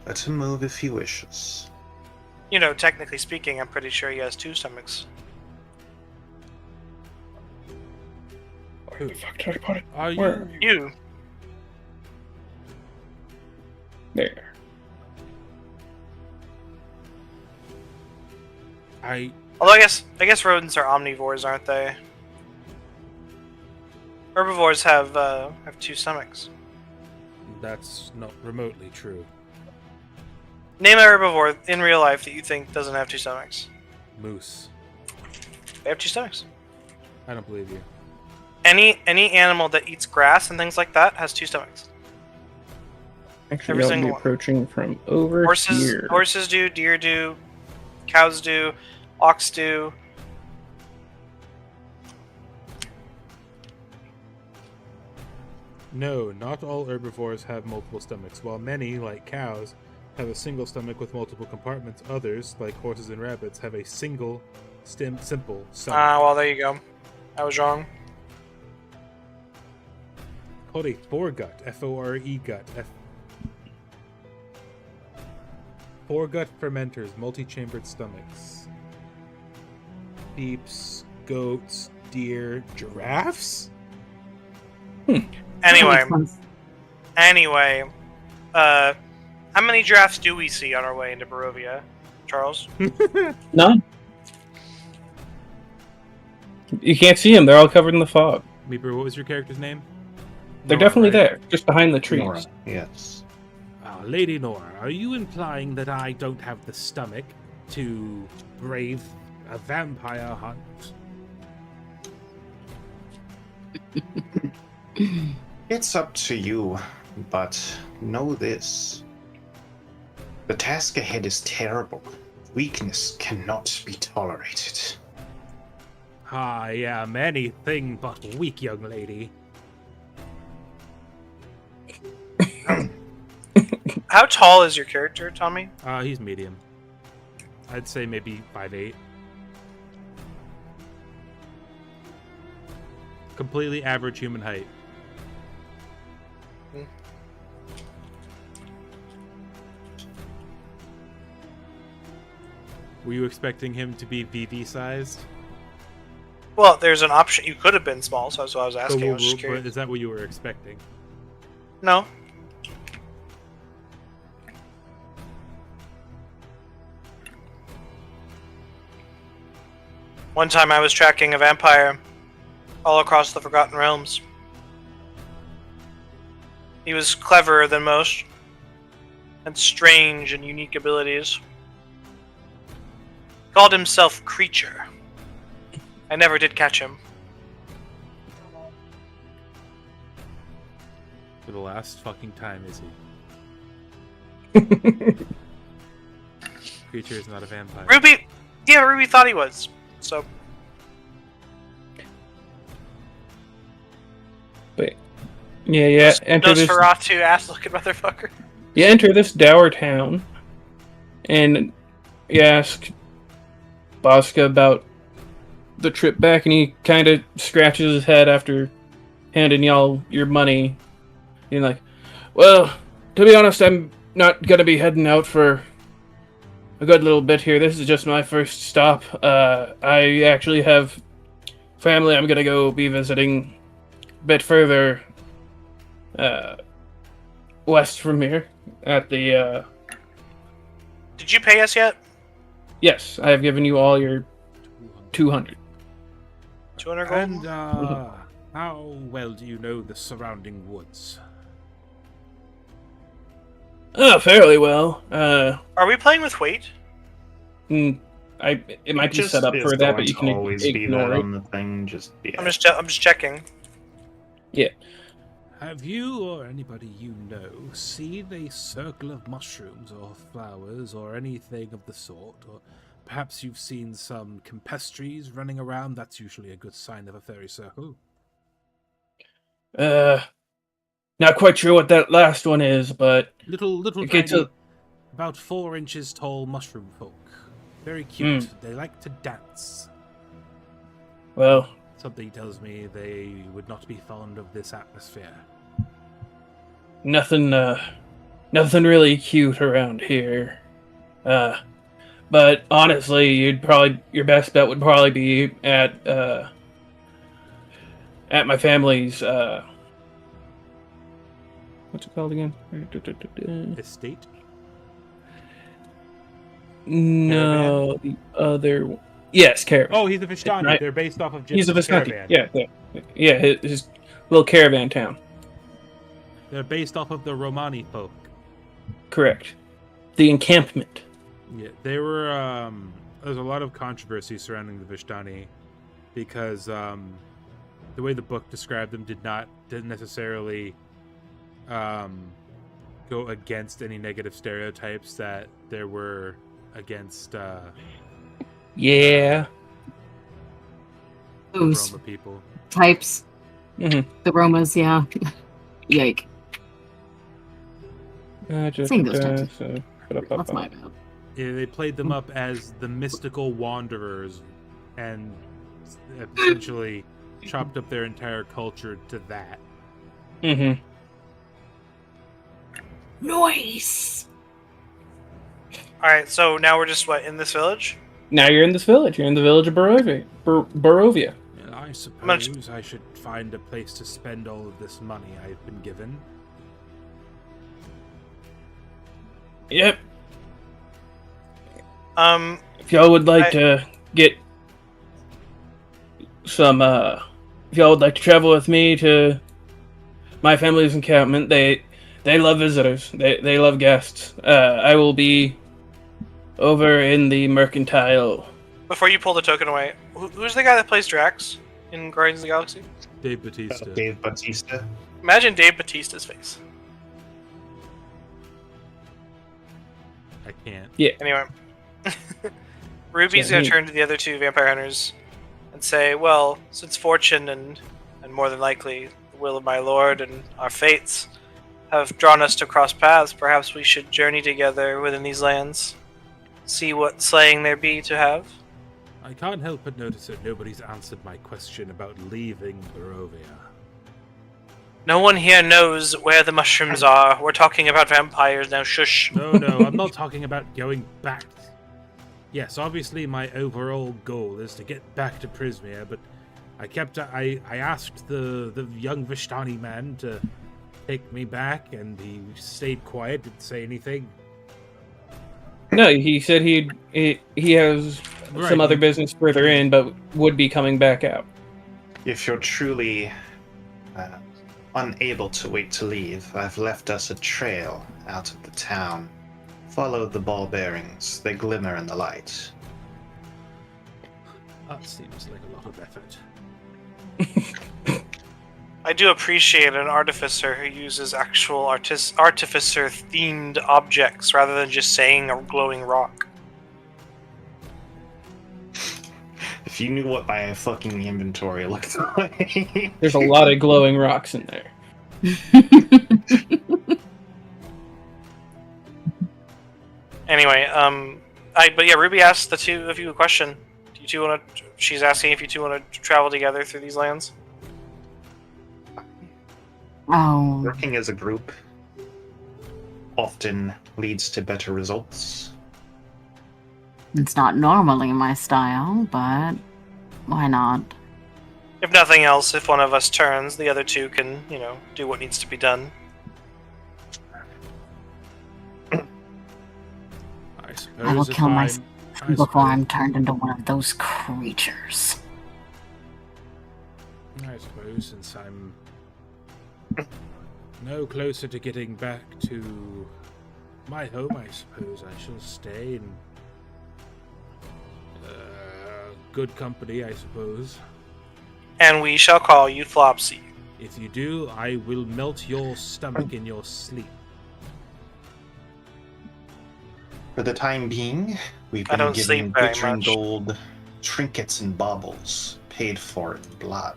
Let him move if he wishes. You know, technically speaking, I'm pretty sure he has 2 stomachs. Where the fuck did I put it? Are Where? You. There. Although I guess rodents are omnivores, aren't they? Herbivores have 2 stomachs. That's not remotely true. Name a herbivore in real life that you think doesn't have 2 stomachs. Moose. They have 2 stomachs. I don't believe you. Any animal that eats grass and things like that has 2 stomachs. Actually, Every I'll be single one. approaching from over here. Horses do, deer do, cows do, ox do. No, not all herbivores have multiple stomachs. While many, like cows, have a single stomach with multiple compartments, others, like horses and rabbits, have a single, simple stomach. Well, there you go. I was wrong. Called a foregut, F-O-R-E gut. Foregut fermenters, multi-chambered stomachs. Sheeps, goats, deer, giraffes? Anyway, how many giraffes do we see on our way into Barovia, Charles? None. You can't see them. They're all covered in the fog. Meeper, what was your character's name? They're Nora, definitely right? there, just behind the trees. Nora, yes. Lady Nora, are you implying that I don't have the stomach to brave a vampire hunt? It's up to you, but know this. The task ahead is terrible. Weakness cannot be tolerated. I am anything but weak, young lady. How tall is your character, Tommy? He's medium. I'd say maybe 5'8". Completely average human height. Were you expecting him to be VV sized? Well, there's an option. You could have been small, so that's what I was asking. I was just But curious. is that what you were expecting? No. One time I was tracking a vampire all across the Forgotten Realms. He was cleverer than most, had strange and unique abilities. Called himself Creature. I never did catch him. For the last fucking time, is he? Creature is not a vampire. Ruby thought he was. So Wait. Yeah. Enter this. Nosferatu ass-looking motherfucker. You enter this dour town, and you ask Bosca about the trip back, and he kind of scratches his head after handing y'all your money. You're like, well, to be honest, I'm not gonna be heading out for a good little bit here. This is just my first stop. I actually have family I'm gonna go be visiting a bit further west from here at the Did you pay us yet? Yes, I have given you all your 200. 200 gold? And how well do you know the surrounding woods? Oh, fairly well. Are we playing with weight? It might be Just set up is for that, going but you to can always be ignore that it. on the thing. Just yeah. I'm just checking. Have you or anybody you know seen a circle of mushrooms or flowers or anything of the sort? Or perhaps you've seen some campestries running around? That's usually a good sign of a fairy circle. Not quite sure what that last one is, but Little okay, tiny, about 4 inches tall mushroom folk. Very cute. They like to dance. Well, Something tells me they would not be fond of this atmosphere. nothing really cute around here. But honestly, your best bet would probably be at my family's what's it called again? Estate? No, the other. Yes, Caravan. Oh, he's a Vishtani. Right. They're based off of He's a Gypsy's Visconti. Caravan. Yeah, his little caravan town. They're based off of the Romani folk. Correct. The encampment. Yeah, they were. There's a lot of controversy surrounding the Vishtani because the way the book described them didn't necessarily go against any negative stereotypes that there were against Yeah. Those Roma people. types. Mm-hmm. The Romas, yeah. Yike. Sing those types. That's my bad. Yeah, they played them up as the mystical wanderers and essentially chopped up their entire culture to that. Mm-hmm. Nice. All right, so now we're just in this village. Now you're in this village. You're in the village of Barovia. And I suppose I should find a place to spend all of this money I've been given. Yep. If y'all would like to get some, if y'all would like to travel with me to my family's encampment, they love visitors. They love guests. I will be over in the mercantile. Before you pull the token away, who's the guy that plays Drax in Guardians of the Galaxy? Dave Bautista. Dave Bautista. Imagine Dave Bautista's face. I can't. Yeah. Anyway. Ruby's going to turn to the other two vampire hunters and say, well, since fortune and more than likely the will of my lord and our fates have drawn us to cross paths, perhaps we should journey together within these lands, see what slaying there be to have. I can't help but notice that nobody's answered my question about leaving Barovia. No one here knows where the mushrooms are. We're talking about vampires now, shush. No, I'm not talking about going back. Yes, obviously my overall goal is to get back to Prismia, but I asked the young Vishtani man to take me back, and he stayed quiet, didn't say anything. No, he said he has some other business further in, but would be coming back out. If you're truly unable to wait to leave, I've left us a trail out of the town. Follow the ball bearings. They glimmer in the light. That seems like a lot of effort. I do appreciate an artificer who uses actual artificer-themed objects rather than just saying a glowing rock. If you knew what my fucking inventory looked like. There's a lot of glowing rocks in there. Anyway, but yeah, Ruby asked the two of you a question. Do you two want to? She's asking if you two want to travel together through these lands. Oh. Working as a group often leads to better results. It's not normally my style, but why not? If nothing else, if one of us turns, the other two can, do what needs to be done. I will kill myself before I'm turned into one of those creatures. I suppose since I'm no closer to getting back to my home, I suppose I shall stay in good company, I suppose. And we shall call you Flopsy. If you do, I will melt your stomach in your sleep. For the time being, we've I been don't given sleep very glittering much. gold trinkets and baubles, paid for in blood.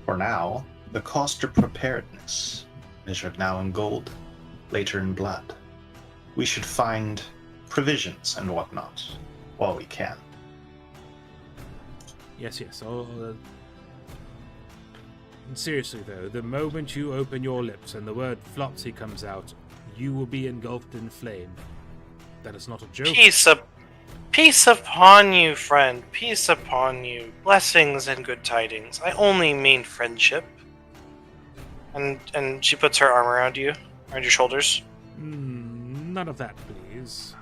For now, the cost of preparedness, measured now in gold, later in blood. We should find provisions and whatnot while we can. Yes. Seriously though, the moment you open your lips and the word Flopsy comes out, you will be engulfed in flame. That is not a joke. Peace upon you, friend. Peace upon you. Blessings and good tidings. I only mean friendship. And she puts her arm around you, around your shoulders. None of that, please.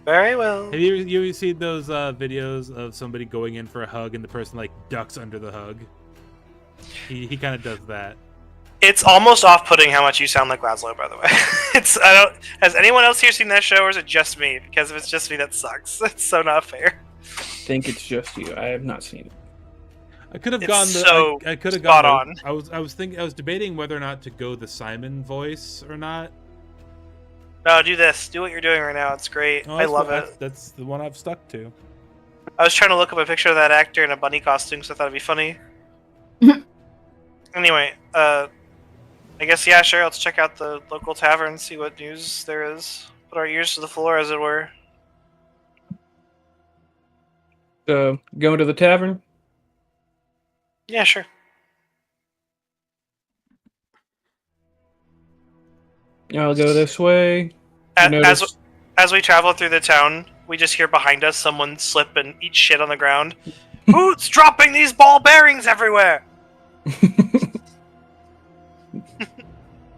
Very well. Have you seen those videos of somebody going in for a hug and the person like ducks under the hug? He kind of does that. It's almost off-putting how much you sound like Laszlo, by the way. Has anyone else here seen that show, or is it just me? Because if it's just me, that sucks. It's so not fair. I think it's just you. I have not seen it. I could have It's gone. so I could have spot gone. on. I was debating whether or not to go the Simon voice or not. No, do this. Do what you're doing right now. It's great. I love it. That's the one I've stuck to. I was trying to look up a picture of that actor in a bunny costume, so I thought it'd be funny. Anyway, I guess, yeah, sure, let's check out the local tavern, see what news there is. Put our ears to the floor, as it were. So, going to the tavern? Yeah, sure. I'll go this way. As we travel through the town, we just hear behind us someone slip and eat shit on the ground. Who's dropping these ball bearings everywhere?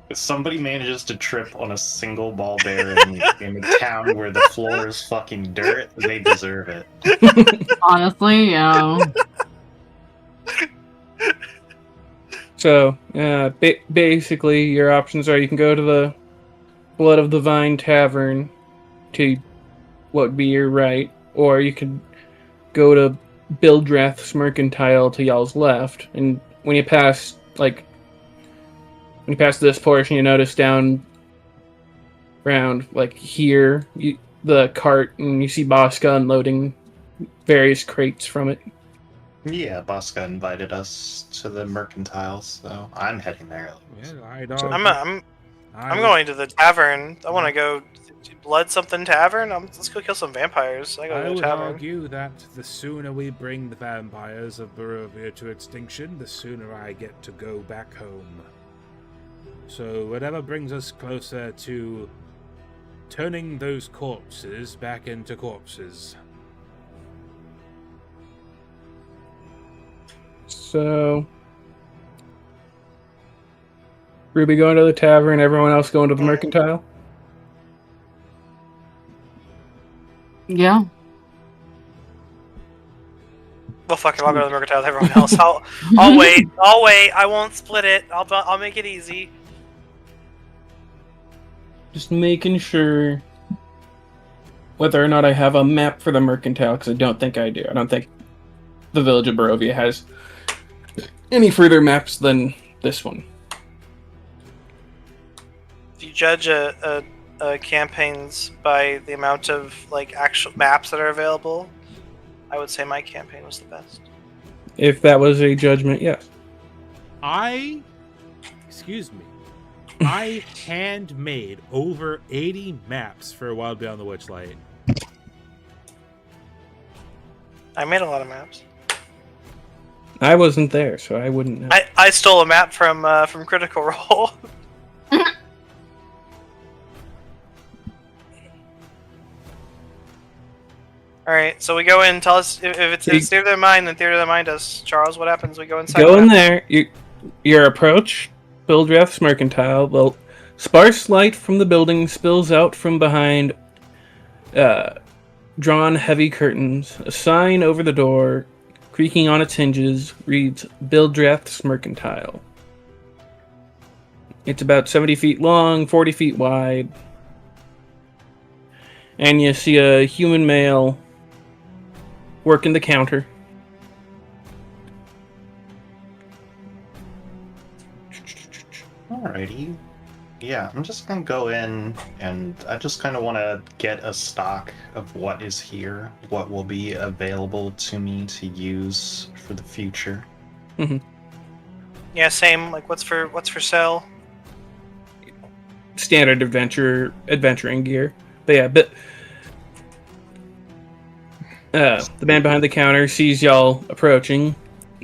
If somebody manages to trip on a single ball bearing in a town where the floor is fucking dirt, they deserve it. Honestly, yeah. So, basically, your options are you can go to the Blood of the Vine Tavern to what would be your right, or you could go to Bildrath's Mercantile to y'all's left, and when you pass this portion, you notice down around, here, the cart, and you see Bosca unloading various crates from it. Yeah, Bosca invited us to the Mercantile, so I'm heading there. Well, I don't. I'm going to the tavern. I want to go Blood something tavern. Let's go kill some vampires. I go to the would tavern. argue that the sooner we bring the vampires of Barovia to extinction, the sooner I get to go back home. So whatever brings us closer to turning those corpses back into corpses. So, Ruby going to the tavern, everyone else going to the Mercantile? Yeah. Well, fuck it. I'll go to the Mercantile with everyone else. I'll wait. I'll wait. I won't split it. I'll make it easy. Just making sure whether or not I have a map for the Mercantile, because I don't think I do. I don't think the village of Barovia has any further maps than this one. If you judge a campaigns by the amount of actual maps that are available, I would say my campaign was the best. If that was a judgment, yes. Excuse me. I handmade over 80 maps for Wild Beyond the Witchlight. I made a lot of maps. I wasn't there, so I wouldn't know. I stole a map from Critical Role. Alright, so we go in, tell us if it's theater of the mind, then theater of the mind us. Charles, what happens? We go inside. Go in there. Your approach, Bildrath's Mercantile. The sparse light from the building spills out from behind drawn heavy curtains. A sign over the door, creaking on its hinges, reads Bildrath's Mercantile. It's about 70 feet long, 40 feet wide. And you see a human male working the counter. Alrighty. Yeah, I'm just gonna go in and I just kind of want to get a stock of what is here, what will be available to me to use for the future. Yeah, same. Like, what's for sale? Standard adventuring gear. But yeah, the man behind the counter sees y'all approaching.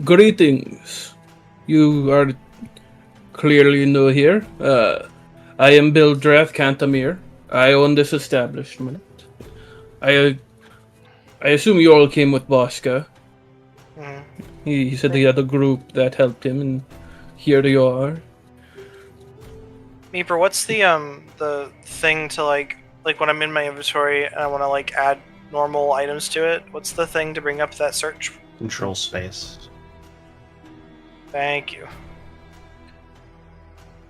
Greetings. You are clearly new here. I am Bill Drath Cantamir. I own this establishment. I assume you all came with Boska. He said he had a group that helped him, and here you are. Meeper, what's the thing to like when I'm in my inventory and I want to like add normal items to it? What's the thing to bring up that search? Control space. Thank you.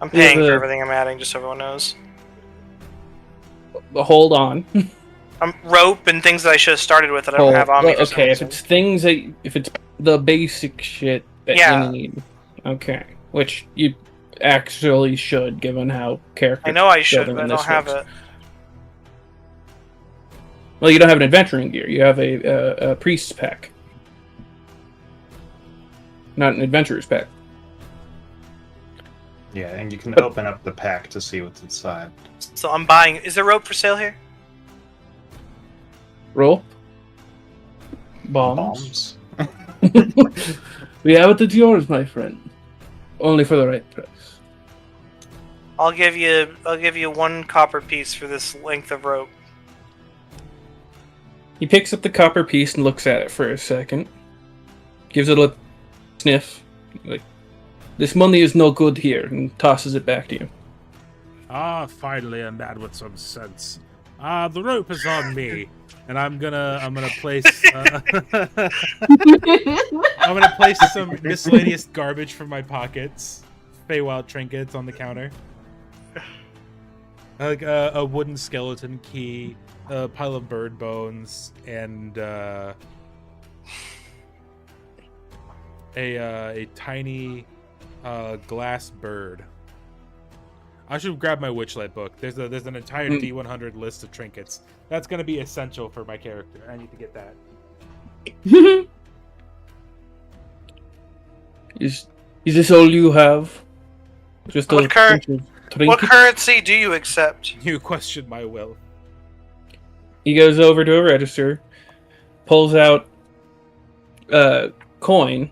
I'm paying for everything I'm adding, just so everyone knows. Hold on. Rope and things that I should have started with that I don't have on me. Okay, if it's the basic shit that you need, okay, which you actually should, given how character. I know I should, but I don't have it. Well, you don't have an adventuring gear. You have a priest's pack, not an adventurer's pack. Yeah, and you can open up the pack to see what's inside. So I'm buying. Is there rope for sale here? Rope? Bombs? We have it at yours, my friend. Only for the right price. I'll give you 1 copper piece for this length of rope. He picks up the copper piece and looks at it for a second. Gives it a sniff. Like, this money is no good here, and tosses it back to you. Ah, finally a man with some sense. The rope is on me, and I'm gonna place I'm gonna place some miscellaneous garbage from my pockets, Feywild trinkets on the counter, like a wooden skeleton key, a pile of bird bones, and a tiny glass bird. I should grab my Witchlight book. There's an entire D100 list of trinkets. That's going to be essential for my character. I need to get that. Is this all you have? Just what currency do you accept? You question my will. He goes over to a register, pulls out a coin,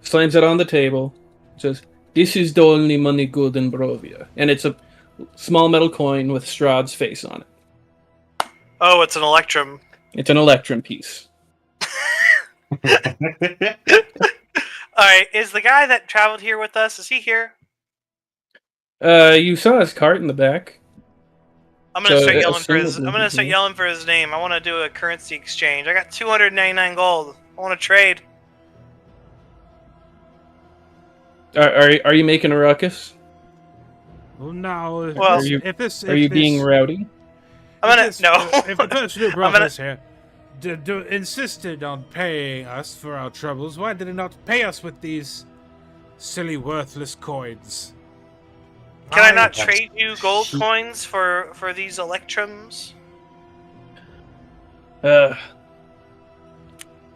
slams it on the table, says, "This is the only money good in Barovia." And it's a small metal coin with Strahd's face on it. Oh, it's an electrum. It's an electrum piece. Alright, is the guy that traveled here with us, is he here? You saw his cart in the back. I'm gonna start yelling for his name. I want to do a currency exchange. I got 299 gold. I want to trade. Are you making a ruckus? Well, no. Well, are you being rowdy? I'm gonna If the person who brought us here insisted on paying us for our troubles, why did he not pay us with these silly, worthless coins? Can I not trade you gold coins for these electrums?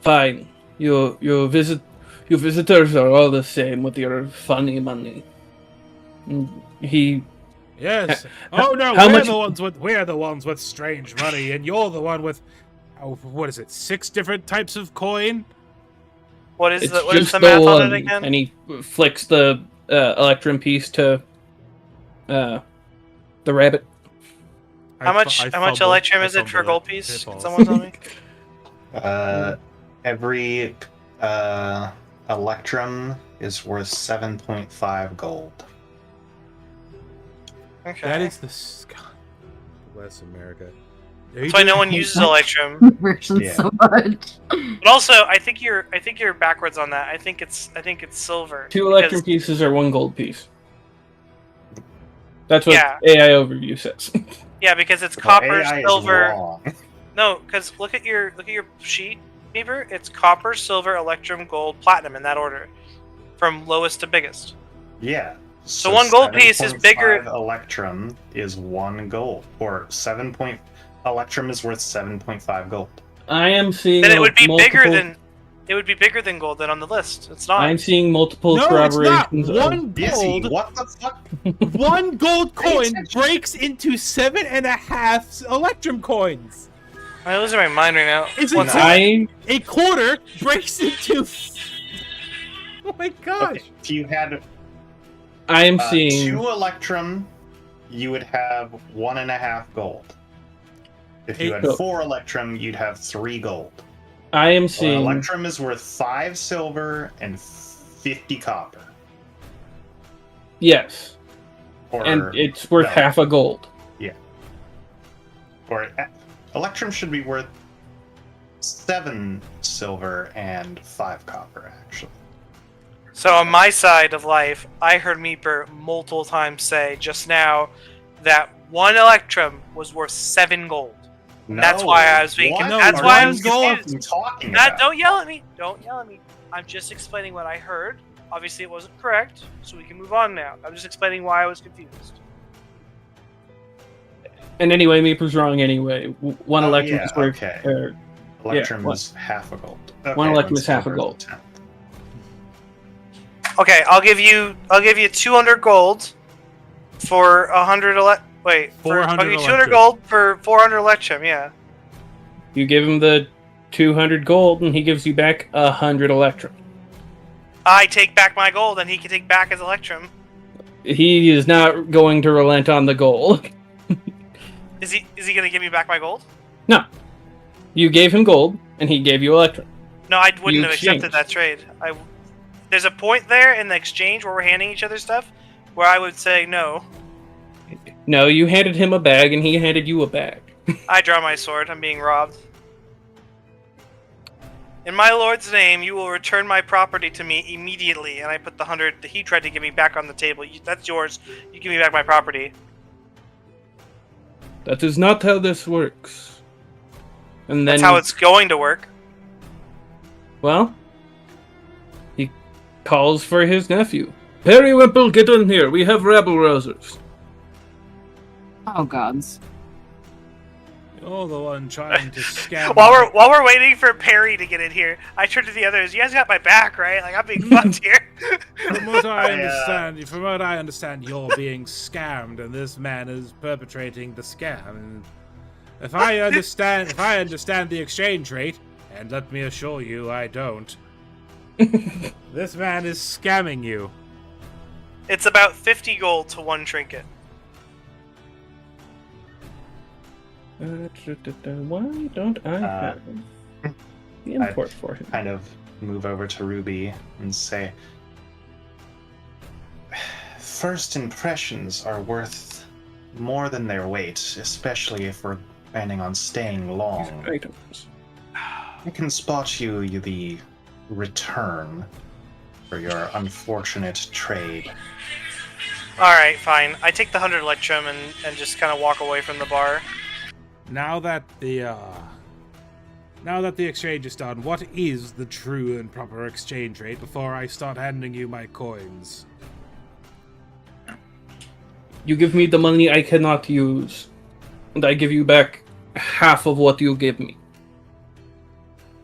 Fine. Your visitors are all the same with your funny money. Yes. Oh no, we're the ones with strange money, and you're the one with what is it? 6 different types of coin? What is the math on it again? And he flicks the electrum piece to the rabbit. How much electrum is it for a gold piece? Can someone tell me? Every electrum is worth 7.5 gold. Okay. That is the West America. That's why no one uses electrum. So much. But also, I think you're backwards on that. I think it's silver. 2 electrum pieces are 1 gold piece. That's what AI overview says. Yeah, because it's copper, silver. No, because look at your sheet, Beaver. It's copper, silver, electrum, gold, platinum in that order, from lowest to biggest. Yeah, So one gold piece is bigger. 7.5 Electrum is 1 gold, or Electrum is worth 7.5 gold. I am seeing. Then it would be bigger multiple- than. It would be bigger than gold than on the list. It's not. I'm seeing multiple No, it's not. corroborations. One Izzy, gold. what the fuck? One gold coin breaks into 7.5 Electrum coins. I'm losing my mind right now. Is One it second. a quarter breaks into? Oh my gosh! Okay, if you had I am seeing 2 Electrum, you would have 1.5 gold. If you had 4 Electrum, you'd have 3 gold. I am seeing Electrum is worth 5 silver and 50 copper. yes, Or, and it's worth no. half a gold. Or Electrum should be worth 7 silver and 5 copper, actually. So on my side of life, I heard Meeper multiple times say just now that 1 Electrum was worth 7 gold. That's why I was being. That's why I was confused. Don't yell at me. Don't yell at me. I'm just explaining what I heard. Obviously, it wasn't correct, so we can move on now. I'm just explaining why I was confused. And anyway, Meeper's wrong anyway. One Electrum is worth. Okay. Electrum was half a gold. Okay, 1 Electrum is half a gold. Okay, I'll give you 200 gold for 100 Wait, I'll give you 200 gold for 400 Electrum. Yeah. You give him the 200 gold, and he gives you back 100 Electrum. I take back my gold, and he can take back his Electrum. He is not going to relent on the gold. Is he going to give me back my gold? No. You gave him gold, and he gave you Electrum. No, I wouldn't You have accepted exchanged. that trade. There's a point there in the exchange where we're handing each other stuff where I would say no. No, you handed him a bag, and he handed you a bag. I draw my sword. I'm being robbed. In my lord's name, you will return my property to me immediately. And I put the 100 that he tried to give me back on the table. That's yours. You give me back my property. That is not how this works. And then That's how it's going to work. Well, he calls for his nephew. Periwinkle, get in here. We have rabble rousers. Oh gods. You're the one trying to scam. While we're waiting for Perry to get in here, I turn to the others. You guys got my back, right? Like I'm being fucked here. From what I understand, you're being scammed, and this man is perpetrating the scam. And if I understand the exchange rate, and let me assure you, I don't. This man is scamming you. It's about 50 gold to 1 trinket. Why don't I have the import for him? Kind of move over to Ruby and say, first impressions are worth more than their weight, especially if we're planning on staying long. I can spot you the return for your unfortunate trade. Alright, fine. I take the 100 Electrum and just kind of walk away from the bar. Now that the exchange is done, what is the true and proper exchange rate before I start handing you my coins? You give me the money I cannot use, and I give you back half of what you give me.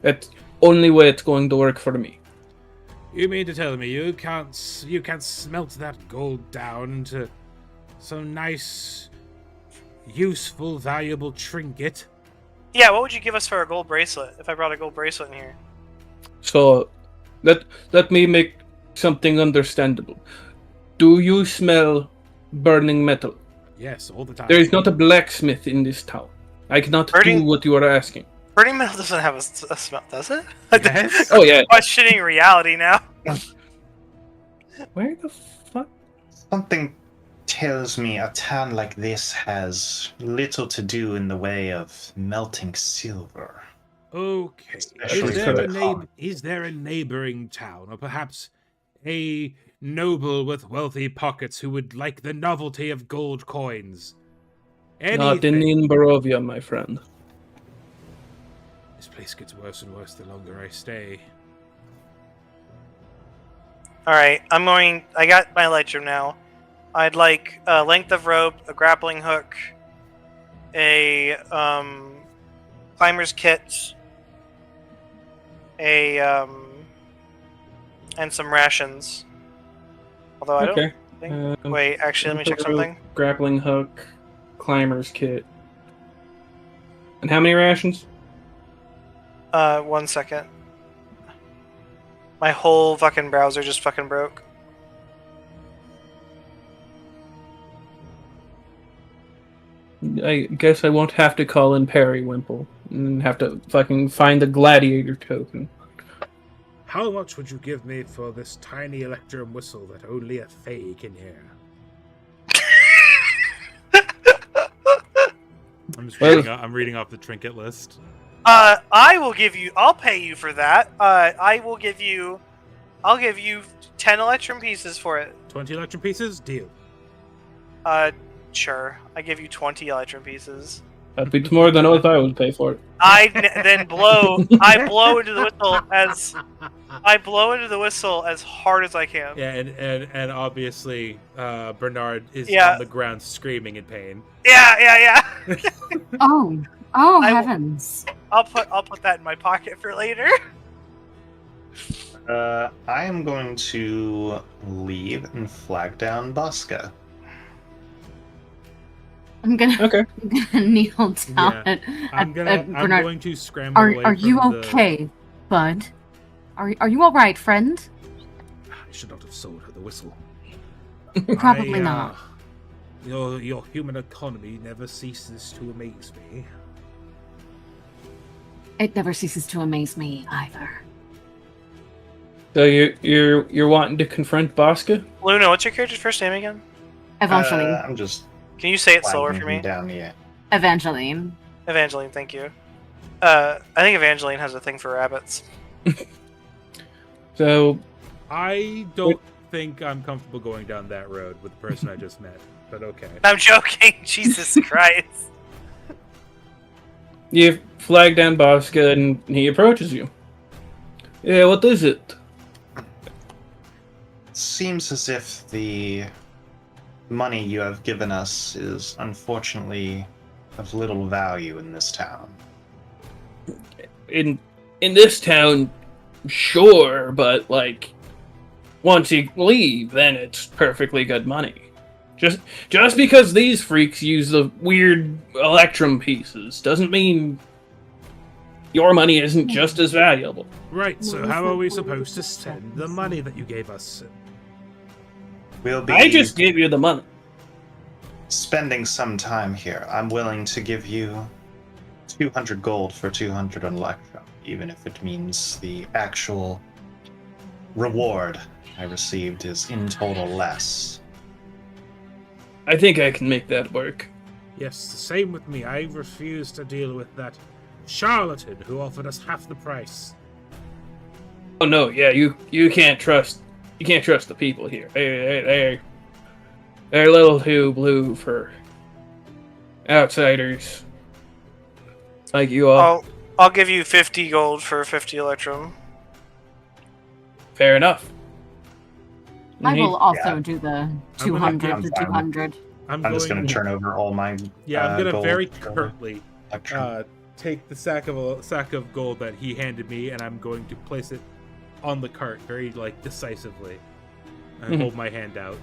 That's only way it's going to work for me. You mean to tell me you can't smelt that gold down into some nice, useful, valuable trinket? Yeah, what would you give us for a gold bracelet if I brought a gold bracelet in here? So, let me make something understandable. Do you smell burning metal? Yes, all the time. There is not a blacksmith in this town. I cannot do what you are asking. Burning metal doesn't have a smell, does it? Yes. Oh, yeah. Questioning reality now. Where the fuck? Something tells me a town like this has little to do in the way of melting silver. Okay. Is there a neighboring town, or perhaps a noble with wealthy pockets who would like the novelty of gold coins? Not in Barovia, my friend. This place gets worse and worse the longer I stay. Alright, I got my Electrum now. I'd like a length of rope, a grappling hook, a climber's kit, and some rations. Although I don't think. Wait, actually, let me check something. Grappling hook, climber's kit. And how many rations? 1 second. My whole fucking browser just fucking broke. I guess I won't have to call in Periwimple and have to fucking find the gladiator token. How much would you give me for this tiny electrum whistle that only a fae can hear? I'm reading off the trinket list. I'll pay you for that. I'll give you 10 electrum pieces for it. 20 electrum pieces? Deal. Sure. I give you 20 electrum pieces. That'd be more than what I would pay for it. I blow into the whistle as hard as I can. Yeah, and obviously Bernard is on the ground screaming in pain. Yeah. Oh, heavens! I'll put that in my pocket for later. I am going to leave and flag down Bosca. I'm gonna kneel down. Yeah. I'm Bernard. going to scramble away Are you from okay, bud? Are you all right, friend? I should not have sold her the whistle. Probably not. Your human economy never ceases to amaze me. It never ceases to amaze me either. So you're wanting to confront Bosca? Luna, what's your character's first name again? Evangeline. I'm just. Can you say it slower for me? Down, yeah. Evangeline. Evangeline, thank you. I think Evangeline has a thing for rabbits. So I don't think I'm comfortable going down that road with the person I just met, but okay. I'm joking. Jesus Christ. You flag down Bosca and he approaches you. Yeah, what is it? Seems as if the money you have given us is unfortunately of little value in this town. In this town, sure, but like once you leave, then it's perfectly good money. Just because these freaks use the weird electrum pieces doesn't mean your money isn't just as valuable. Right, so how are we supposed to spend the money that you gave us? I just gave you the money. Spending some time here. I'm willing to give you 200 gold for 200 electrum, even if it means the actual reward I received is in total less. I think I can make that work. Yes, the same with me. I refuse to deal with that charlatan who offered us half the price. Oh no, yeah, you can't trust the people here. They're a little too blue for outsiders like you all. I'll give you 50 gold for 50 electrum. Fair enough. I will also do the 200 to 200. I'm just going to turn over all my I'm going to very gold curtly take the sack of gold that he handed me, and I'm going to place it on the cart very decisively, and hold my hand out.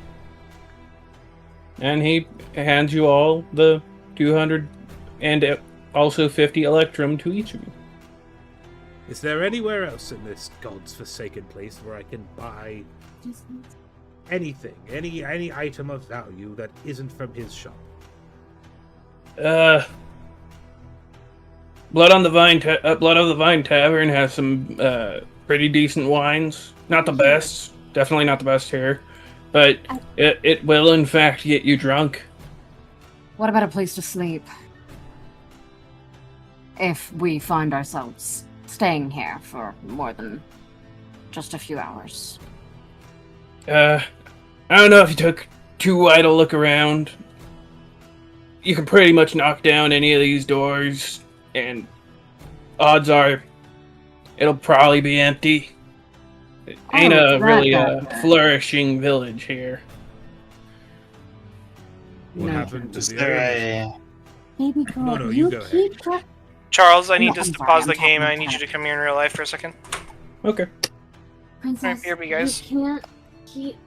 And he hands you all the 200 and also 50 electrum to each of you. Is there anywhere else in this god's forsaken place where I can buy anything, any item of value that isn't from his shop? Blood of the Vine Tavern has some pretty decent wines. Not the best, definitely not the best here, but it will in fact get you drunk. What about a place to sleep? If we find ourselves staying here for more than just a few hours. I don't know if you took too wide a look around. You can pretty much knock down any of these doors, and odds are it'll probably be empty. It ain't really a flourishing village here. What No. happened to Is the there other mission? Baby girl, No, you go keep track. Charles, I No, need I'm us to sorry, pause I'm the talking game. to I need you to come here in real life for a second. Okay. Princess, BRB, guys. you can't keep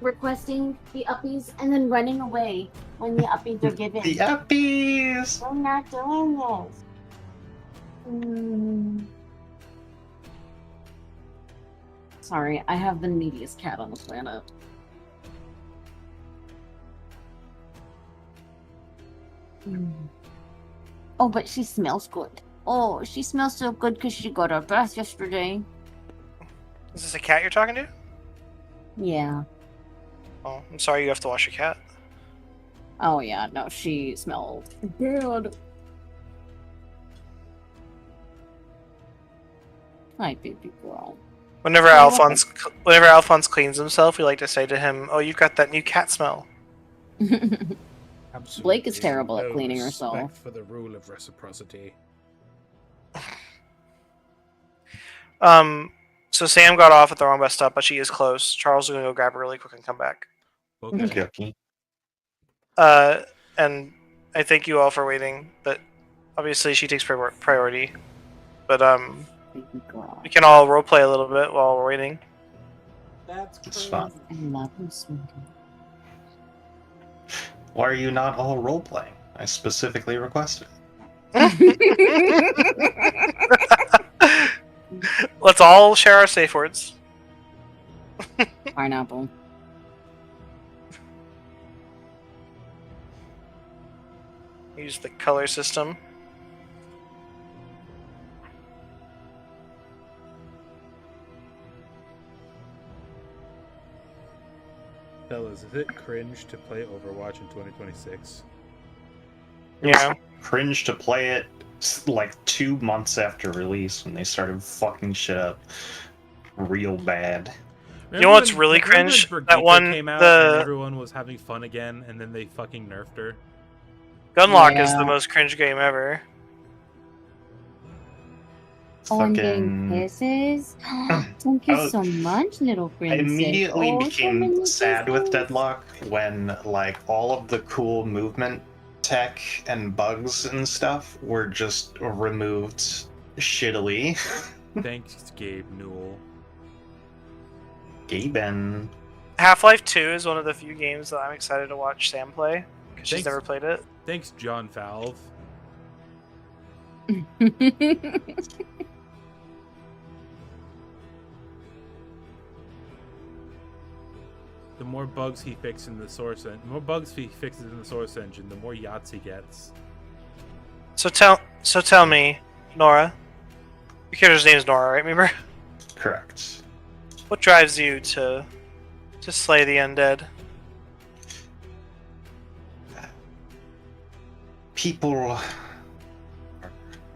requesting the uppies and then running away when the uppies are given. The uppies! We're not doing this. Mm. Sorry, I have the neediest cat on the planet. Oh, but she smells good. Oh, she smells so good because she got her bath yesterday. Is this a cat you're talking to? Yeah. Oh, I'm sorry you have to wash your cat. Oh yeah, no, she smelled bad. Hi, baby girl. Whenever Alphonse cleans himself, we like to say to him, "Oh, you've got that new cat smell." Blake is terrible at cleaning herself. Respect for the rule of reciprocity. So Sam got off at the wrong bus stop, but she is close. Charles is gonna go grab her really quick and come back. Okay. Okay. And I thank you all for waiting, but obviously she takes priority. But Baby girl. we can all roleplay a little bit while we're waiting. That's It's crazy. fun. I love you, sweetie. Why are you not all role playing? I specifically requested. Let's all share our safe words. Pineapple. Use the color system. Fellas, is it cringe to play Overwatch in 2026? Yeah. Cringe to play it like 2 months after release when they started fucking shit up real bad. You know what's really remember when cringe? Brigitte That one, came out the- and everyone was having fun again, and then they fucking nerfed her. Gunlock is Yeah. the most cringe game ever. Oh, I'm getting Fucking. kisses. Thank you Oh, so much, little I princess. immediately Oh, so became many sad with kisses. Deadlock when like all of the cool movement tech and bugs and stuff were just removed shittily. Thanks, Gabe Newell. Gaben. Half-Life 2 is one of the few games that I'm excited to watch Sam play, because she's Thanks. never played it. Thanks, John Falve. The more bugs he fixes in the source engine, the more yachts he gets. So tell me, Nora. Your character's name is Nora, right? Remember? Correct. What drives you to slay the undead? People are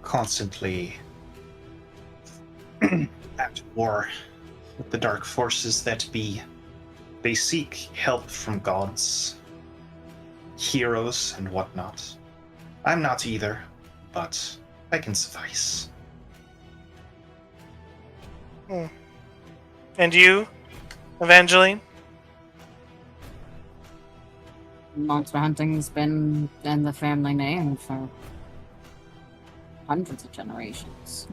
constantly at war with the dark forces that be. They seek help from gods, heroes, and whatnot. I'm not either, but I can suffice. And you, Evangeline? Monster hunting's been in the family name for hundreds of generations.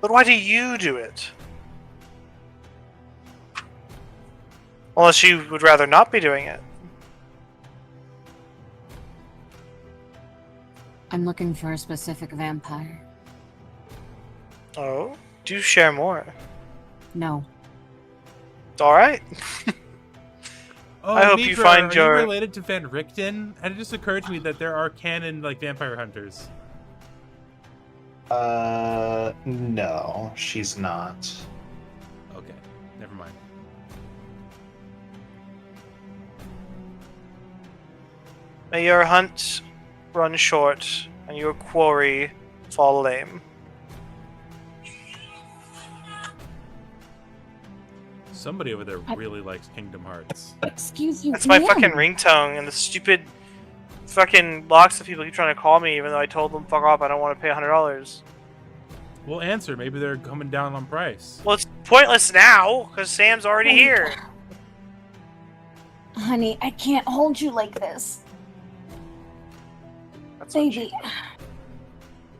But why do you do it? Unless you would rather not be doing it. I'm looking for a specific vampire. Oh, do share more. No. Alright. Oh, I hope Mitra, you find are your- you related to Van Richten? And it just occurred to me that there are canon like vampire hunters. No, she's not. Okay, never mind. May your hunt run short and your quarry fall lame. Somebody over there really likes Kingdom Hearts. Excuse you. That's my ma'am. fucking ringtone, and the stupid fucking lots of people keep trying to call me even though I told them fuck off, I don't want to pay $100. We'll answer. Maybe they're coming down on price. Well, it's pointless now, because Sam's already here. Honey, I can't hold you like this. That's what Baby,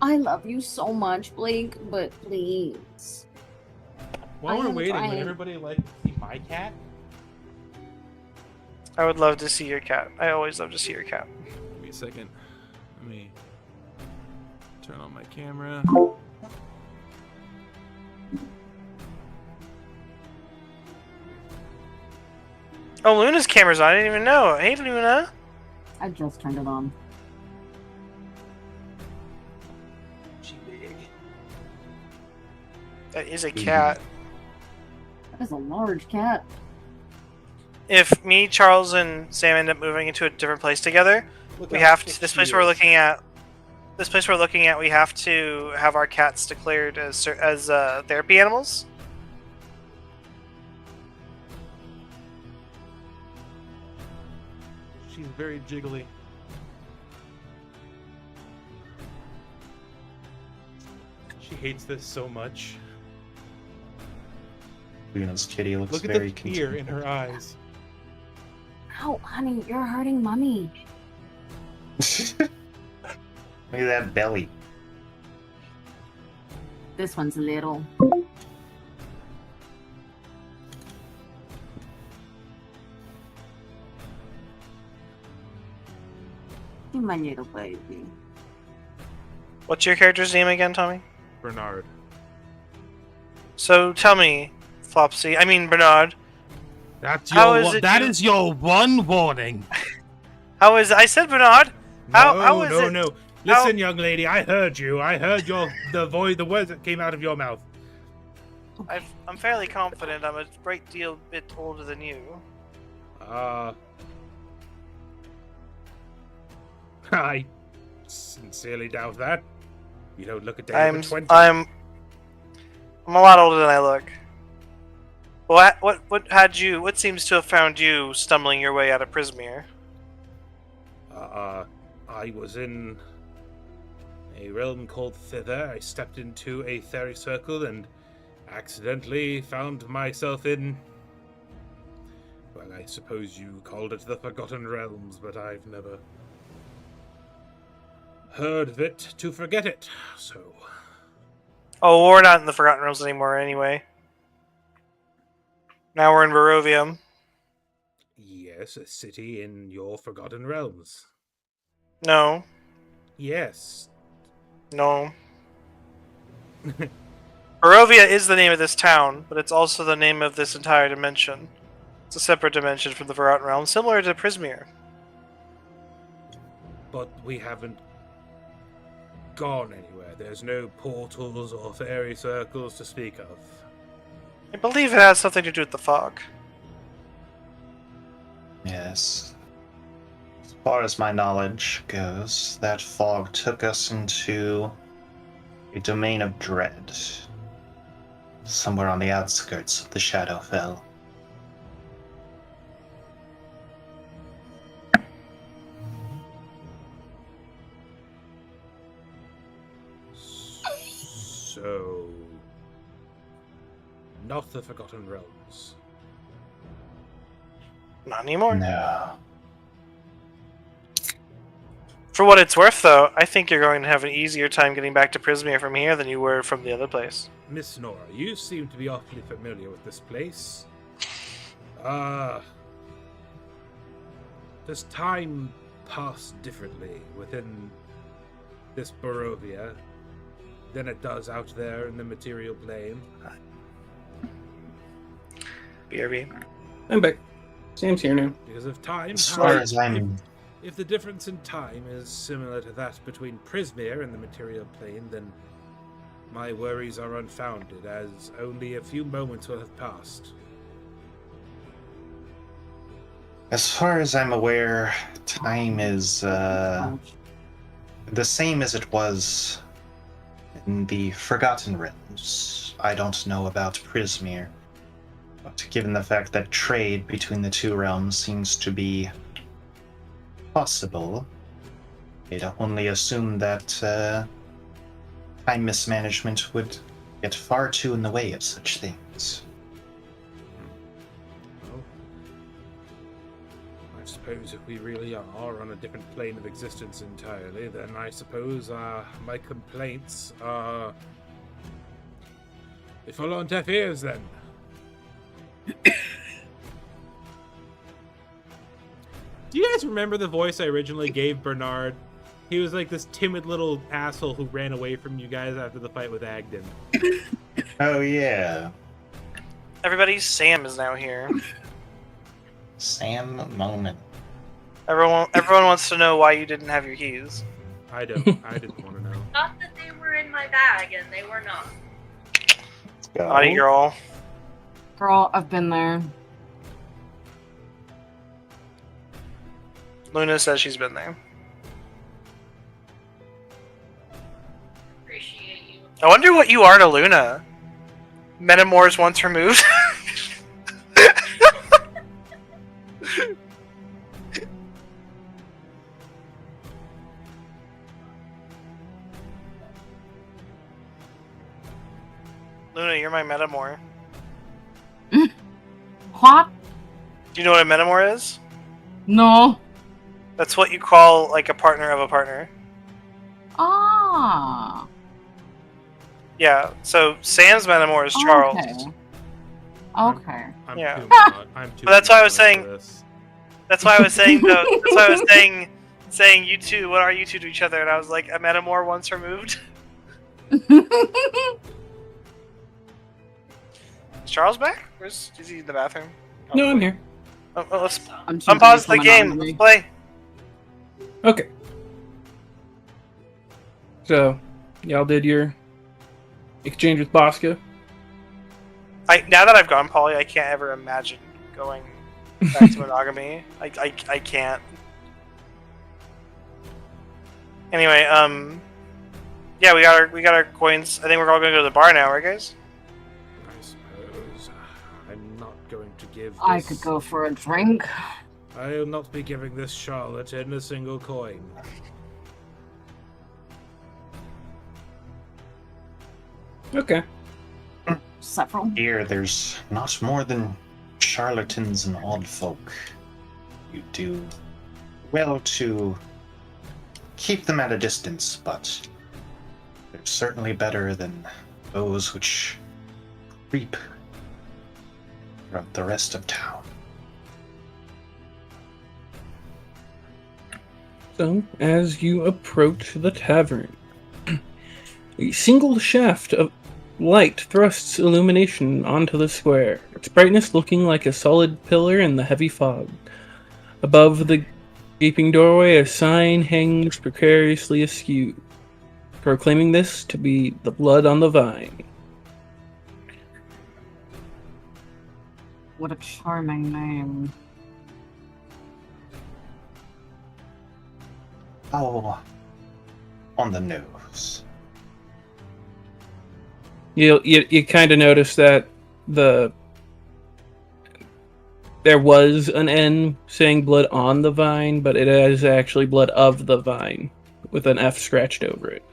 I love you so much, Blake, but please. While I we're am waiting, would trying. everybody like to see my cat? I would love to see your cat. I always love to see your cat. Give me a second. Let me turn on my camera. Oh, Luna's camera's on. I didn't even know. Hey, Luna. I just turned it on. She big. That is a cat. That is a large cat. If me, Charles, and Sam end up moving into a different place together, we have to. This place we're looking at. This place we're looking at. We have to have our cats declared as therapy animals. She's very jiggly. She hates this so much. Luna's kitty looks Look at very the fear in her eyes. Ow, honey, you're hurting Mummy. Look at that belly. This one's little. You're my little baby. What's your character's name again, Tommy? Bernard. So tell me, Bernard. That's How your is it that you- is your one warning. How is I said Bernard? How is no, it? no. Listen, young lady, I heard you. I heard the words that came out of your mouth. I'm fairly confident I'm a great bit older than you. I sincerely doubt that. You don't look a day I'm over 20. I'm a lot older than I look. What seems to have found you stumbling your way out of Prismere? I was in a realm called Thither. I stepped into a fairy circle and accidentally found myself in... Well, I suppose you called it the Forgotten Realms, but I've never heard of it to forget it, so... Oh, we're not in the Forgotten Realms anymore anyway. Now we're in Barovia. Yes, a city in your Forgotten Realms. No. Yes. No. Barovia is the name of this town, but it's also the name of this entire dimension. It's a separate dimension from the Forgotten Realms, similar to Prismere. But we haven't gone anywhere. There's no portals or fairy circles to speak of. I believe it has something to do with the fog. Yes. As far as my knowledge goes, that fog took us into a domain of dread. Somewhere on the outskirts of the Shadowfell. So... Not the Forgotten Realms. Not anymore. No. For what it's worth, though, I think you're going to have an easier time getting back to Prismere from here than you were from the other place. Miss Nora, you seem to be awfully familiar with this place. Does time pass differently within this Barovia than it does out there in the material plane? BRB. I'm back. Sam's here now. Because if time... As far as I'm... If the difference in time is similar to that between Prismere and the material plane, then my worries are unfounded, as only a few moments will have passed. As far as I'm aware, time is the same as it was in the Forgotten Realms. I don't know about Prismere, but given the fact that trade between the two realms seems to be possible, I'd only assume that time mismanagement would get far too in the way of such things. Well, I suppose suppose if we really are on a different plane of existence entirely, then I suppose my complaints are... They fall on deaf ears, then. Do you guys remember the voice I originally gave Bernard? He was like this timid little asshole who ran away from you guys after the fight with Agden. Oh, yeah. Everybody, Sam is now here. Sam moment. Everyone wants to know why you didn't have your keys. I didn't want to know. Thought that they were in my bag, and they were not. Let's go. Naughty girl. Girl, I've been there. Luna says she's been there. Appreciate you. I wonder what you are to Luna. Metamors once removed. Luna, you're my metamor. What? Do you know what a metamor is? No. That's what you call like a partner of a partner. Ah. Yeah. So Sam's metamor is Charles. Okay. I'm Yeah. too I'm too But that's why I was ignorant saying- for this. That's why I was saying though. That's why I was saying you two. What are you two to each other? And I was like, a metamor once removed. Is Charles back? Is he in the bathroom? No, I'm here. Oh, let's I'm too unpause busy the coming game. on to Let's me. play. Okay. So, y'all did your exchange with Bosco? Now that I've gone poly, I can't ever imagine going back to monogamy. I can't. Anyway, yeah, we got our coins. I think we're all gonna go to the bar now, right, guys? I suppose I'm not going to give this... I could go for a drink. I'll not be giving this charlatan a single coin. Okay. Several. Here, there's not more than charlatans and odd folk. You do well to keep them at a distance, but they're certainly better than those which creep throughout the rest of town. So, as you approach the tavern, a single shaft of light thrusts illumination onto the square, its brightness looking like a solid pillar in the heavy fog. Above the gaping doorway, a sign hangs precariously askew, proclaiming this to be the blood on the vine. What a charming name. Oh, on the nose. You kind of notice that there was an N saying blood on the vine, but it is actually blood of the vine with an F scratched over it.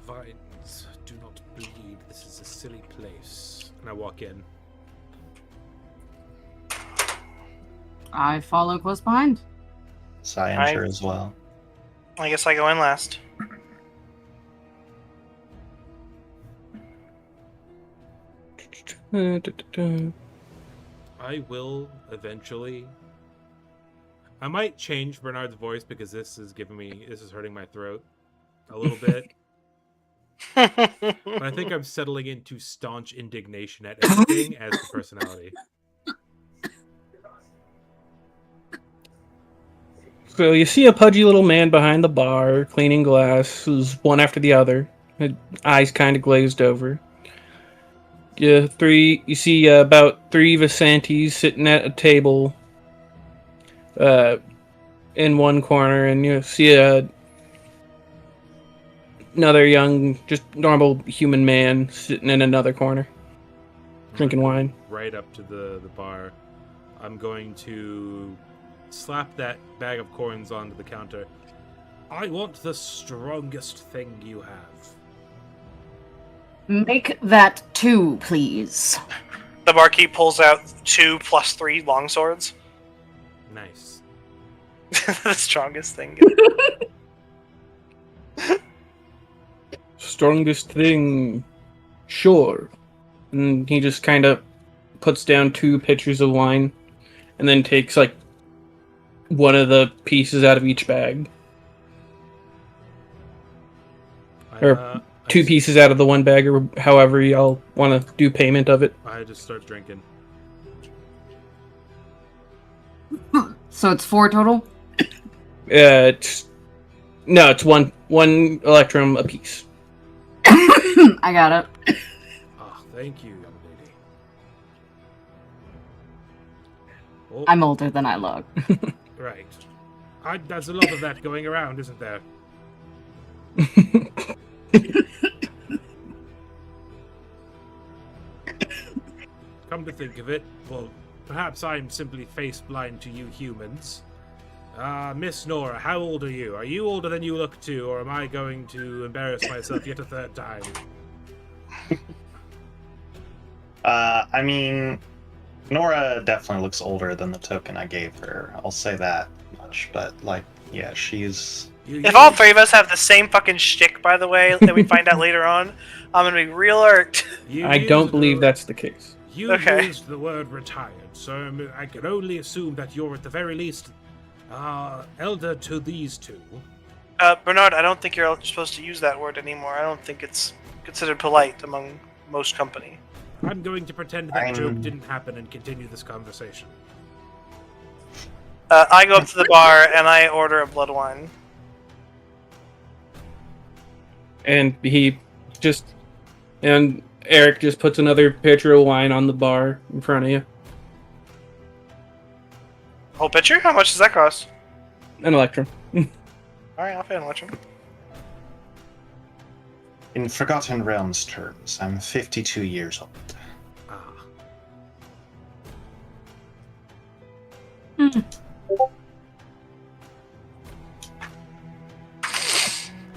Vines do not bleed. This is a silly place. And I walk in. I follow close behind. So I enter as well. I guess I go in last. I will eventually. I might change Bernard's voice because this is hurting my throat a little bit. But I think I'm settling into staunch indignation at everything as the personality. So you see a pudgy little man behind the bar, cleaning glasses one after the other, his eyes kind of glazed over. You see about 3 Visantes sitting at a table in one corner, and you see another young, just normal human man sitting in another corner, drinking wine. Right up to the bar. I'm going to slap that bag of coins onto the counter. I want the strongest thing you have. Make that 2, please. The barkeep pulls out 2 + 3 longswords. Nice. The strongest thing. Strongest thing, sure. And he just kind of puts down 2 pitchers of wine, and then takes like one of the pieces out of each bag, or 2 pieces out of the one bag, or however y'all want to do payment of it. I just start drinking. So it's 4 total? It's one electrum a piece. I got it. Ah, thank you, young lady. Oh, I'm older than I look. right. There's a lot of that going around, isn't there? Come to think of it, well, perhaps I'm simply face blind to you humans. Miss Nora, how old are you? Are you older than you look to, or am I going to embarrass myself yet a third time? I mean, Nora definitely looks older than the token I gave her. I'll say that much. But, like, yeah, she's... If all 3 of us have the same fucking shtick, by the way, that we find out later on, I'm gonna be real irked. I don't believe that's the case. You used the word retired, so I can only assume that you're at the very least elder to these 2. Bernard, I don't think you're supposed to use that word anymore. I don't think it's considered polite among most company. I'm going to pretend that joke didn't happen and continue this conversation. I go up to the bar and I order a blood wine. And Eric just puts another pitcher of wine on the bar in front of you. Whole pitcher? How much does that cost? An electrum. Alright, I'll pay an electrum. In Forgotten Realms terms, I'm 52 years old.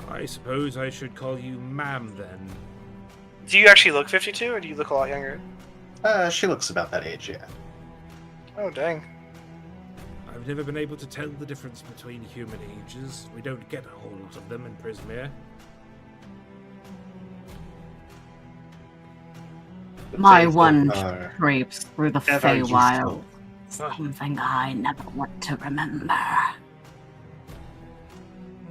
I suppose I should call you ma'am then. Do you actually look 52, or do you look a lot younger? She looks about that age, yeah. Oh, dang. I've never been able to tell the difference between human ages. We don't get a whole lot of them in Prismere. My one scrapes through the Feywild. Something I never want to remember.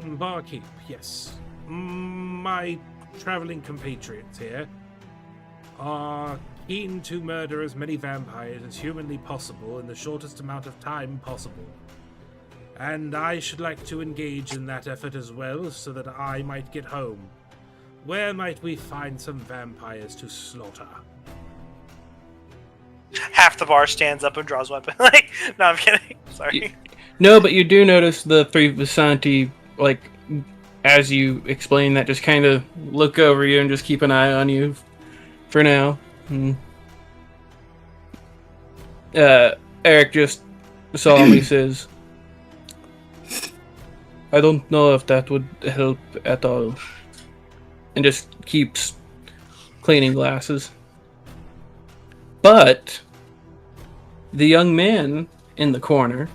Barkeep, yes. My traveling compatriots here are keen to murder as many vampires as humanly possible in the shortest amount of time possible. And I should like to engage in that effort as well, so that I might get home. Where might we find some vampires to slaughter? Half the bar stands up and draws weapon. Like, no, I'm kidding. Sorry. No, but you do notice the 3 Visanti, like, as you explain that, just kind of look over you and just keep an eye on you for now. Eric just solemnly says, I don't know if that would help at all. And just keeps cleaning glasses. But the young man in the corner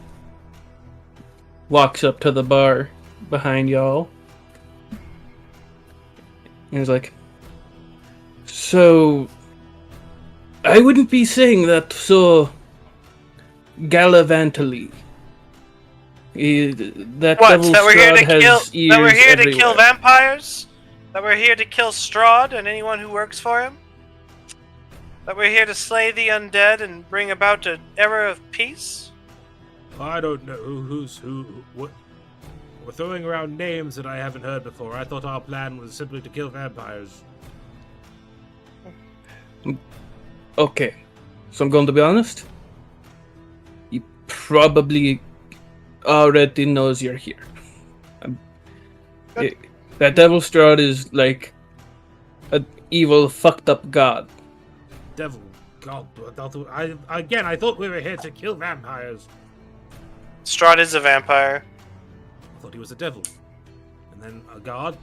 walks up to the bar behind y'all. And he's like, so I wouldn't be saying that so gallivantly. That What? devil That we're here Strahd to kill? has ears That we're here to everywhere. kill vampires? That we're here to kill Strahd and anyone who works for him? That we're here to slay the undead and bring about an era of peace? I don't know who's who. What? We're throwing around names that I haven't heard before. I thought our plan was simply to kill vampires. Okay, so I'm going to be honest. He probably already knows you're here. That devil Strahd is like an evil, fucked up god. Devil, God, I thought we were here to kill vampires. Strahd is a vampire. I thought he was a devil, and then a god.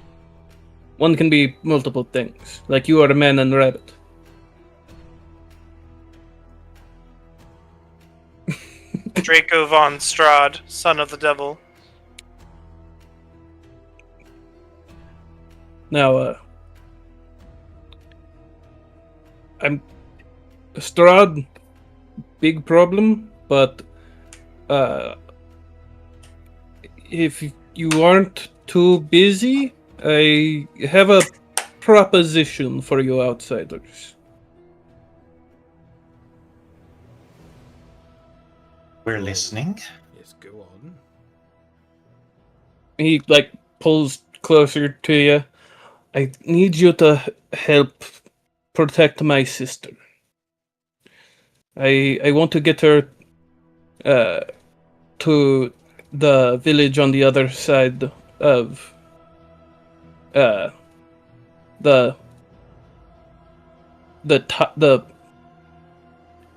one can be multiple things. Like you are a man and rabbit. Draco von Strahd, son of the devil. Now, I'm Strahd, big problem, but if you aren't too busy, I have a proposition for you outsiders. We're listening. Yes, go on. He pulls closer to you. I need you to help protect my sister. I want to get her to the village on the other side of the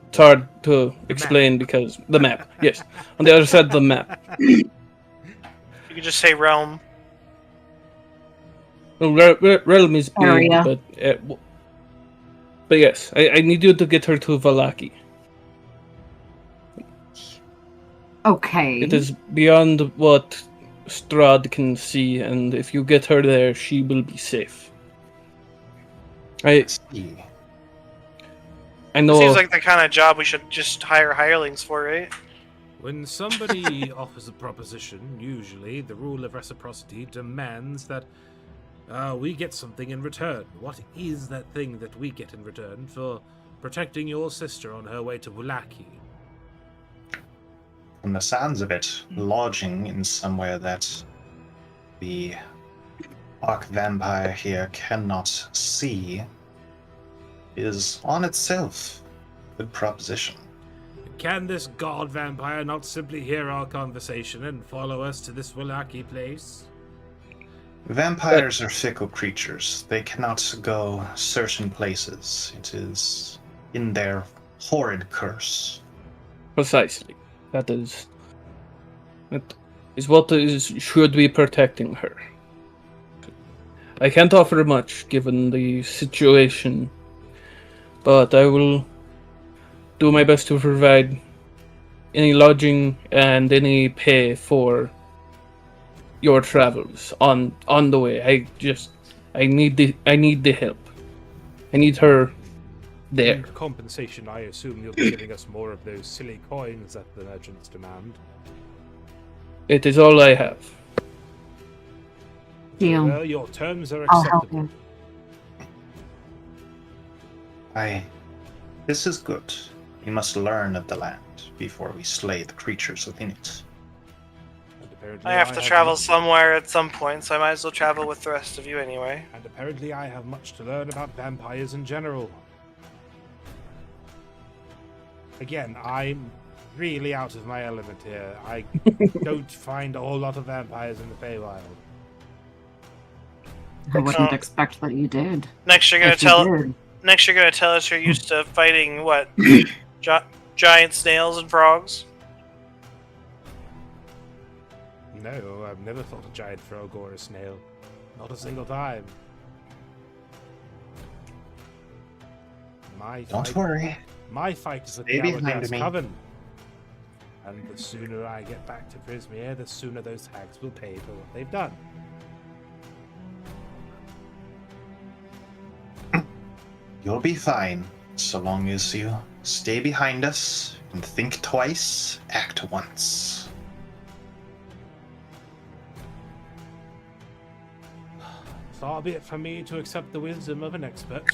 it's hard to explain because the map. Yes, on the other side of the map. You could just say realm. Well, realm is big, but yes, I need you to get her to Vallaki. Okay. It is beyond what Strahd can see, and if you get her there, she will be safe. I know. Seems like the kind of job we should just hire hirelings for, right? When somebody offers a proposition, usually the rule of reciprocity demands that we get something in return. What is that thing that we get in return for protecting your sister on her way to Wulaki? From the sounds of it, lodging in somewhere that the Arch Vampire here cannot see is on itself a good proposition. Can this god vampire not simply hear our conversation and follow us to this Wulaki place? Vampires are fickle creatures. They cannot go certain places. It is in their horrid curse. Precisely. That is what should be protecting her. I can't offer much given the situation, but I will do my best to provide any lodging and any pay for your travels on the way. I need the help. I need her there. In compensation, I assume you'll be giving us more of those silly coins that the merchants demand. It is all I have. Deal. Well, your terms are I'll help acceptable. you. This is good. We must learn of the land before we slay the creatures within it. I have to travel somewhere at some point, so I might as well travel with the rest of you anyway. And apparently I have much to learn about vampires in general. Again, I'm really out of my element here. I don't find a whole lot of vampires in the Feywild. I wouldn't expect that you did. Next, you're gonna tell us you're used to fighting what? Giant snails and frogs. No, I've never fought a giant frog or a snail. Not a single time. Don't worry. My fight is at Stay the behind Hourglass me. Coven. And the sooner I get back to Prismere, the sooner those hags will pay for what they've done. You'll be fine, so long as you stay behind us and think twice, act once. Far be it from me to accept the wisdom of an expert.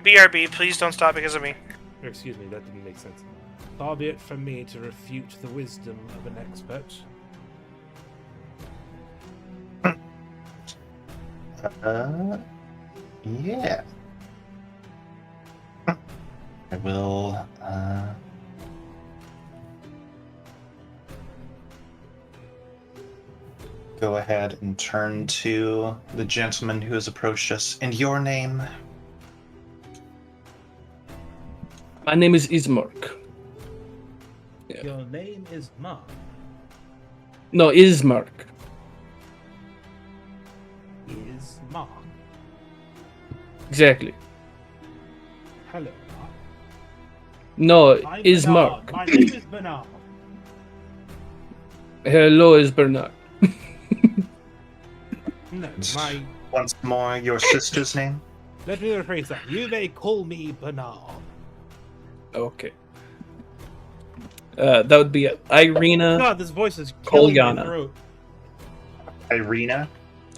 BRB, please don't stop because of me. Excuse me, that didn't make sense. Far be it from me to refute the wisdom of an expert. Yeah. I will, go ahead and turn to the gentleman who has approached us. And your name? My name is Ismark. Yeah. Your name is Mark. No, Ismark. Is Mark. Exactly. Hello, Mark. No, I'm is Bernard. Mark. My name is Bernard. Hello, is Bernard. No, my... Once more, your sister's name? Let me rephrase that. You may call me Bernard. Okay. That would be Irina God, this voice is killing my Kolyana. throat. Irina?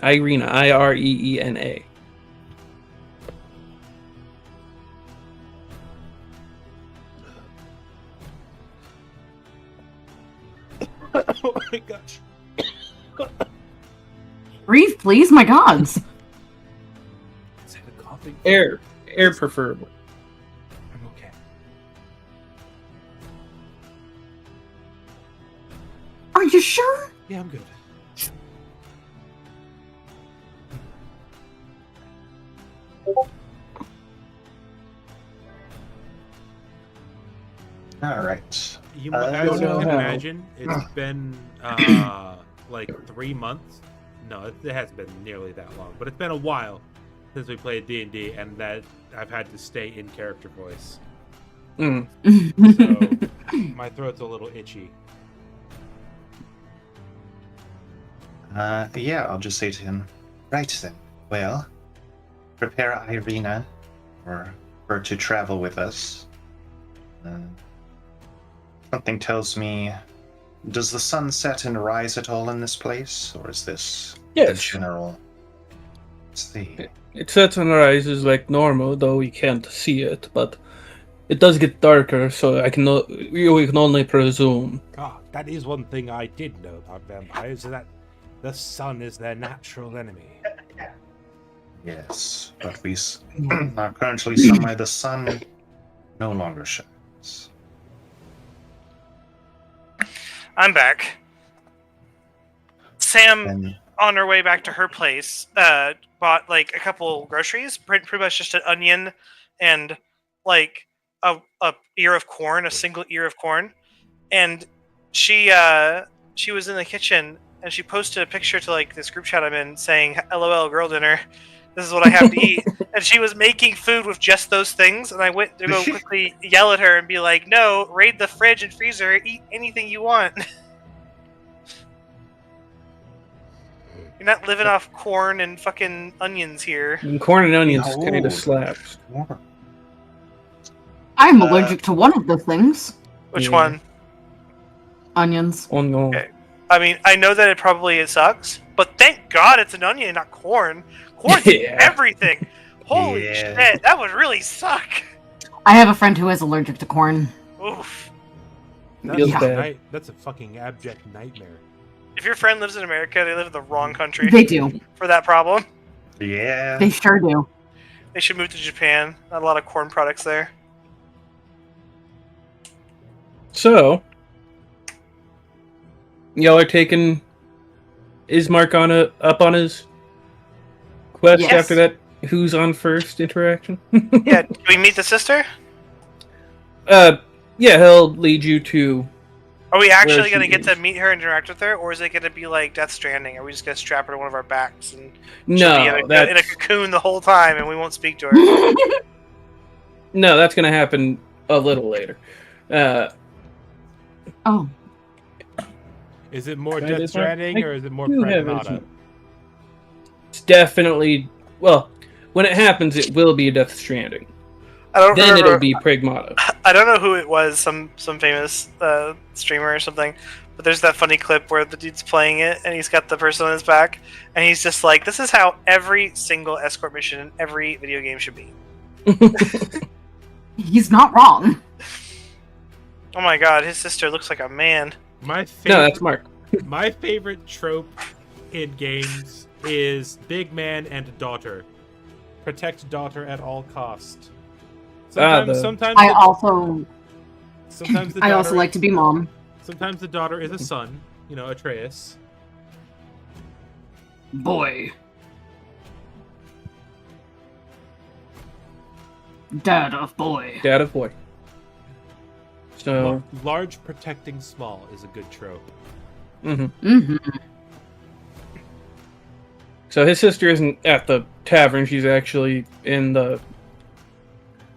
Irina, Ireena. Oh my gosh. Breathe, please. My gods. Is that a coughing? Air preferably. I'm okay. Are you sure? Yeah, I'm good. All right. As you know can how. imagine, it's been like 3 months. No, it hasn't been nearly that long, but it's been a while since we played D&D, and that I've had to stay in character voice. Mm. So my throat's a little itchy. Yeah, I'll just say to him, right then, well, prepare Irina for her to travel with us. Something tells me, does the sun set and rise at all in this place, or is this the Yes. general? Let's see. It sets and rises like normal, though we can't see it, but it does get darker, so we can only presume. Ah, that is one thing I did know about vampires, is that the sun is their natural enemy. Yes, but we are currently somewhere the sun no longer shines. I'm back. Sam, And on her way back to her place, bought like a couple groceries, pretty much just an onion and like a ear of corn, a single ear of corn, and she was in the kitchen and she posted a picture to like this group chat I'm in saying, "LOL, girl dinner. This is what I have to eat." And she was making food with just those things, and I went to go quickly yell at her and be like, "No, raid the fridge and freezer, eat anything you want. You're not living off corn and fucking onions here." And corn and onions No. kind of slaps. I'm allergic to one of the things. Which Yeah. one? Onions. Oh no. Okay. I mean, I know that it sucks, but thank God it's an onion, not corn. Corn's Yeah. everything. Holy Yeah. shit, that would really suck. I have a friend who is allergic to corn. Oof. Feels Yeah. bad. That's a fucking abject nightmare. If your friend lives in America, they live in the wrong country They do. for that problem. yeah, They sure do. They should move to Japan. Not a lot of corn products there. So, y'all are taking Ismark up on his quest Yes. after that who's on first interaction? Yeah, do we meet the sister? Yeah, he'll lead you to. Are we actually she going to get to is. meet her and interact with her, or is it going to be like Death Stranding? Are we just going to strap her to one of our backs and she'll be No, in a that's cocoon the whole time and we won't speak to her? no, that's gonna happen a little later. Oh. Is it more That Death is right. Stranding or is it more do have Pragmata? it. It's definitely when it happens, it will be Death Stranding. I don't Then remember. it'll be Pragmata. I don't know who it was, some famous streamer or something, but there's that funny clip where the dude's playing it and he's got the person on his back and he's just like, "This is how every single escort mission in every video game should be." He's not wrong. Oh my god, his sister looks like a man. My favorite, No, that's Mark. my favorite trope in games is big man and daughter. Protect daughter at all cost. Sometimes I also the daughter, like to be mom. Sometimes the daughter is a son, Atreus. Boy. Dad of boy. Dad of boy. So. Large protecting small is a good trope. Mm-hmm. Mm-hmm. So his sister isn't at the tavern. She's actually in the.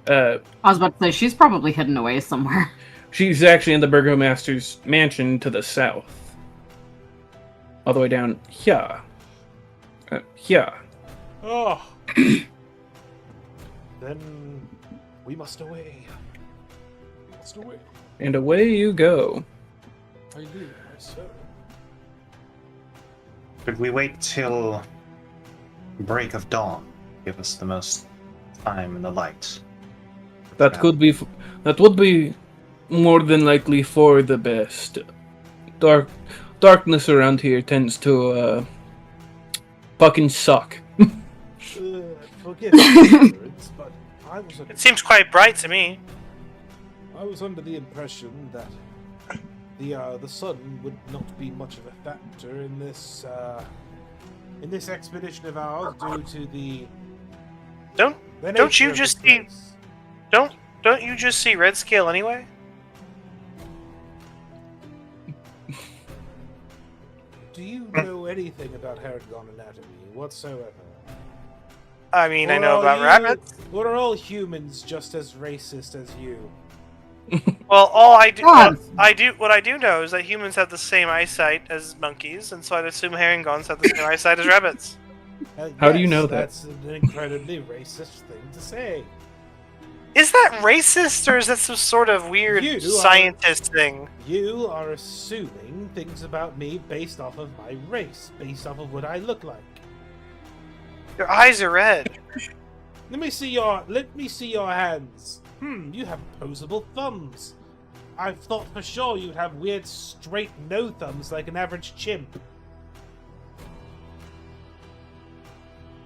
I was about to say she's probably hidden away somewhere. She's actually in the Burgomaster's mansion to the south, all the way down here. Here. Oh. Then we must away. We must away. And away you go. I do, my sir. Could we wait till break of dawn? Give us the most time in the light. That could be. That would be more than likely for the best. Darkness around here tends to fucking suck. Forgive me, but I was. It seems quite bright to me. I was under the impression that the sun would not be much of a factor in this expedition of ours due to the. Don't you just see? Don't you just see red scale anyway? Do you know anything about Haragon anatomy whatsoever? I mean, I know about rabbits. Or are all humans just as racist as you? Well, what I do know is that humans have the same eyesight as monkeys, and so I'd assume herringons have the same eyesight as rabbits. How do you know that? That's an incredibly racist thing to say. Is that racist, or is that some sort of weird scientist thing? You are assuming things about me based off of my race, based off of what I look like. Your eyes are red. Let me see your hands. You have opposable thumbs. I thought for sure you'd have weird straight no thumbs like an average chimp.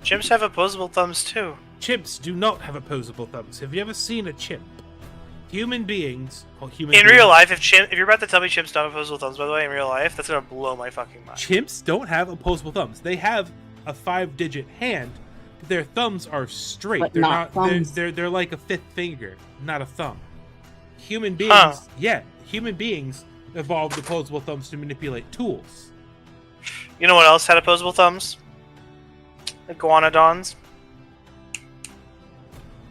Chimps have opposable thumbs too. Chimps do not have opposable thumbs. Have you ever seen a chimp? Human beings, real life, if you're about to tell me chimps don't have opposable thumbs, by the way, in real life, that's gonna blow my fucking mind. Chimps don't have opposable thumbs. They have a 5-digit hand, but their thumbs are straight. But they're not thumbs. They're like a fifth finger, not a thumb. Human beings, human beings evolved opposable thumbs to manipulate tools. You know what else had opposable thumbs? Iguanodons.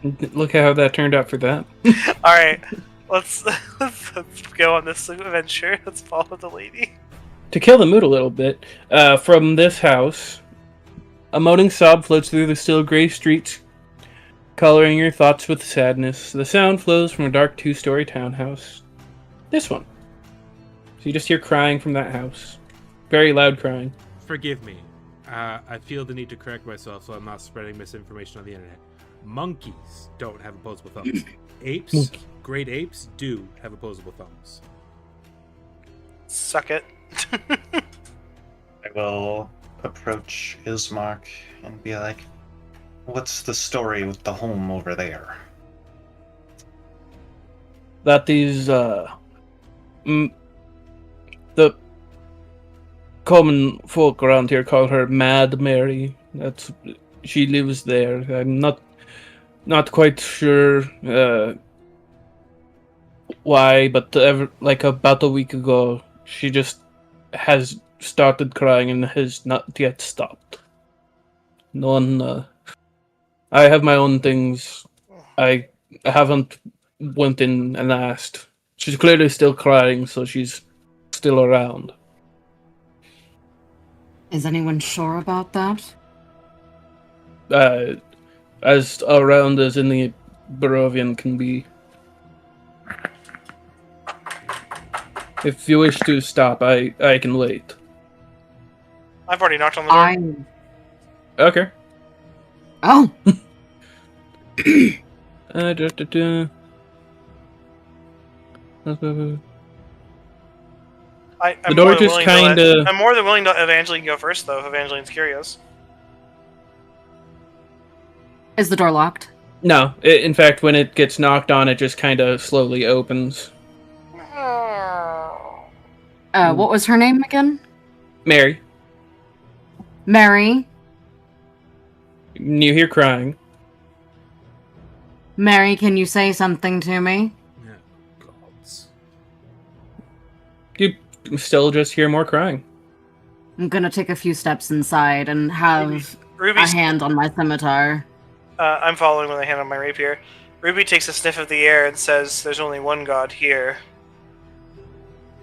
Look how that turned out for that. Alright, let's go on this adventure. Let's follow the lady. To kill the mood a little bit, from this house, a moaning sob floats through the still gray streets, coloring your thoughts with sadness. The sound flows from a dark 2-story townhouse. This one. So you just hear crying from that house. Very loud crying. Forgive me. I feel the need to correct myself so I'm not spreading misinformation on the internet. Monkeys don't have opposable thumbs. Apes, great apes, do have opposable thumbs. Suck it. I will approach Ismark and be like, what's the story with the home over there? That these, the common folk around here call her Mad Mary. She lives there. I'm not quite sure why, but like about a week ago, she just has started crying and has not yet stopped. No one. I have my own things. I haven't went in and asked. She's clearly still crying, so she's still around. Is anyone sure about that? As around as in the Barovian can be. If you wish to stop, I can wait. I've already knocked on the door. Okay. Oh. I'm the door just kind of. I'm more than willing to Evangeline go first, though. If Evangeline's curious. Is the door locked? No. In fact, when it gets knocked on, it just kind of slowly opens. What was her name again? Mary. Mary. You hear crying. Mary, can you say something to me? Yeah, gods. You still just hear more crying. I'm gonna take a few steps inside and have Ruby, a hand on my scimitar. I'm following with a hand on my rapier. Ruby takes a sniff of the air and says, "There's only one god here."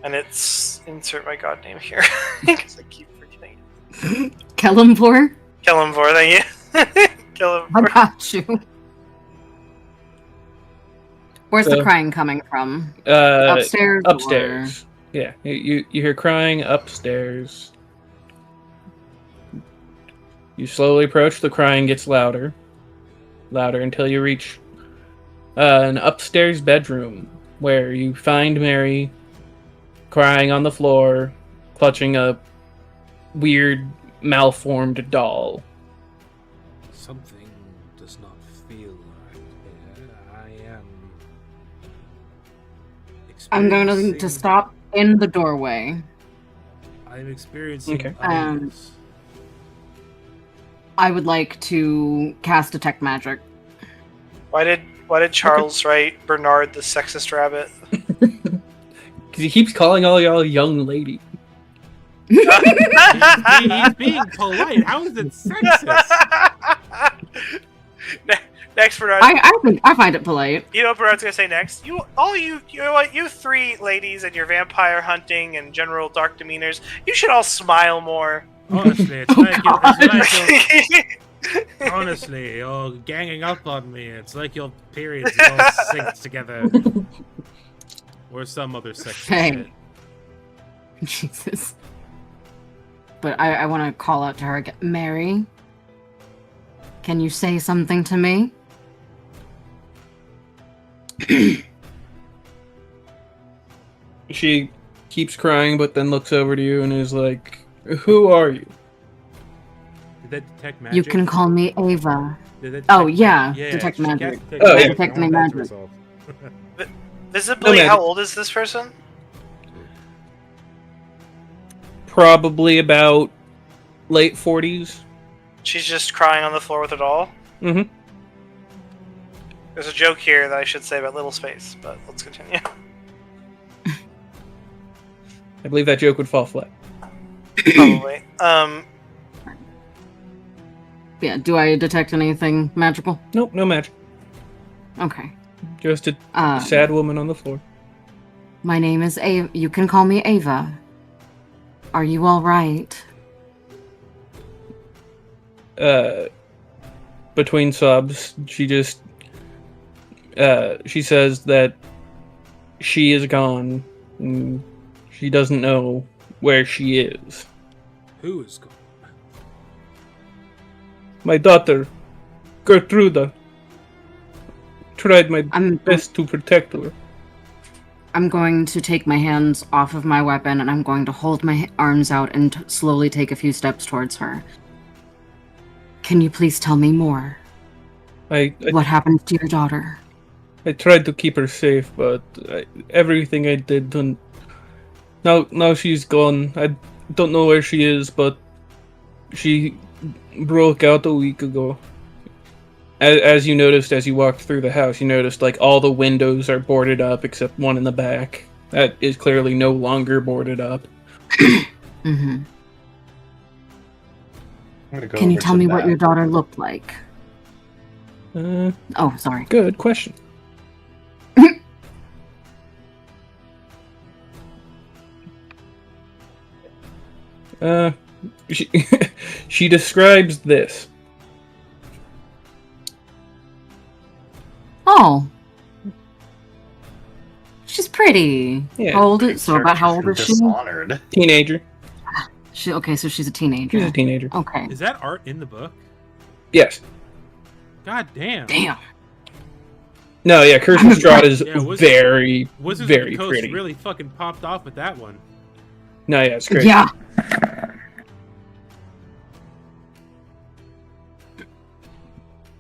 And it's... insert my god name here. Because I keep forgetting it. Kellamvor? Kellamvor, thank you. Kellamvor. I got you. Where's So, the crying coming from? Upstairs? Upstairs. Yeah, you hear crying upstairs. You slowly approach, the crying gets louder. Louder until you reach an upstairs bedroom where you find Mary crying on the floor, clutching a weird, malformed doll. Something does not feel right here. I am. I'm going to stop in the doorway. I'm experiencing. Okay. I would like to cast Detect Magic. Why did Charles write Bernard the sexist rabbit? Because he keeps calling all y'all young lady. He's being polite. How is it sexist? Next, Bernard. I find it polite. You know what Bernard's gonna say next? You know what? You three ladies and your vampire hunting and general dark demeanors. You should all smile more. Honestly, it's honestly, you're ganging up on me. It's like your periods all synced together. Or some other sex shit. Jesus. But I want to call out to her again. Mary, can you say something to me? She keeps crying, but then looks over to you and is like, "Who are you?" Did that detect magic? You can call me Ava. Oh, yeah. Detect magic. Detect me magic. Visibly, how old is this person? Probably about late 40s. She's just crying on the floor with a doll? Mm-hmm. There's a joke here that I should say about Little Space, but let's continue. I believe that joke would fall flat. Probably. Yeah, do I detect anything magical? Nope, no magic. Okay. Just a sad woman on the floor. My name is Ava. You can call me Ava. Are you alright? Between sobs, she just she says that she is gone. And she doesn't know where she is. Who is gone? My daughter, Gertruda. Tried my best to protect her. I'm going to take my hands off of my weapon and I'm going to hold my arms out and slowly take a few steps towards her. Can you please tell me more? What happened to your daughter? I tried to keep her safe, but everything I did didn't. Now she's gone. I don't know where she is, but she broke out a week ago. As you noticed as you walked through the house, you noticed like all the windows are boarded up except one in the back. That is clearly no longer boarded up. Mm-hmm. Can you tell me what your daughter looked like? Oh, sorry. Good question. She describes this. Oh. She's pretty. Yeah. How old is about how old is she? Dishonored. Teenager. Okay, so she's a teenager. She's a teenager. Okay. Is that art in the book? Yes. God damn. Damn. No, yeah, Curse of Strahd is very, Wizards very of the Coast pretty. really fucking popped off with that one. No, yeah, it's great. Yeah.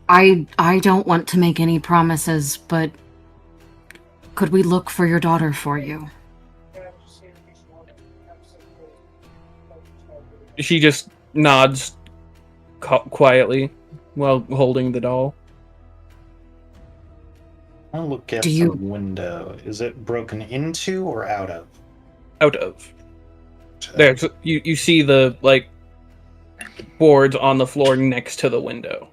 I don't want to make any promises, but could we look for your daughter for you? She just nods quietly while holding the doll. I'll look at the window. Is it broken into or out of? Out of. There, so you see the boards on the floor next to the window.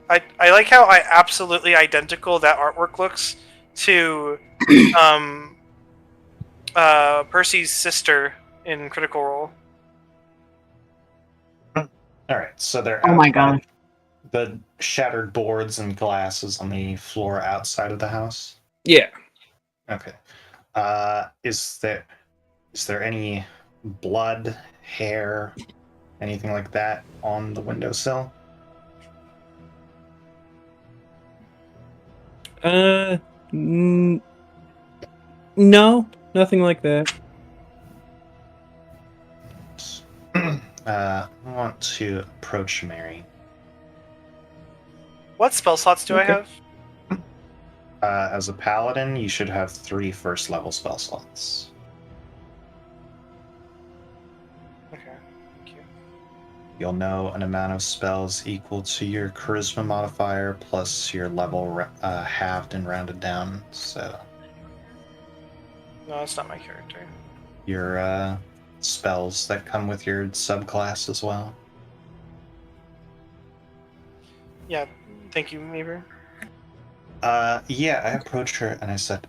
I like how absolutely identical that artwork looks to Percy's sister in Critical Role. All right, so they're Oh my god. the shattered boards and glasses on the floor outside of the house. Yeah. Okay. Is there any blood, hair, anything like that on the windowsill? No, nothing like that. I want to approach Mary. What spell slots do I have? As a paladin, you should have 3 first-level spell slots. Okay, thank you. You'll know an amount of spells equal to your charisma modifier plus your level halved and rounded down. So No, that's not my character. your spells that come with your subclass as well. Yeah, thank you, Maver. Yeah, I approached her and I said,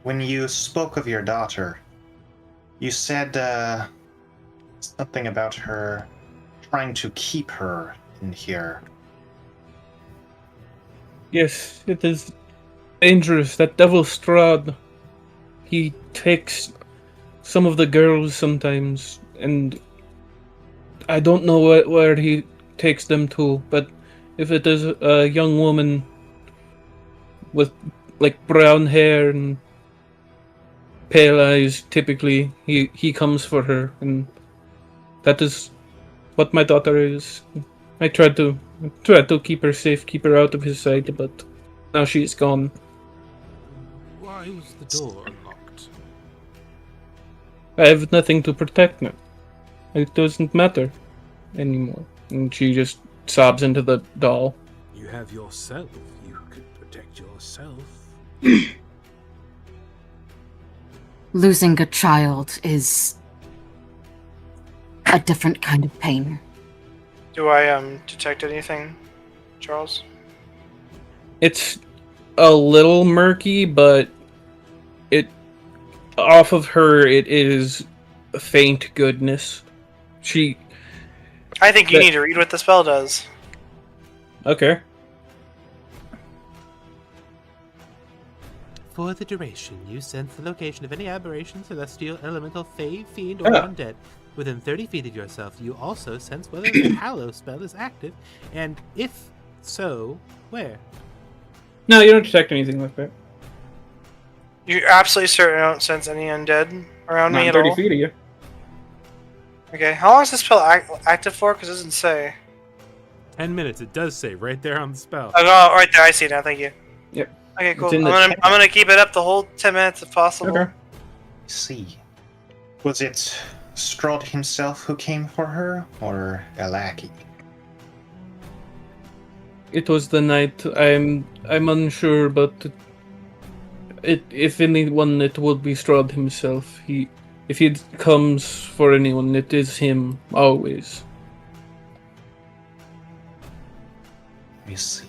when you spoke of your daughter, you said something about her trying to keep her in here. Yes, it is dangerous. That devil Strahd, he takes some of the girls sometimes, and I don't know where he takes them to, but if it is a young woman with brown hair and pale eyes, typically he comes for her, and that is what my daughter is. I tried to keep her safe, keep her out of his sight, but now she's gone. Why was the door unlocked? I have nothing to protect me. It doesn't matter anymore. And she just sobs into the doll. You have yourself. You could protect yourself. Losing a child is a different kind of pain. Do I detect anything, Charles? It's a little murky, but off of her it is faint goodness. I think you need to read what the spell does. Okay. For the duration, you sense the location of any aberration, celestial, elemental, fey, fiend, or undead. Within 30 feet of yourself, you also sense whether the Hallow spell is active, and if so, where. No, you don't detect anything like that. You're absolutely certain I don't sense any undead around me at all? 30 feet of you. Okay, how long is this spell active for? Because it doesn't say. 10 minutes. It does say right there on the spell. Oh, no, right there. I see it now. Thank you. Yep. Okay, cool. I'm gonna keep it up the whole 10 minutes if possible. Okay. See. Was it Strahd himself who came for her, or a lackey? It was the night. I'm unsure, but if anyone, it would be Strahd himself. If he comes for anyone, it is him always. Let me see.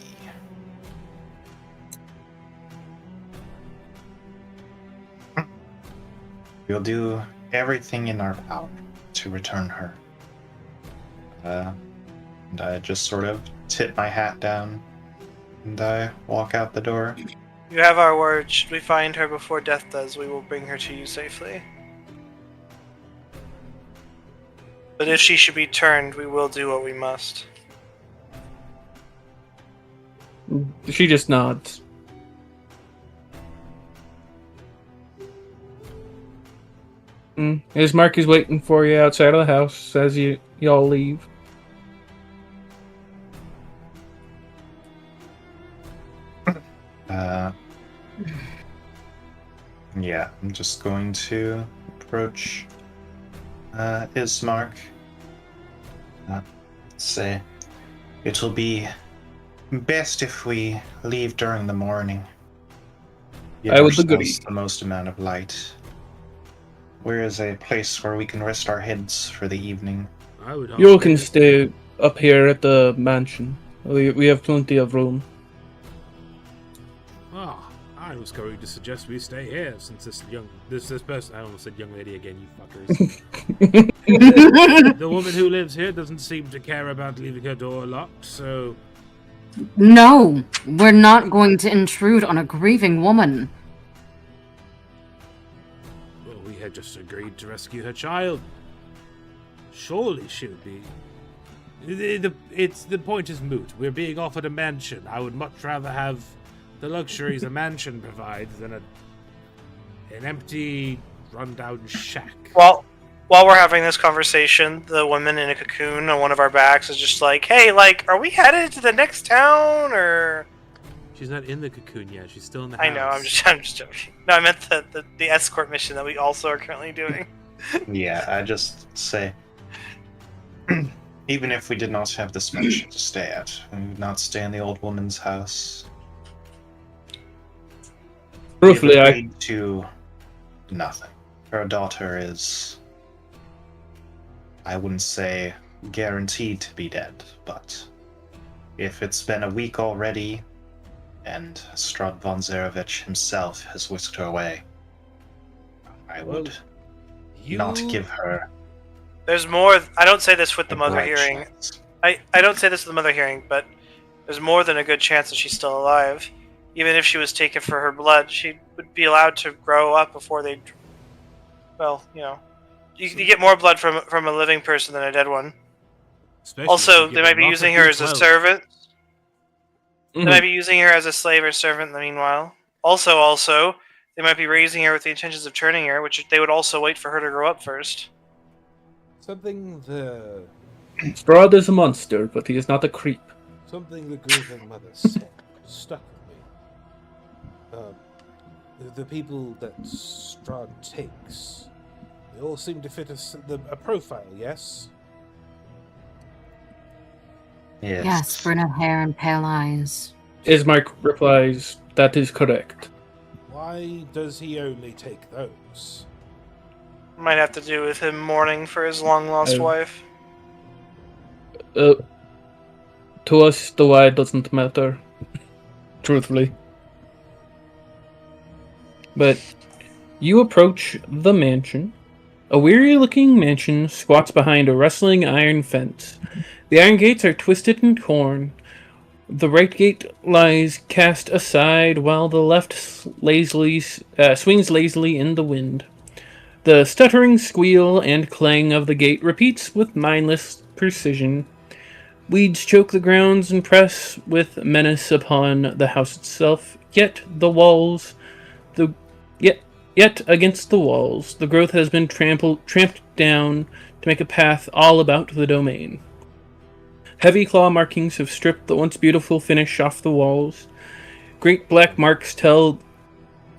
We'll do everything in our power to return her. And I just sort of tip my hat down and I walk out the door. You have our word. Should we find her before death does, we will bring her to you safely. But if she should be turned, we will do what we must. She just nods. His Mark is waiting for you outside of the house as y'all leave. Yeah, I'm just going to approach Ismark. Say, it'll be best if we leave during the morning. Give I would agree. ourselves the most amount of light. Where is a place where we can rest our heads for the evening? I would You all can stay up here at the mansion. We have plenty of room. Ah, I was going to suggest we stay here since this person, I almost said young lady again, you fuckers. The woman who lives here doesn't seem to care about leaving her door locked, so... No, we're not going to intrude on a grieving woman. Well, we had just agreed to rescue her child. Surely she would be... The point is moot. We're being offered a mansion. I would much rather have the luxuries a mansion provides than an empty, rundown shack. Well, while we're having this conversation, the woman in a cocoon on one of our backs is just like, "Hey, like, are we headed to the next town, or?" She's not in the cocoon yet. She's still in the house. I know. I'm just joking. No, I meant the escort mission that we also are currently doing. Yeah, I just say, even if we did not have this mansion to stay at, we would not stay in the old woman's house. Truthfully, we agreed to nothing. Her daughter is, I wouldn't say guaranteed to be dead, but if it's been a week already, and Strahd von Zarevich himself has whisked her away, I would not give her. There's more. I don't say this with the mother bright hearing. chance. I don't say this with the mother hearing, but there's more than a good chance that she's still alive. Even if she was taken for her blood, she would be allowed to grow up before they. Well, you know, you get more blood from a living person than a dead one. Especially Also, if you they give might be lots using of her as a B12. servant. Mhm. They might be using her as a slave or servant in the meanwhile. Also, they might be raising her with the intentions of turning her, which they would also wait for her to grow up first. Something the Strahd is a monster, but he is not a creep. Something the grieving mother said stuck with me. The people that Strahd takes, they all seem to fit a profile, yes? Yes, brunette hair and pale eyes. Ismark replies, "That is correct." Why does he only take those? Might have to do with him mourning for his long-lost Oh. wife. To us, the why doesn't matter. Truthfully. But you approach the mansion. A weary-looking mansion squats behind a rustling iron fence. The iron gates are twisted and torn. The right gate lies cast aside, while the left swings lazily in the wind. The stuttering squeal and clang of the gate repeats with mindless precision. Weeds choke the grounds and press with menace upon the house itself. Yet against the walls, the growth has been tramped down to make a path all about the domain. Heavy claw markings have stripped the once beautiful finish off the walls. Great black marks tell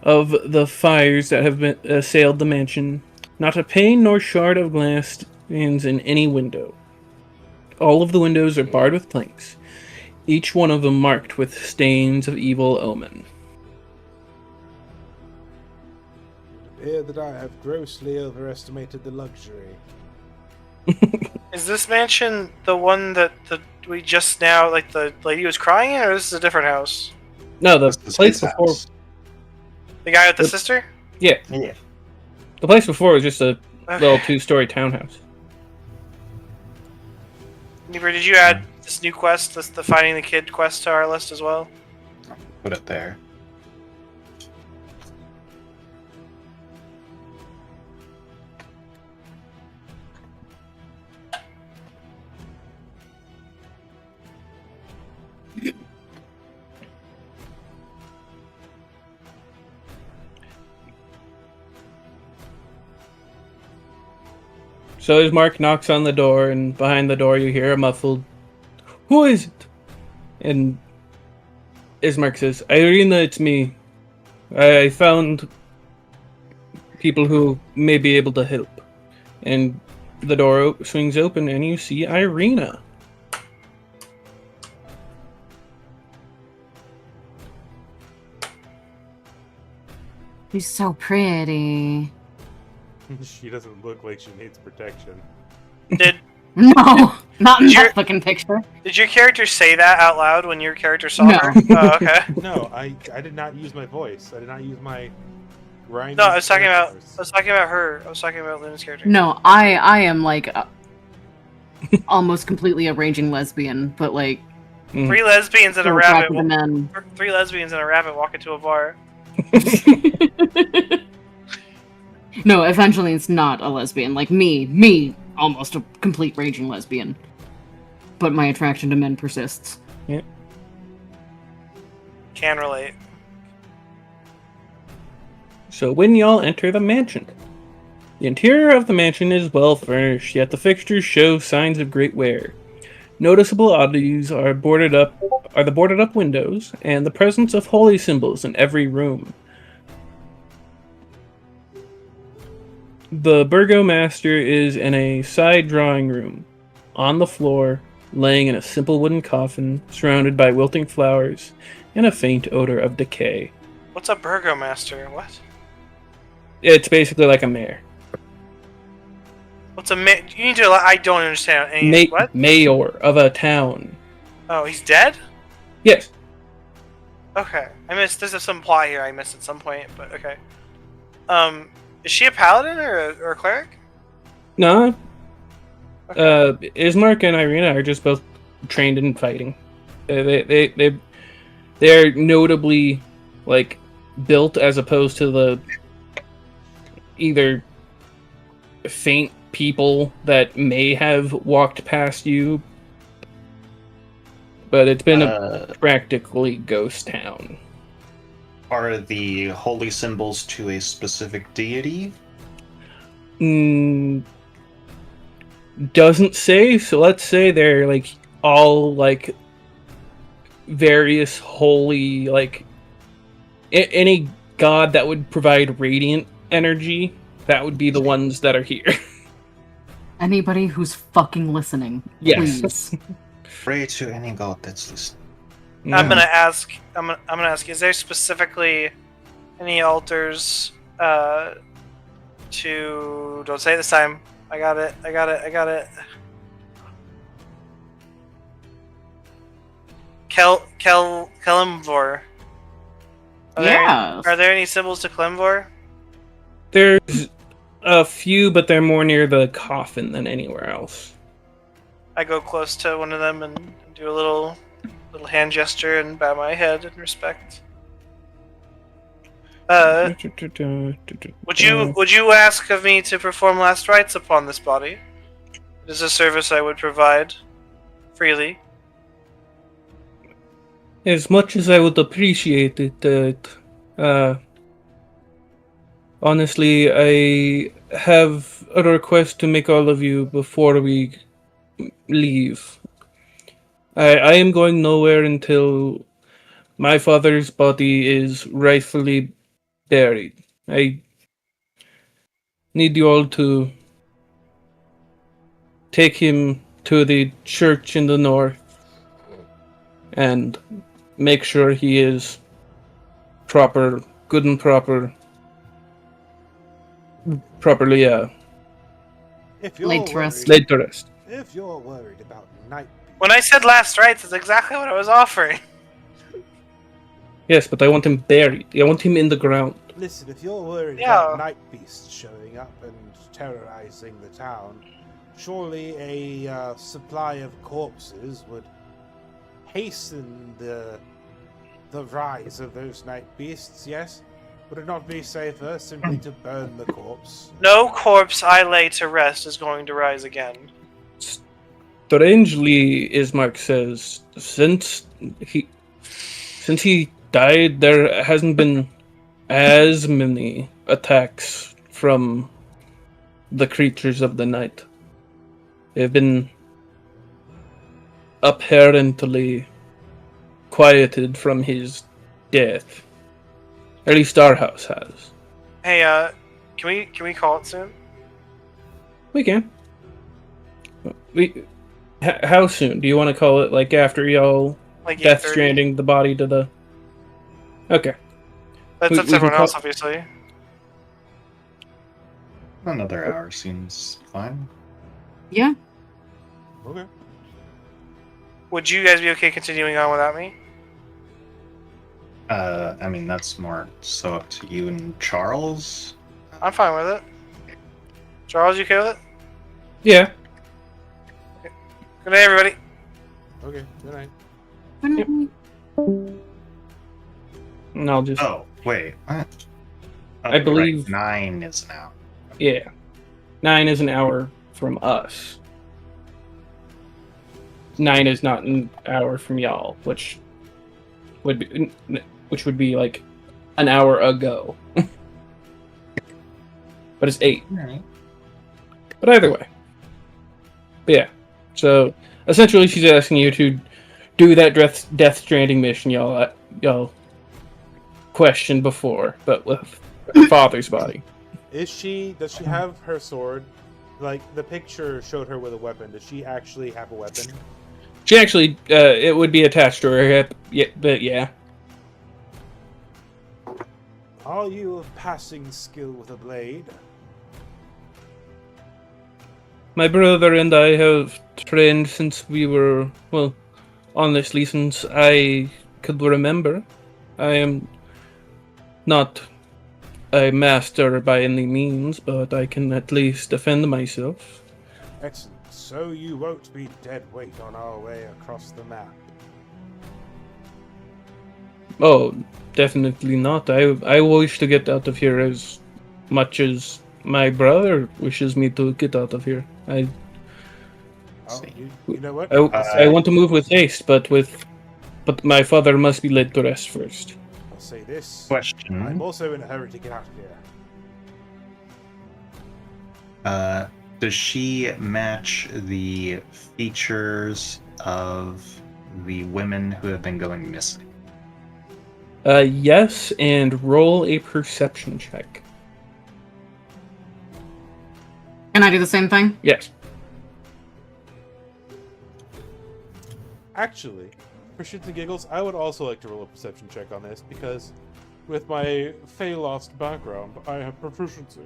of the fires that have been assailed the mansion. Not a pane nor shard of glass stands in any window. All of the windows are barred with planks, each one of them marked with stains of evil omen. It appears that I have grossly overestimated the luxury. Is this mansion the one that we just now, like the lady was crying in, or this is a different house? No, the This is place his before. house. The guy with the The- sister? Yeah, Yeah. the place before was just a Okay. little two-story townhouse. Neighbor, did you add this new quest, the Finding the Kid quest, to our list as well? Put it there. So as Mark knocks on the door, and behind the door you hear a muffled, "Who is it?" And Ismark says, "Irina, it's me. I found people who may be able to help." And the door swings open, and you see Irina. She's so pretty. She doesn't look like she needs protection. No, not in that fucking picture. Did your character say that out loud when your character saw No. her? Oh, okay. No, I did not use my voice. I did not use my grinding. No, I was talking about her. I was talking about Luna's character. No, I am like almost completely a raging lesbian, but like Three lesbians and a still rabbit. attracted to men. 3 lesbians and a rabbit walk into a bar. No, Evangeline's not a lesbian. Like me, almost a complete raging lesbian. But my attraction to men persists. Yeah. Can relate. So when y'all enter the mansion, the interior of the mansion is well furnished, yet the fixtures show signs of great wear. Noticeable oddities are the boarded up windows and the presence of holy symbols in every room. The burgomaster is in a side drawing room, on the floor, laying in a simple wooden coffin, surrounded by wilting flowers and a faint odor of decay. What's a burgomaster? What? It's basically like a mayor. What's a mayor? You need to. I don't understand any. What? Mayor of a town. Oh, he's dead? Yes. Okay. I missed. There's some plot here I missed at some point, but okay. Is she a paladin or a cleric? No. Ismark and Irina are just both trained in fighting. They're notably like built as opposed to the either faint people that may have walked past you, but it's been a practically ghost town. Are the holy symbols to a specific deity? Doesn't say, so let's say they're like all like various holy, like any god that would provide radiant energy, that would be the ones that are here. Anybody who's fucking listening, Yes. please. Pray to any god that's listening. I'm gonna ask. I'm gonna ask. Is there specifically any altars to? Don't say it this time. I got it. Kelimvor. Yes. Are there any symbols to Kelimvor? There's a few, but they're more near the coffin than anywhere else. I go close to one of them and do a little hand gesture and bow my head in respect. Would you ask of me to perform last rites upon this body? It is a service I would provide freely. As much as I would appreciate it, honestly, I have a request to make all of you before we leave. I am going nowhere until my father's body is rightfully buried. I need you all to take him to the church in the north and make sure he is good and properly, Laid to rest. Laid to rest. If you're worried about night, When I said last rites, that's exactly what I was offering. Yes, but I want him buried. I want him in the ground. listen, if you're worried Yeah. about night beasts showing up and terrorizing the town, surely a supply of corpses would hasten the rise of those night beasts, yes? Would it not be safer simply to burn the corpse? No corpse I lay to rest is going to rise again. Strangely, Ismark says, since he died, there hasn't been as many attacks from the creatures of the night. They've been apparently quieted from his death. At least our house has. Hey, can we call it soon? We can. How soon? Do you want to call it, like, after y'all Like Death 8:30? Stranding the body to the... Okay. That's We- up we to can everyone else, call- obviously. Another hour seems fine. Yeah. Okay. Would you guys be okay continuing on without me? I mean, that's more so up to you and Charles. I'm fine with it. Charles, you okay with it? Yeah. Good night, everybody. Okay. Good night. And I'll just. Oh, wait. What? I believe- Right, 9 is now. Yeah. 9 is an hour from us. 9 is not an hour from y'all, which would be like an hour ago. But it's 8. Alright. But either way. But yeah. So essentially she's asking you to do that Death Stranding mission y'all questioned before, but with her father's body. Does she have her sword? Like, the picture showed her with a weapon. Does she actually have a weapon? She actually, it would be attached to her hip, yeah, but yeah. Are you of passing skill with a blade? My brother and I have trained since we were, well, honestly, since I could remember. I am not a master by any means, but I can at least defend myself. Excellent. So you won't be dead weight on our way across the map. Oh, definitely not. I wish to get out of here as much as my brother wishes me to get out of here. Oh, you know what? I want to move with haste, but my father must be laid to rest first. I'll say this. Question. I'm also in a hurry to get out of here. Does she match the features of the women who have been going missing? Yes, and roll a perception check. Can I do the same thing? Yes. Actually, for shits and giggles, I would also like to roll a perception check on this, because with my Fey-lost background, I have proficiency.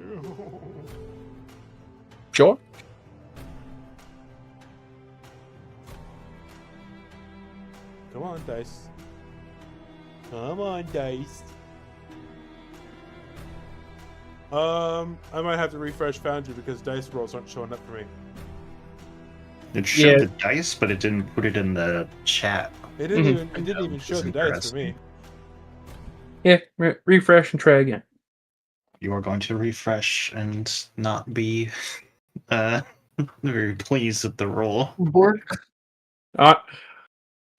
Sure. Come on, dice. Come on, dice. I might have to refresh Foundry because dice rolls aren't showing up for me. It showed Yeah. the dice, but it didn't put it in the chat. It didn't even show the dice for me. Yeah, refresh and try again. You are going to refresh and not be very pleased with the roll.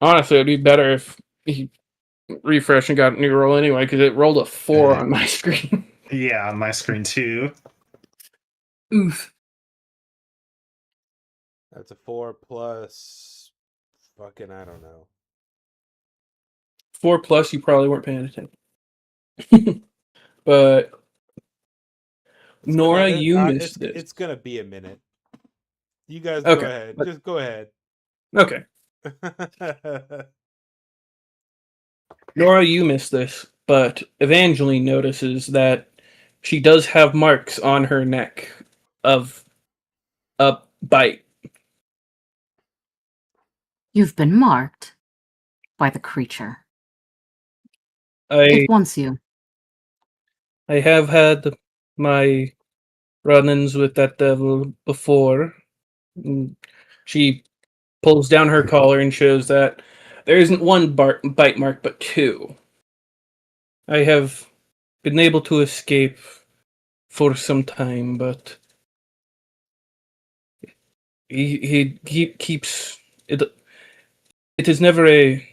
Honestly, it'd be better if he refreshed and got a new roll anyway, because it rolled a 4 on my screen. Yeah, on my screen too. Oof. That's a 4 plus. Fucking, I don't know. 4 plus, you probably weren't paying attention. But Nora, you missed this. It's gonna be a minute. You guys Okay, go ahead. but- Just go ahead. Okay. Nora, you missed this, but Evangeline notices that she does have marks on her neck of a bite. You've been marked by the creature. I It wants you. I have had my run-ins with that devil before. She pulls down her collar and shows that there isn't one bite mark, but 2. I have been able to escape for some time, but he keeps it. It is never a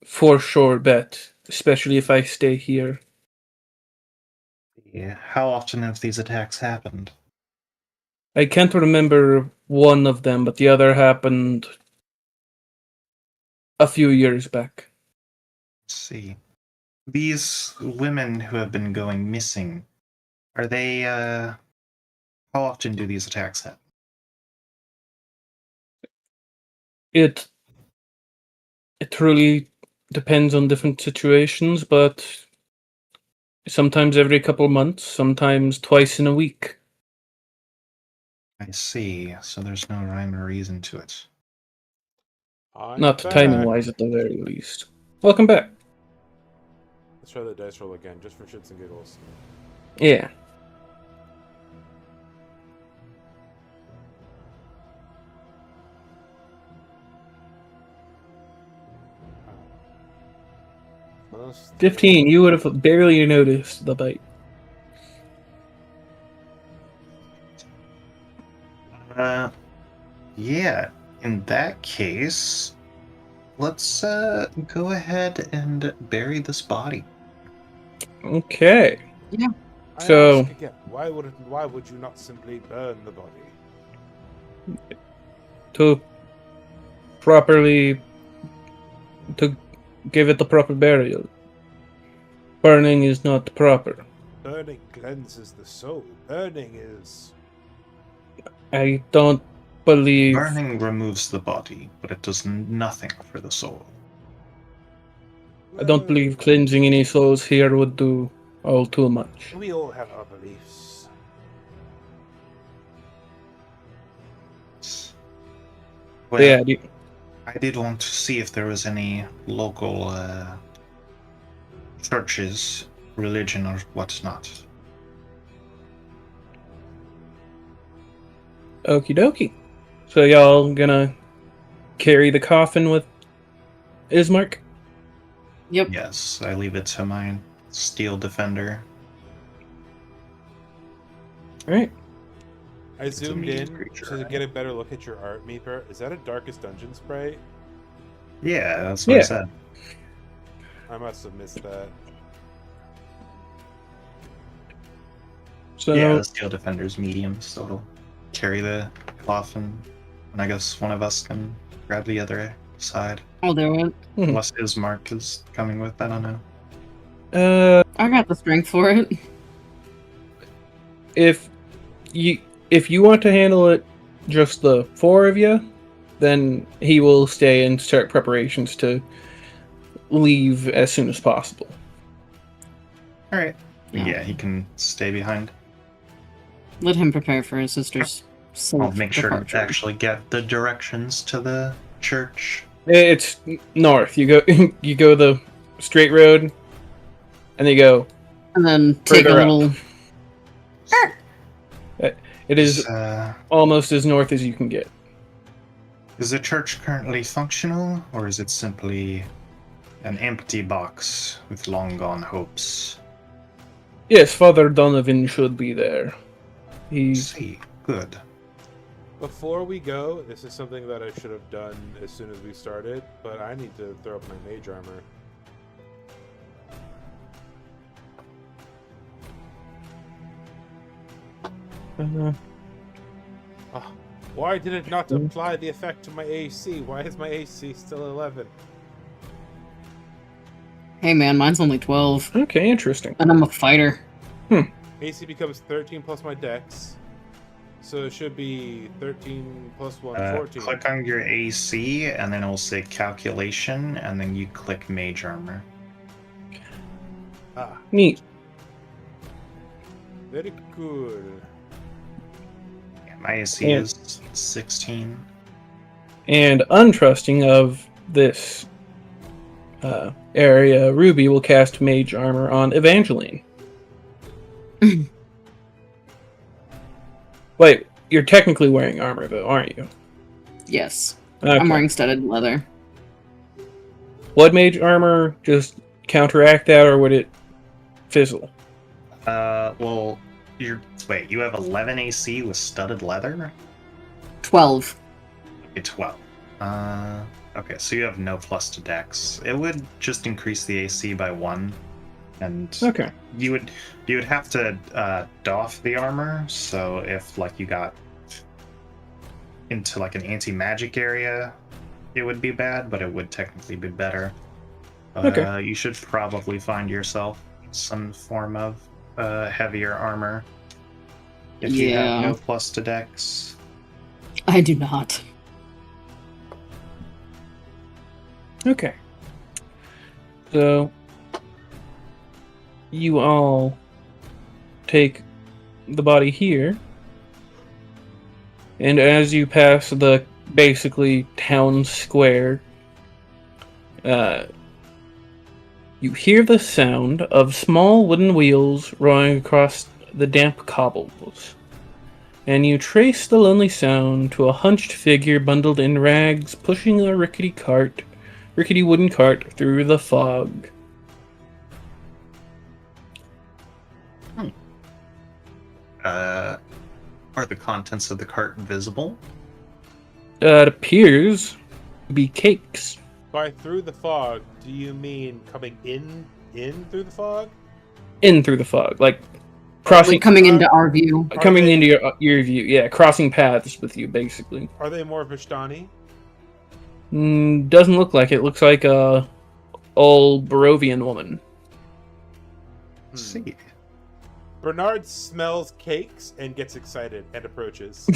for sure bet, especially if I stay here. Yeah. How often have these attacks happened? I can't remember one of them, but the other happened a few years back. Let's see. These women who have been going missing, are they, how often do these attacks happen? It really depends on different situations, but sometimes every couple months, sometimes twice in a week. I see. So there's no rhyme or reason to it. Not timing wise, at the very least. Welcome back. Let's try the dice roll again, just for shits and giggles. Yeah. Plus 15. You would have barely noticed the bite. Yeah. In that case, let's go ahead and bury this body. Okay. Yeah. I So- ask again, why would you not simply burn the body? To properly... to give it the proper burial. Burning is not proper. Burning cleanses the soul. Burning is... I don't believe... Burning removes the body, but it does nothing for the soul. I don't believe cleansing any souls here would do all too much. We all have our beliefs. Well, Yeah, I did want to see if there was any local churches, religion, or whatnot. okie dokie. So y'all gonna carry the coffin with Ismark? Yep. Yes, I leave it to my steel defender. Alright. I It's a zoomed medium in creature, to right? get a better look at your art, Meeper. Is that a Darkest Dungeon spray? Yeah, that's what I Yeah. said. I must have missed that. So Yeah, the steel defender's medium, so it'll carry the coffin. And I guess one of us can grab the other side. I'll do it. Unless Ismark is coming with, I don't know. I got the strength for it. if you want to handle it, just the four of you, then he will stay and start preparations to leave as soon as possible. Alright. Yeah. Yeah, he can stay behind. Let him prepare for his sister's safe I'll make sure departure. to actually get the directions to the church. It's north. You go the straight road, and then you go. And then take a Further up. little. It is almost as north as you can get. Is the church currently functional, or is it simply an empty box with long gone hopes? Yes, Father Donovan should be there. See, good. Before we go, this is something that I should have done as soon as we started, but I need to throw up my mage armor. Oh, why did it not apply the effect to my AC? Why is my AC still 11? Hey man, mine's only 12. Okay, interesting. And I'm a fighter. AC becomes 13 plus my dex. So it should be 13 plus 1, 14. Click on your AC, and then it'll say calculation, and then you click mage armor. Ah, Neat. very cool. Yeah, my AC Yeah. is 16. And untrusting of this area, Ruby will cast Mage Armor on Evangeline. Wait, you're technically wearing armor though, aren't you? Yes. Okay. I'm wearing studded leather. Would Mage Armor just counteract that, or would it fizzle? Well, you have 11 AC with studded leather? 12. Okay, 12. Okay, so you have no plus to dex. It would just increase the AC by 1. And Okay. you would have to doff the armor, so if like you got into like an anti-magic area, it would be bad, but it would technically be better. Okay. You should probably find yourself some form of heavier armor if you have Yeah. no plus to dex. I do not. Okay. So you all take the body here And as you pass the basically town square, you hear the sound of small wooden wheels rolling across the damp cobbles. And you trace the lonely sound to a hunched figure bundled in rags pushing a rickety wooden cart through the fog. Are the contents of the cart visible? It appears to be cakes. By through the fog, do you mean coming in through the fog? In through the fog, like crossing, Like coming into our view. Coming into your view, yeah, crossing paths with you, basically. Are they more Vishtani? Doesn't look like it. Looks like a old Barovian woman. See. Bernard smells cakes and gets excited and approaches.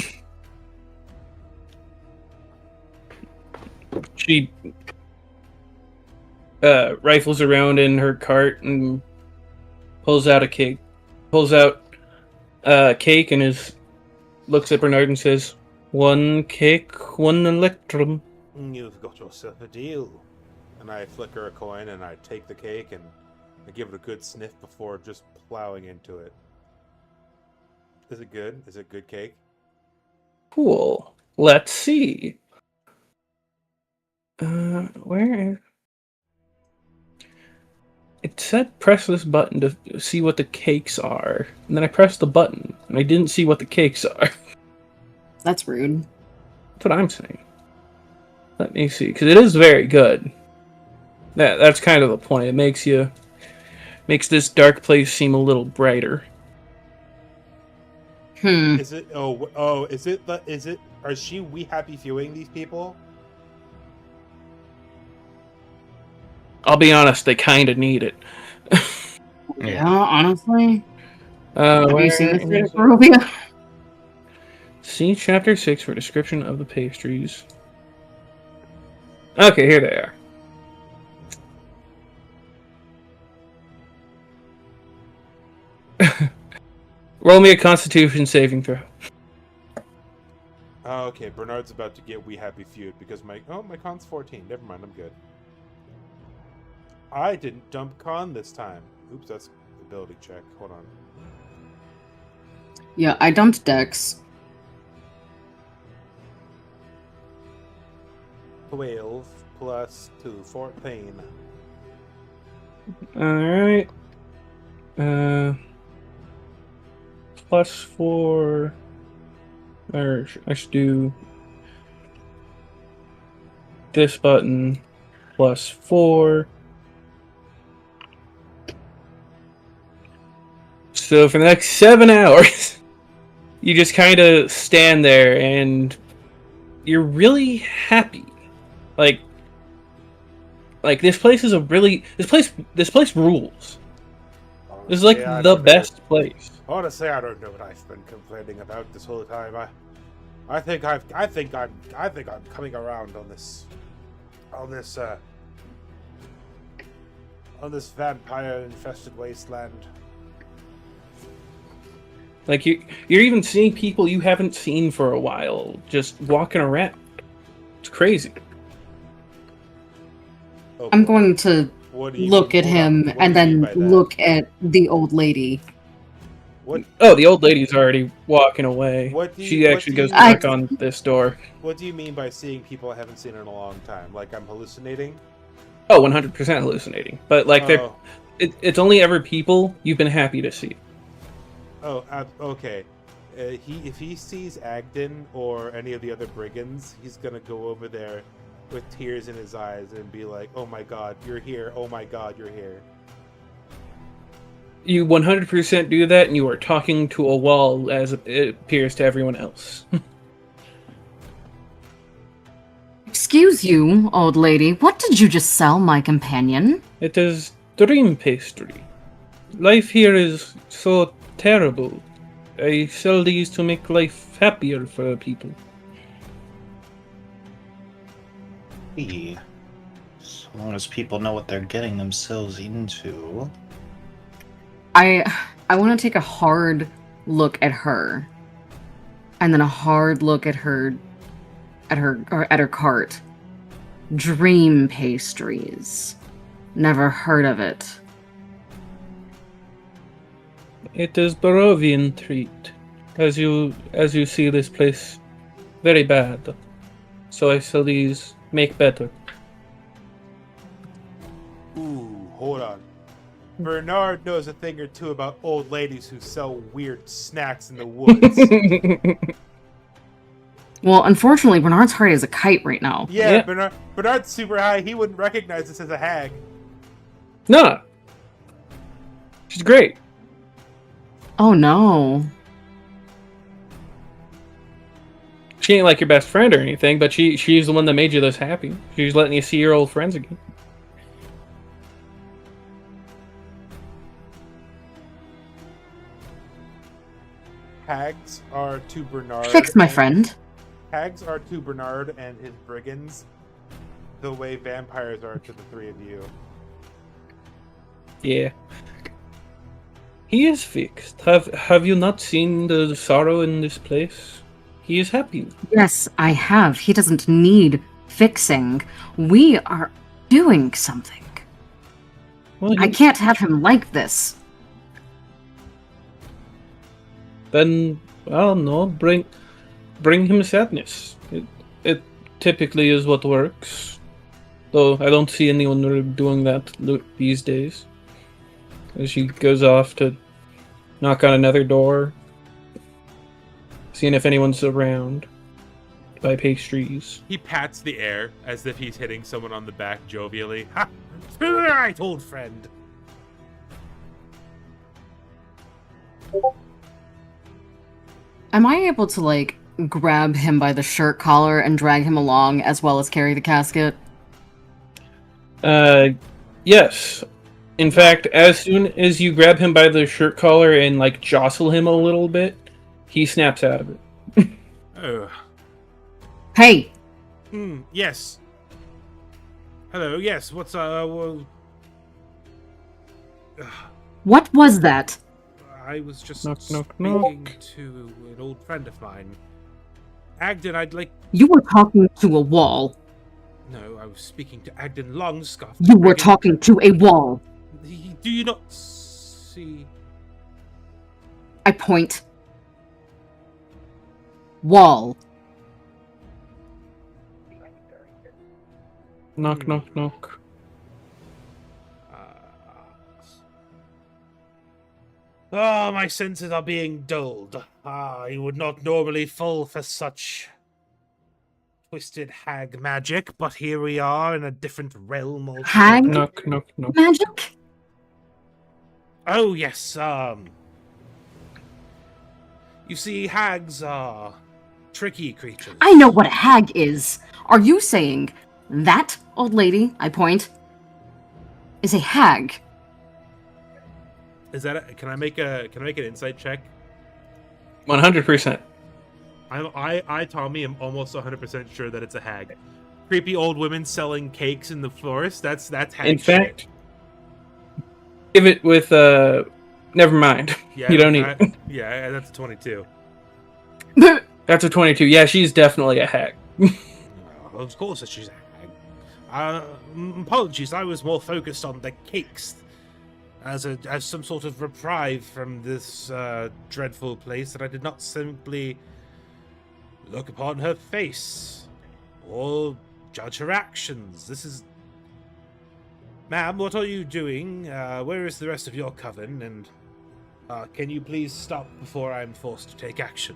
She rifles around in her cart and pulls out a cake. Pulls out a cake and looks at Bernard and says, "One cake, one electrum." You've got yourself a deal. And I flicker a coin and I take the cake and I give it a good sniff before just plowing into it. Is it good? Is it good cake? Cool. Let's see. Where? It said press this button to see what the cakes are. And then I pressed the button, and I didn't see what the cakes are. That's rude. That's what I'm saying. Let me see, because it is very good. That's kind of the point. It makes this dark place seem a little brighter. Is it? Are she we happy viewing these people? I'll be honest, they kind of need it. Yeah, honestly. Have Where you seen this bit of Barovia? See Chapter 6 for a description of the pastries. Okay, here they are. Roll me a Constitution saving throw. Oh, okay, Bernard's about to get we happy feud because my con's 14. Never mind, I'm good. I didn't dump con this time. Oops, that's ability check. Hold on. Yeah, I dumped Dex. 12 plus 2, 14. Alright. Plus 4. Or I should do this button plus 4. So for the next 7 hours, you just kind of stand there and you're really happy. Like this place is this place rules. This is like the best place. Honestly, I don't know what I've been complaining about this whole time. I think I'm coming around on this vampire-infested wasteland. Like you're even seeing people you haven't seen for a while just walking around. It's crazy. I'm going to look at him and then look at the old lady. Oh, the old lady's already walking away. She actually goes to knock on this door. What do you mean by seeing people I haven't seen in a long time? Like I'm hallucinating? Oh, 100% hallucinating. But like it's only ever people you've been happy to see. Oh, okay. If he sees Agden or any of the other brigands, he's gonna go over there with tears in his eyes and be like, "Oh my God, you're here! Oh my God, you're here!" You 100% do that, and you are talking to a wall, as it appears to everyone else. Excuse you, old lady. What did you just sell, my companion? It is dream pastry. Life here is so terrible. I sell these to make life happier for people. As long as people know what they're getting themselves into. I want to take a hard look at her. And then a hard look at her cart. Dream pastries. Never heard of it. It is Barovian treat. As you see, this place very bad. So I sell these make better. Ooh, hold on. Bernard knows a thing or two about old ladies who sell weird snacks in the woods. Well, unfortunately, Bernard's heart is a kite right now. Yeah, Bernard's super high. He wouldn't recognize this as a hag. No. She's great. Oh no. She ain't like your best friend or anything, but she's the one that made you this happy. She's letting you see your old friends again. Hags are to Bernard. Fix my friend. Hags are to Bernard and his brigands the way vampires are to the three of you. Yeah. He is fixed. Have you not seen the sorrow in this place? He is happy. Yes, I have. He doesn't need fixing. We are doing something. Well, I can't have him like this. Then, well, no, bring him sadness. It typically is what works. Though I don't see anyone really doing that these days. As she goes off to knock on another door, seeing if anyone's around to buy pastries. He pats the air as if he's hitting someone on the back jovially. Ha! All right, old friend. Am I able to, like, grab him by the shirt collar and drag him along as well as carry the casket? Yes. In fact, as soon as you grab him by the shirt collar and, like, jostle him a little bit, he snaps out of it. Oh. Hey! Yes. Hello, yes, what's, What was that? I was just Knock, knock, speaking knock. to an old friend of mine. Agden, I'd like... You were talking to a wall. No, I was speaking to Agden Longscuff. You were talking to a wall. Do you not see... I point. Wall. Knock, knock, knock. Oh, my senses are being dulled. I would not normally fall for such twisted hag magic, but here we are in a different realm altogether. Hag? Knock, knock, knock. Magic? Oh, yes, you see, hags are tricky creatures. I know what a hag is. Are you saying that old lady, I point, is a hag? Is that can I make an insight check? 100%. I Tommy am almost 100% sure that it's a hag. Creepy old women selling cakes in the forest. That's hag. In fact, give it with never mind. Yeah, you don't need it. Yeah, that's a 22. That's a 22. Yeah, she's definitely a hag. Of course she's a hag. Apologies, I was more focused on the cakes as some sort of reprieve from this dreadful place, that I did not simply look upon her face or judge her actions. This is... Ma'am, what are you doing? Where is the rest of your coven? And can you please stop before I'm forced to take action?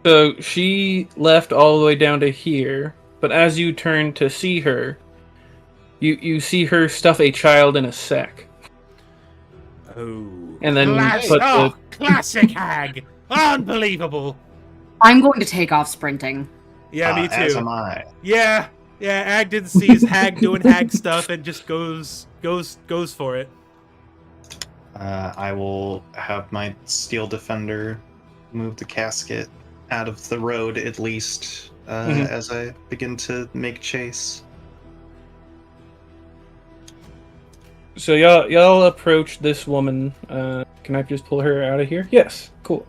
So she left all the way down to here, but as you turn to see her, you see her stuff a child in a sack. Oh. And then classic hag! Unbelievable! I'm going to take off sprinting. Yeah, me too. As am I. Yeah, Agden sees hag doing hag stuff and just goes for it. I will have my steel defender move the casket out of the road at least as I begin to make chase. So y'all approach this woman. Can I just pull her out of here? Yes, cool.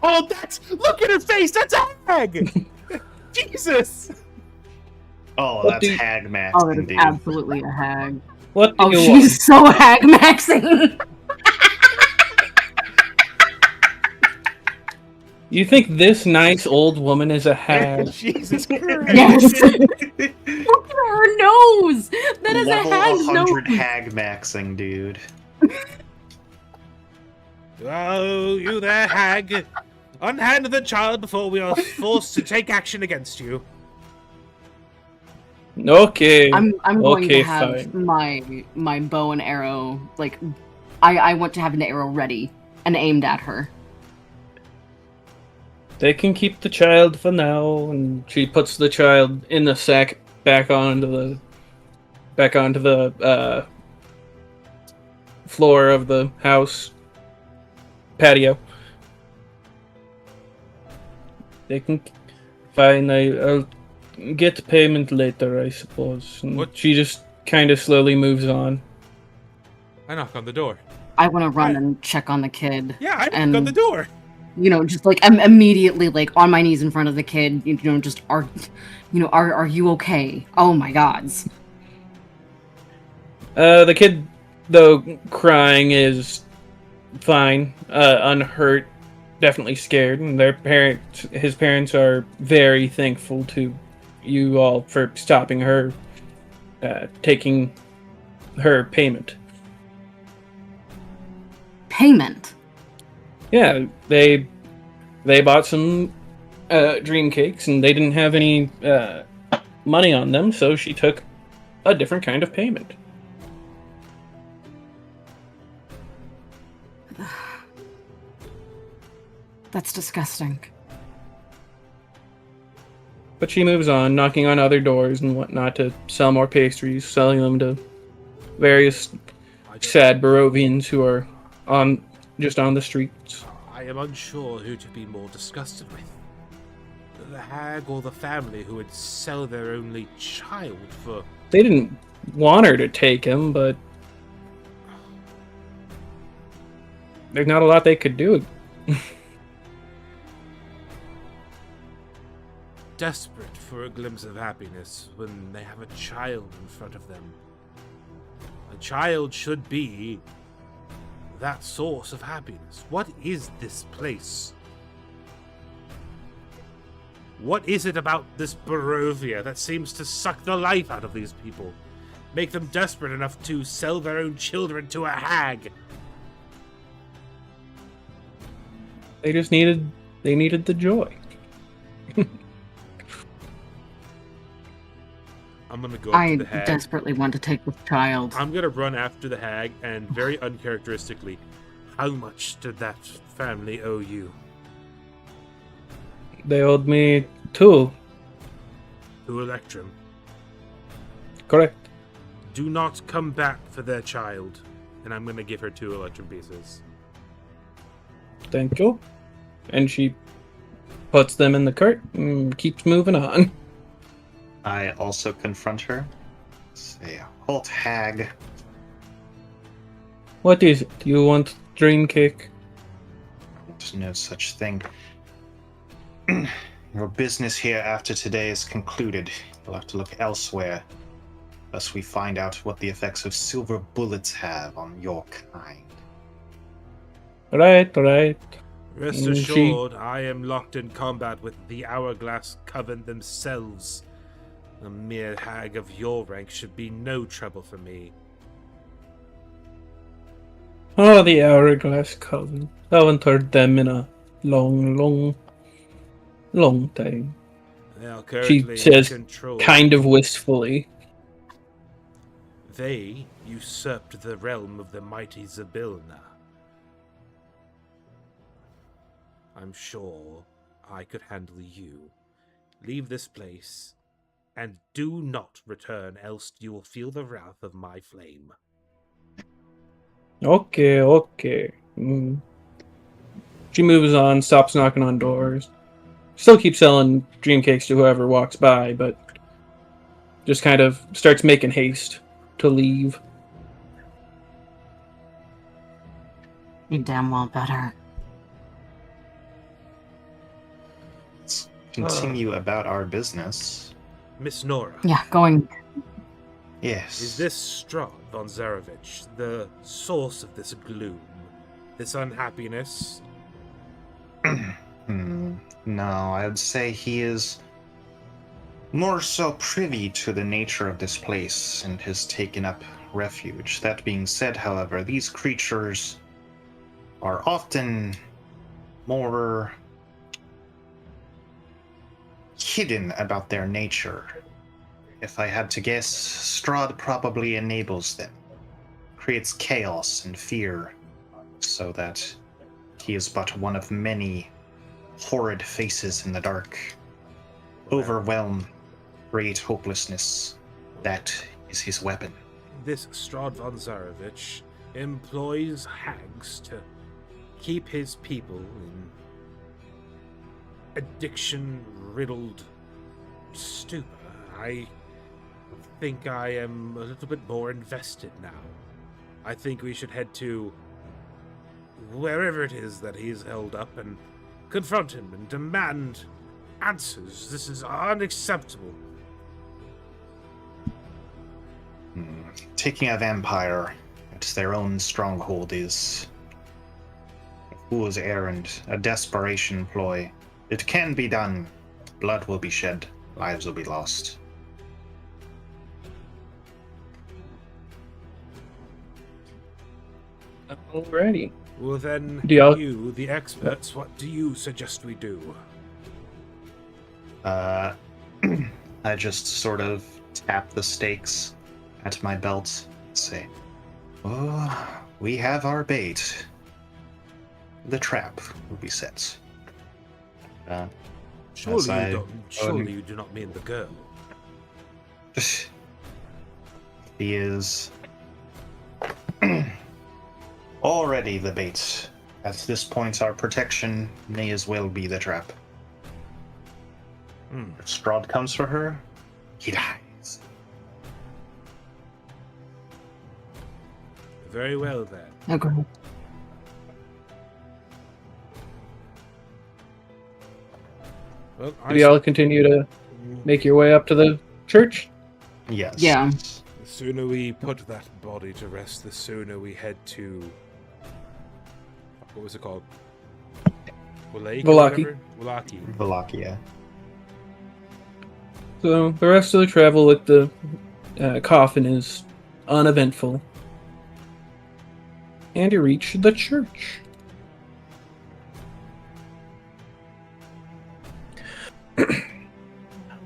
Oh, look at her face! That's a hag! Jesus! Oh, What that's do you- hag max Oh, that is indeed. absolutely a hag. What do Oh, you she's so hag maxing. You think this nice old woman is a hag? Jesus Christ! Yes. Look at her nose. That is Level a hag's 100 nose. hag maxing, dude. Oh, you there, hag! Unhand the child before we are forced to take action against you. Okay. I'm going Okay, to have fine. my bow and arrow, like, I want to have an arrow ready and aimed at her. They can keep the child for now, and she puts the child in the sack back onto the floor of the house patio. They can fine. I'll get payment later, I suppose. And What? she just kind of slowly moves on. I knock on the door. I want to run and check on the kid. Yeah, I knock and, on the door. You know, just like I'm immediately like on my knees in front of the kid. You know, just are you okay? Oh my gods. The kid, though crying, is fine, unhurt, definitely scared, and his parents are very thankful to you all for stopping her, taking her payment. Payment? Yeah, they bought some dream cakes, and they didn't have any money on them, so she took a different kind of payment. That's disgusting. But she moves on, knocking on other doors and whatnot to sell more pastries, selling them to various sad Barovians who are just on the streets. I am unsure who to be more disgusted with. The hag or the family who would sell their only child for... They didn't want her to take him, but there's not a lot they could do. Desperate for a glimpse of happiness when they have a child in front of them. A child should be that source of happiness. What is this place? What is it about this Barovia that seems to suck the life out of these people? Make them desperate enough to sell their own children to a hag? They just needed the joy. I'm gonna go up I to the hag. desperately want to take this child. I'm gonna run after the hag and very uncharacteristically, how much did that family owe you? They owed me 2. 2 Electrum. Correct. Do not come back for their child. And I'm gonna give her 2 Electrum pieces. Thank you. And she puts them in the cart and keeps moving on. I also confront her. Say, halt, hag. What is it? You want dream cake? There's no such thing. Your business here after today is concluded. You'll have to look elsewhere, lest we find out what the effects of silver bullets have on your kind. Right. Rest And assured, I am locked in combat with the Hourglass Coven themselves. A mere hag of your rank should be no trouble for me. Oh, the Hourglass Coven. I haven't heard them in a long time. They are She currently says, in control. kind of wistfully. They usurped the realm of the mighty Zabilna. I'm sure I could handle you. Leave this place, and do not return, else you will feel the wrath of my flame. Okay. She moves on, stops knocking on doors. Still keeps selling dream cakes to whoever walks by, but just kind of starts making haste to leave. You damn well better. continue about our business. Miss Nora. Yeah, going. Yes. Is this Strahd von Zarevich the source of this gloom, this unhappiness? No, I'd say he is more so privy to the nature of this place and has taken up refuge. That being said, however, these creatures are often more hidden about their nature. If I had to guess, Strahd probably enables them, creates chaos and fear, so that he is but one of many horrid faces in the dark. Overwhelm, create hopelessness. That is his weapon. This Strahd von Zarevich employs hags to keep his people in addiction-riddled stupor. I think I am a little bit more invested now. I think we should head to wherever it is that he's held up and confront him and demand answers. This is unacceptable. Taking a vampire at their own stronghold is a fool's errand, a desperation ploy. It can be done. Blood will be shed, lives will be lost. Alrighty. Well then, you, the experts, what do you suggest we do? I just sort of tap the stakes at my belt and say, "Oh, we have our bait. The trap will be set." Surely you do not mean the girl. He is already the bait. At this point, our protection may as well be the trap. If Strahd comes for her, he dies. Very well then. Okay. Well, Do y'all continue to make your way up to the church? Yes. Yeah. The sooner we put that body to rest, the sooner we head to... What was it called? Vallaki. Vallaki, yeah. So the rest of the travel with the coffin is uneventful. And you reach the church.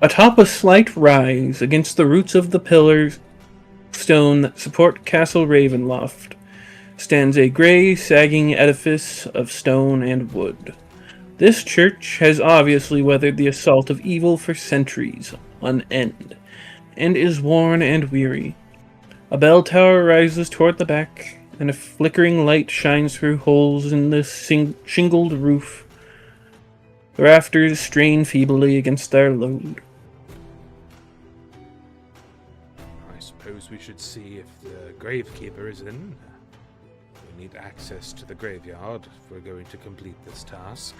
Atop a slight rise against the roots of the pillars stone that support Castle Ravenloft stands a grey, sagging edifice of stone and wood. This church has obviously weathered the assault of evil for centuries on end, and is worn and weary. A bell tower rises toward the back, and a flickering light shines through holes in the shingled roof. The rafters strain feebly against their load. I suppose we should see if the gravekeeper is in. We need access to the graveyard if we're going to complete this task.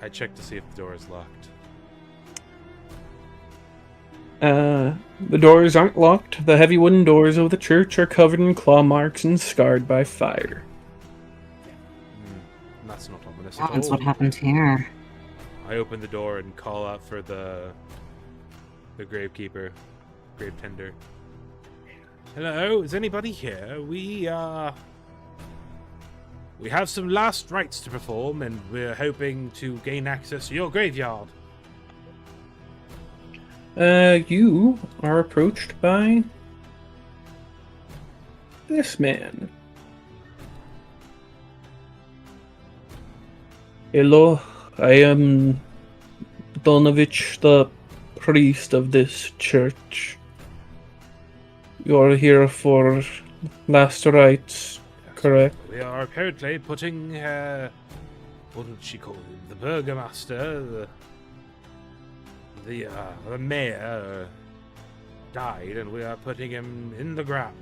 I checked to see if the door is locked. The doors aren't locked. The heavy wooden doors of the church are covered in claw marks and scarred by fire. That's not ominous at all. That's what happened here. I open the door and call out for the gravekeeper, grave tender. Hello, is anybody here? We have some last rites to perform, and we're hoping to gain access to your graveyard. You are approached by this man. Hello, I am Donovich, the priest of this church. You are here for last rites, correct? We are apparently putting, what did she call him? The burgomaster, the mayor died, and we are putting him in the ground.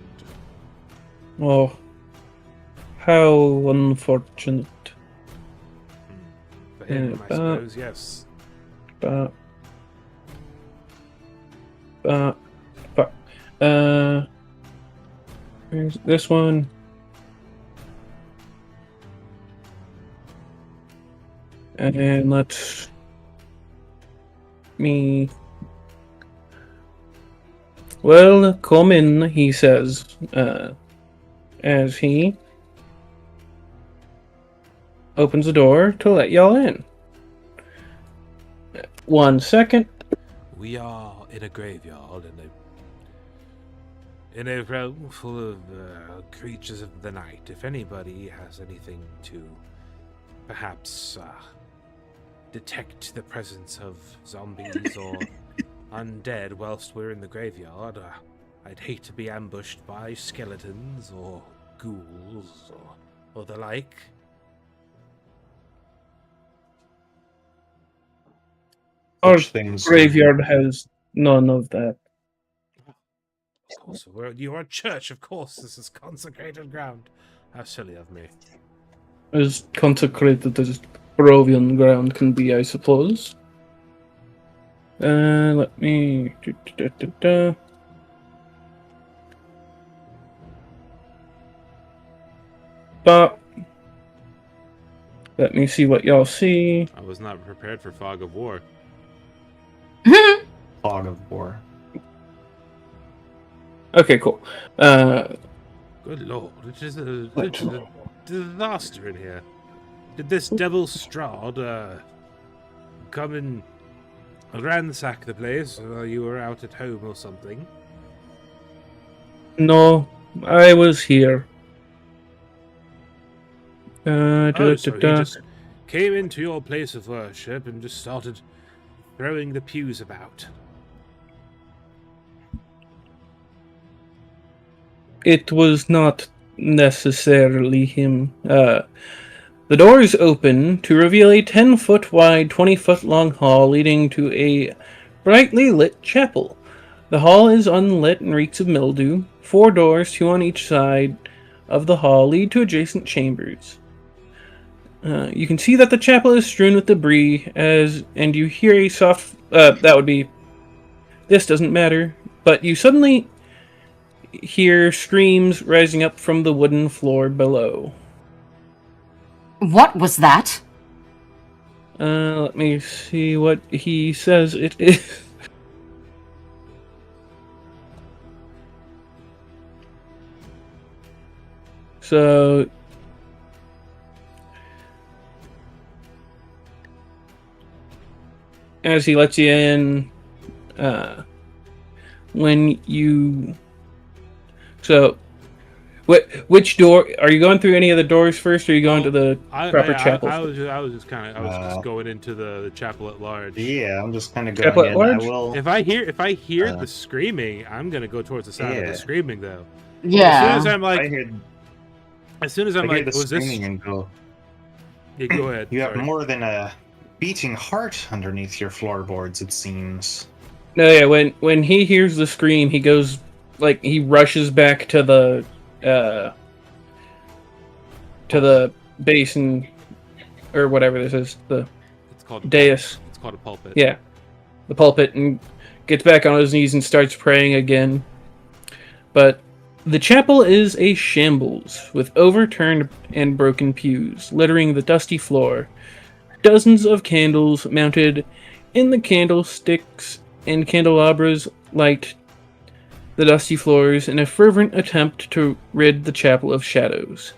Oh, how unfortunate. For him, I suppose, yes. Fuck. Here's this one. And let's me. Well, come in, he says, as he opens the door to let y'all in. 1 second. We are in a graveyard in a realm full of creatures of the night. If anybody has anything to perhaps detect the presence of zombies or undead whilst we're in the graveyard, I'd hate to be ambushed by skeletons or ghouls or the like. Our graveyard has none of that. Of course, you are a church, of course. This is consecrated ground. How silly of me. As consecrated as Barovian ground can be, I suppose. Let me... But... Let me see what y'all see. I was not prepared for Fog of War. Fog of War. Okay, cool. Good lord, it is a disaster in here. Did this devil Strahd come and ransack the place while you were out at home or something? No, I was here. So he just came into your place of worship and just started throwing the pews about. It was not necessarily him. The doors open to reveal a 10-foot wide, 20-foot long hall leading to a brightly lit chapel. The hall is unlit and reeks of mildew. 4 doors, 2 on each side of the hall, lead to adjacent chambers. You can see that the chapel is strewn with debris, and you hear a soft... that would be... This doesn't matter, but you suddenly hear screams rising up from the wooden floor below. What was that? Let me see what he says it is. So... As he lets you in, when you... So, which door... Are you going through any of the doors first, or are you going to the proper chapel? I was just going into the chapel at large. Yeah, I'm just kind of Chapel going at in. large? I will... If I hear the screaming, I'm gonna go towards the sound of the screaming, though. Yeah. As soon as I'm like, the was this? screaming and go... Yeah, go ahead. You have sorry. more than a beating heart underneath your floorboards, it seems. No, yeah, when he hears the scream, he goes... Like, he rushes back to the basin, or whatever this is, It's called dais. It's called a pulpit. Yeah, the pulpit, and gets back on his knees and starts praying again. But the chapel is a shambles, with overturned and broken pews littering the dusty floor. Dozens of candles mounted in the candlesticks and candelabras light the dusty floors in a fervent attempt to rid the chapel of shadows.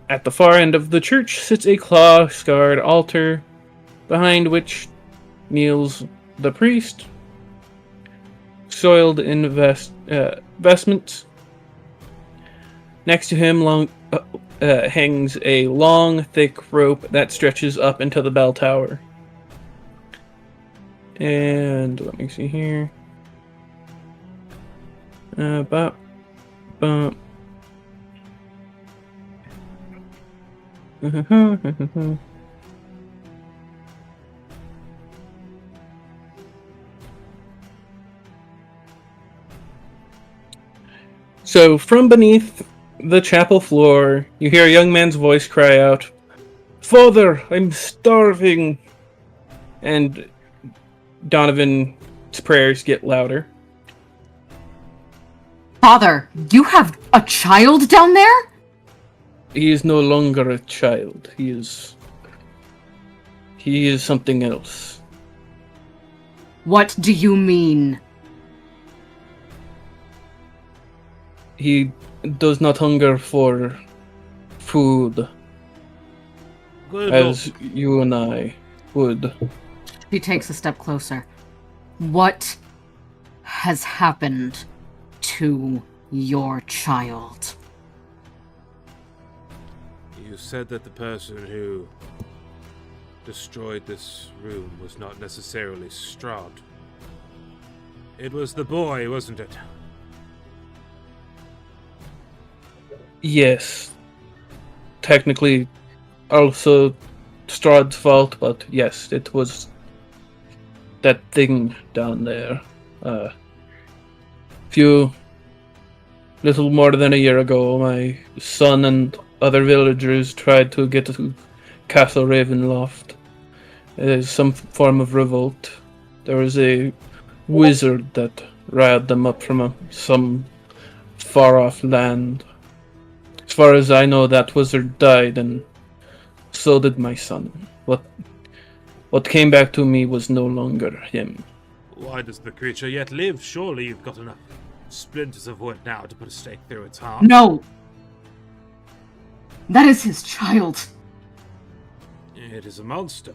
At the far end of the church sits a claw-scarred altar, behind which kneels the priest, soiled in vestments. Next to him hangs a long, thick rope that stretches up into the bell tower. And let me see here. Bop. So, from beneath the chapel floor, you hear a young man's voice cry out, "Father, I'm starving!" And Donovan's prayers get louder. Father, you have a child down there? He is no longer a child. He is something else. What do you mean? He does not hunger for food as you and I would. She takes a step closer. What has happened to your child? You said that the person who destroyed this room was not necessarily Strahd. It was the boy, wasn't it? Yes. Technically, also Strahd's fault, but yes, it was that thing down there. Little more than a year ago, my son and other villagers tried to get to Castle Ravenloft. It is some form of revolt. There was a wizard that riled them up from some far-off land. As far as I know, that wizard died, and so did my son. What came back to me was no longer him. Why does the creature yet live? Surely you've got enough splinters of wood now to put a stake through its heart. No! That is his child. It is a monster.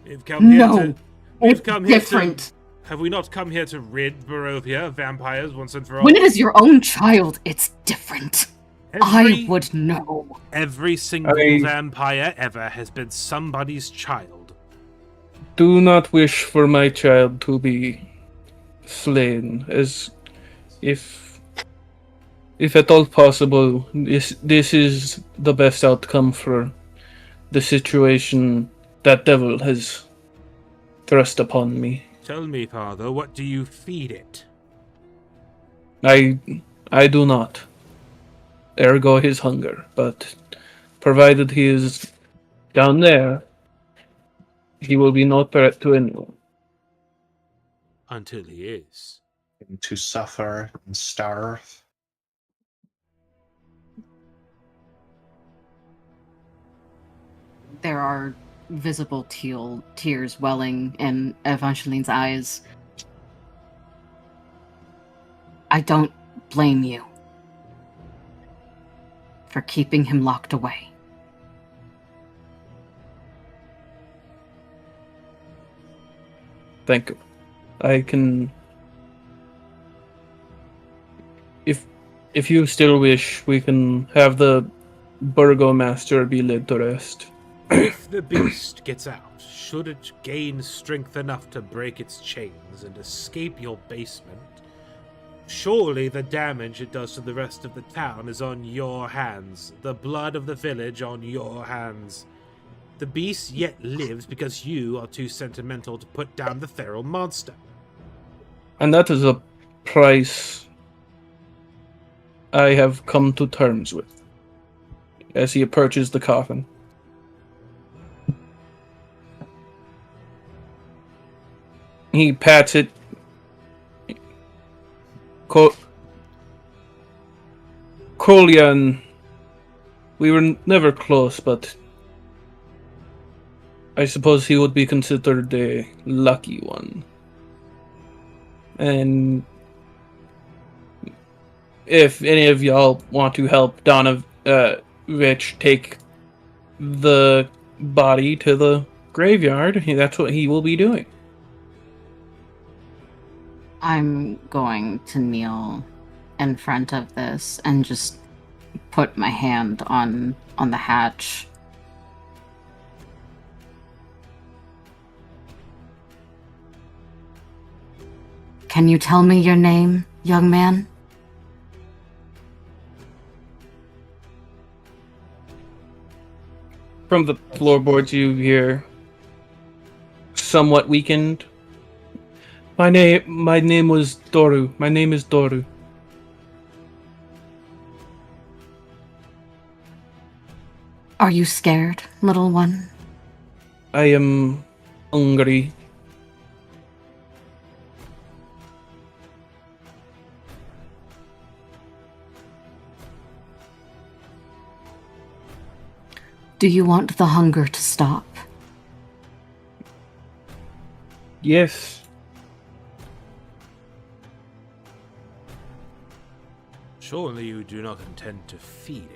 We've come here to... It's different. Have we not come here to rid Barovia of vampires once and for all? When it is your own child, it's different. I would know. Every single vampire ever has been somebody's child. Do not wish for my child to be slain, as if at all possible, this is the best outcome for the situation that devil has thrust upon me. Tell me, Father, what do you feed it? I do not. Ergo his hunger, but provided he is down there, he will be no threat to anyone. Until he is. To suffer and starve. There are visible tears welling in Evangeline's eyes. I don't blame you for keeping him locked away. Thank you. I can... If you still wish, we can have the burgomaster be laid to rest. If the beast gets out, should it gain strength enough to break its chains and escape your basement, surely the damage it does to the rest of the town is on your hands. The blood of the village on your hands. The beast yet lives because you are too sentimental to put down the feral monster. And that is a price I have come to terms with, as he approaches the coffin. He pats it. Kolyan, we were never close, but I suppose he would be considered a lucky one. And if any of y'all want to help Rich take the body to the graveyard, that's what he will be doing. I'm going to kneel in front of this and just put my hand on the hatch. Can you tell me your name, young man? From the floorboards you hear, somewhat weakened. My name was Doru. My name is Doru. Are you scared, little one? I am hungry. Do you want the hunger to stop? Yes. Surely you do not intend to feed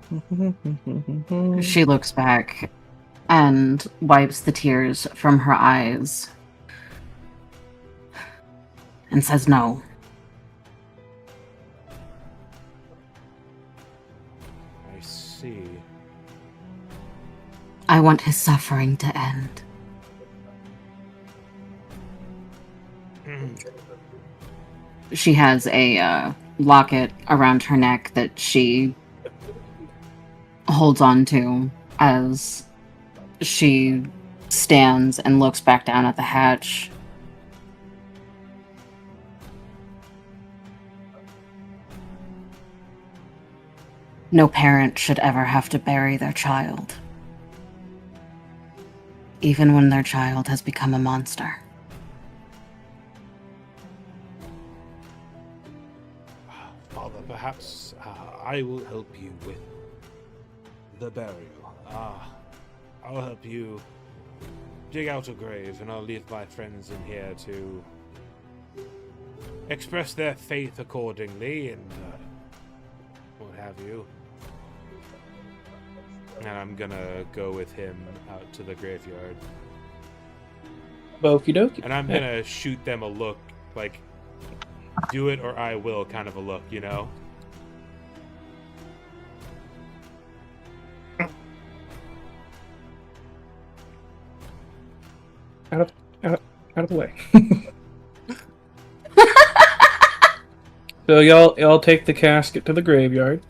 it. She looks back and wipes the tears from her eyes and says no. I see. I want his suffering to end. She has a locket around her neck that she holds on to as she stands and looks back down at the hatch. No parent should ever have to bury their child, even when their child has become a monster. Father, perhaps I will help you with the burial. I'll help you dig out a grave, and I'll leave my friends in here to express their faith accordingly, and what have you. And I'm gonna go with him out to the graveyard. Okie dokie. And I'm gonna shoot them a look, like, do it or I will kind of a look, you know? Out of the way. So y'all take the casket to the graveyard.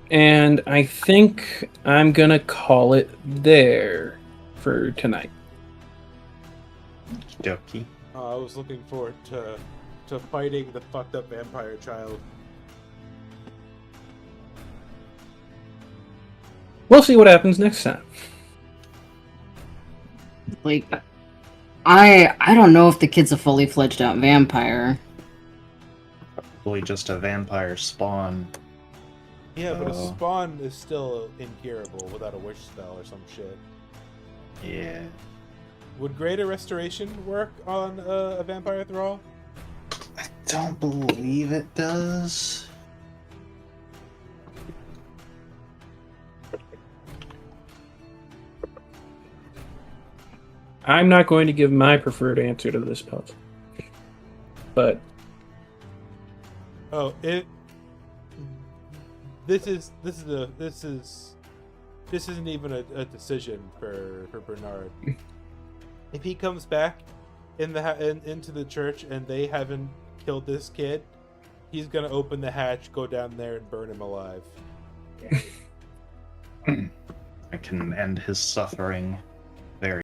And I think I'm gonna call it there for tonight. Dokie. I was looking forward to fighting the fucked up vampire child. We'll see what happens next time. Like, I don't know if the kid's a fully fledged out vampire. Probably just a vampire spawn. Yeah, but a spawn is still incurable without a wish spell or some shit. Yeah. Would Greater Restoration work on a vampire thrall? I don't believe it does. I'm not going to give my preferred answer to this puzzle. But this isn't even a decision for Bernard. If he comes back into the church and they haven't killed this kid, he's gonna open the hatch, go down there, and burn him alive. I can end his suffering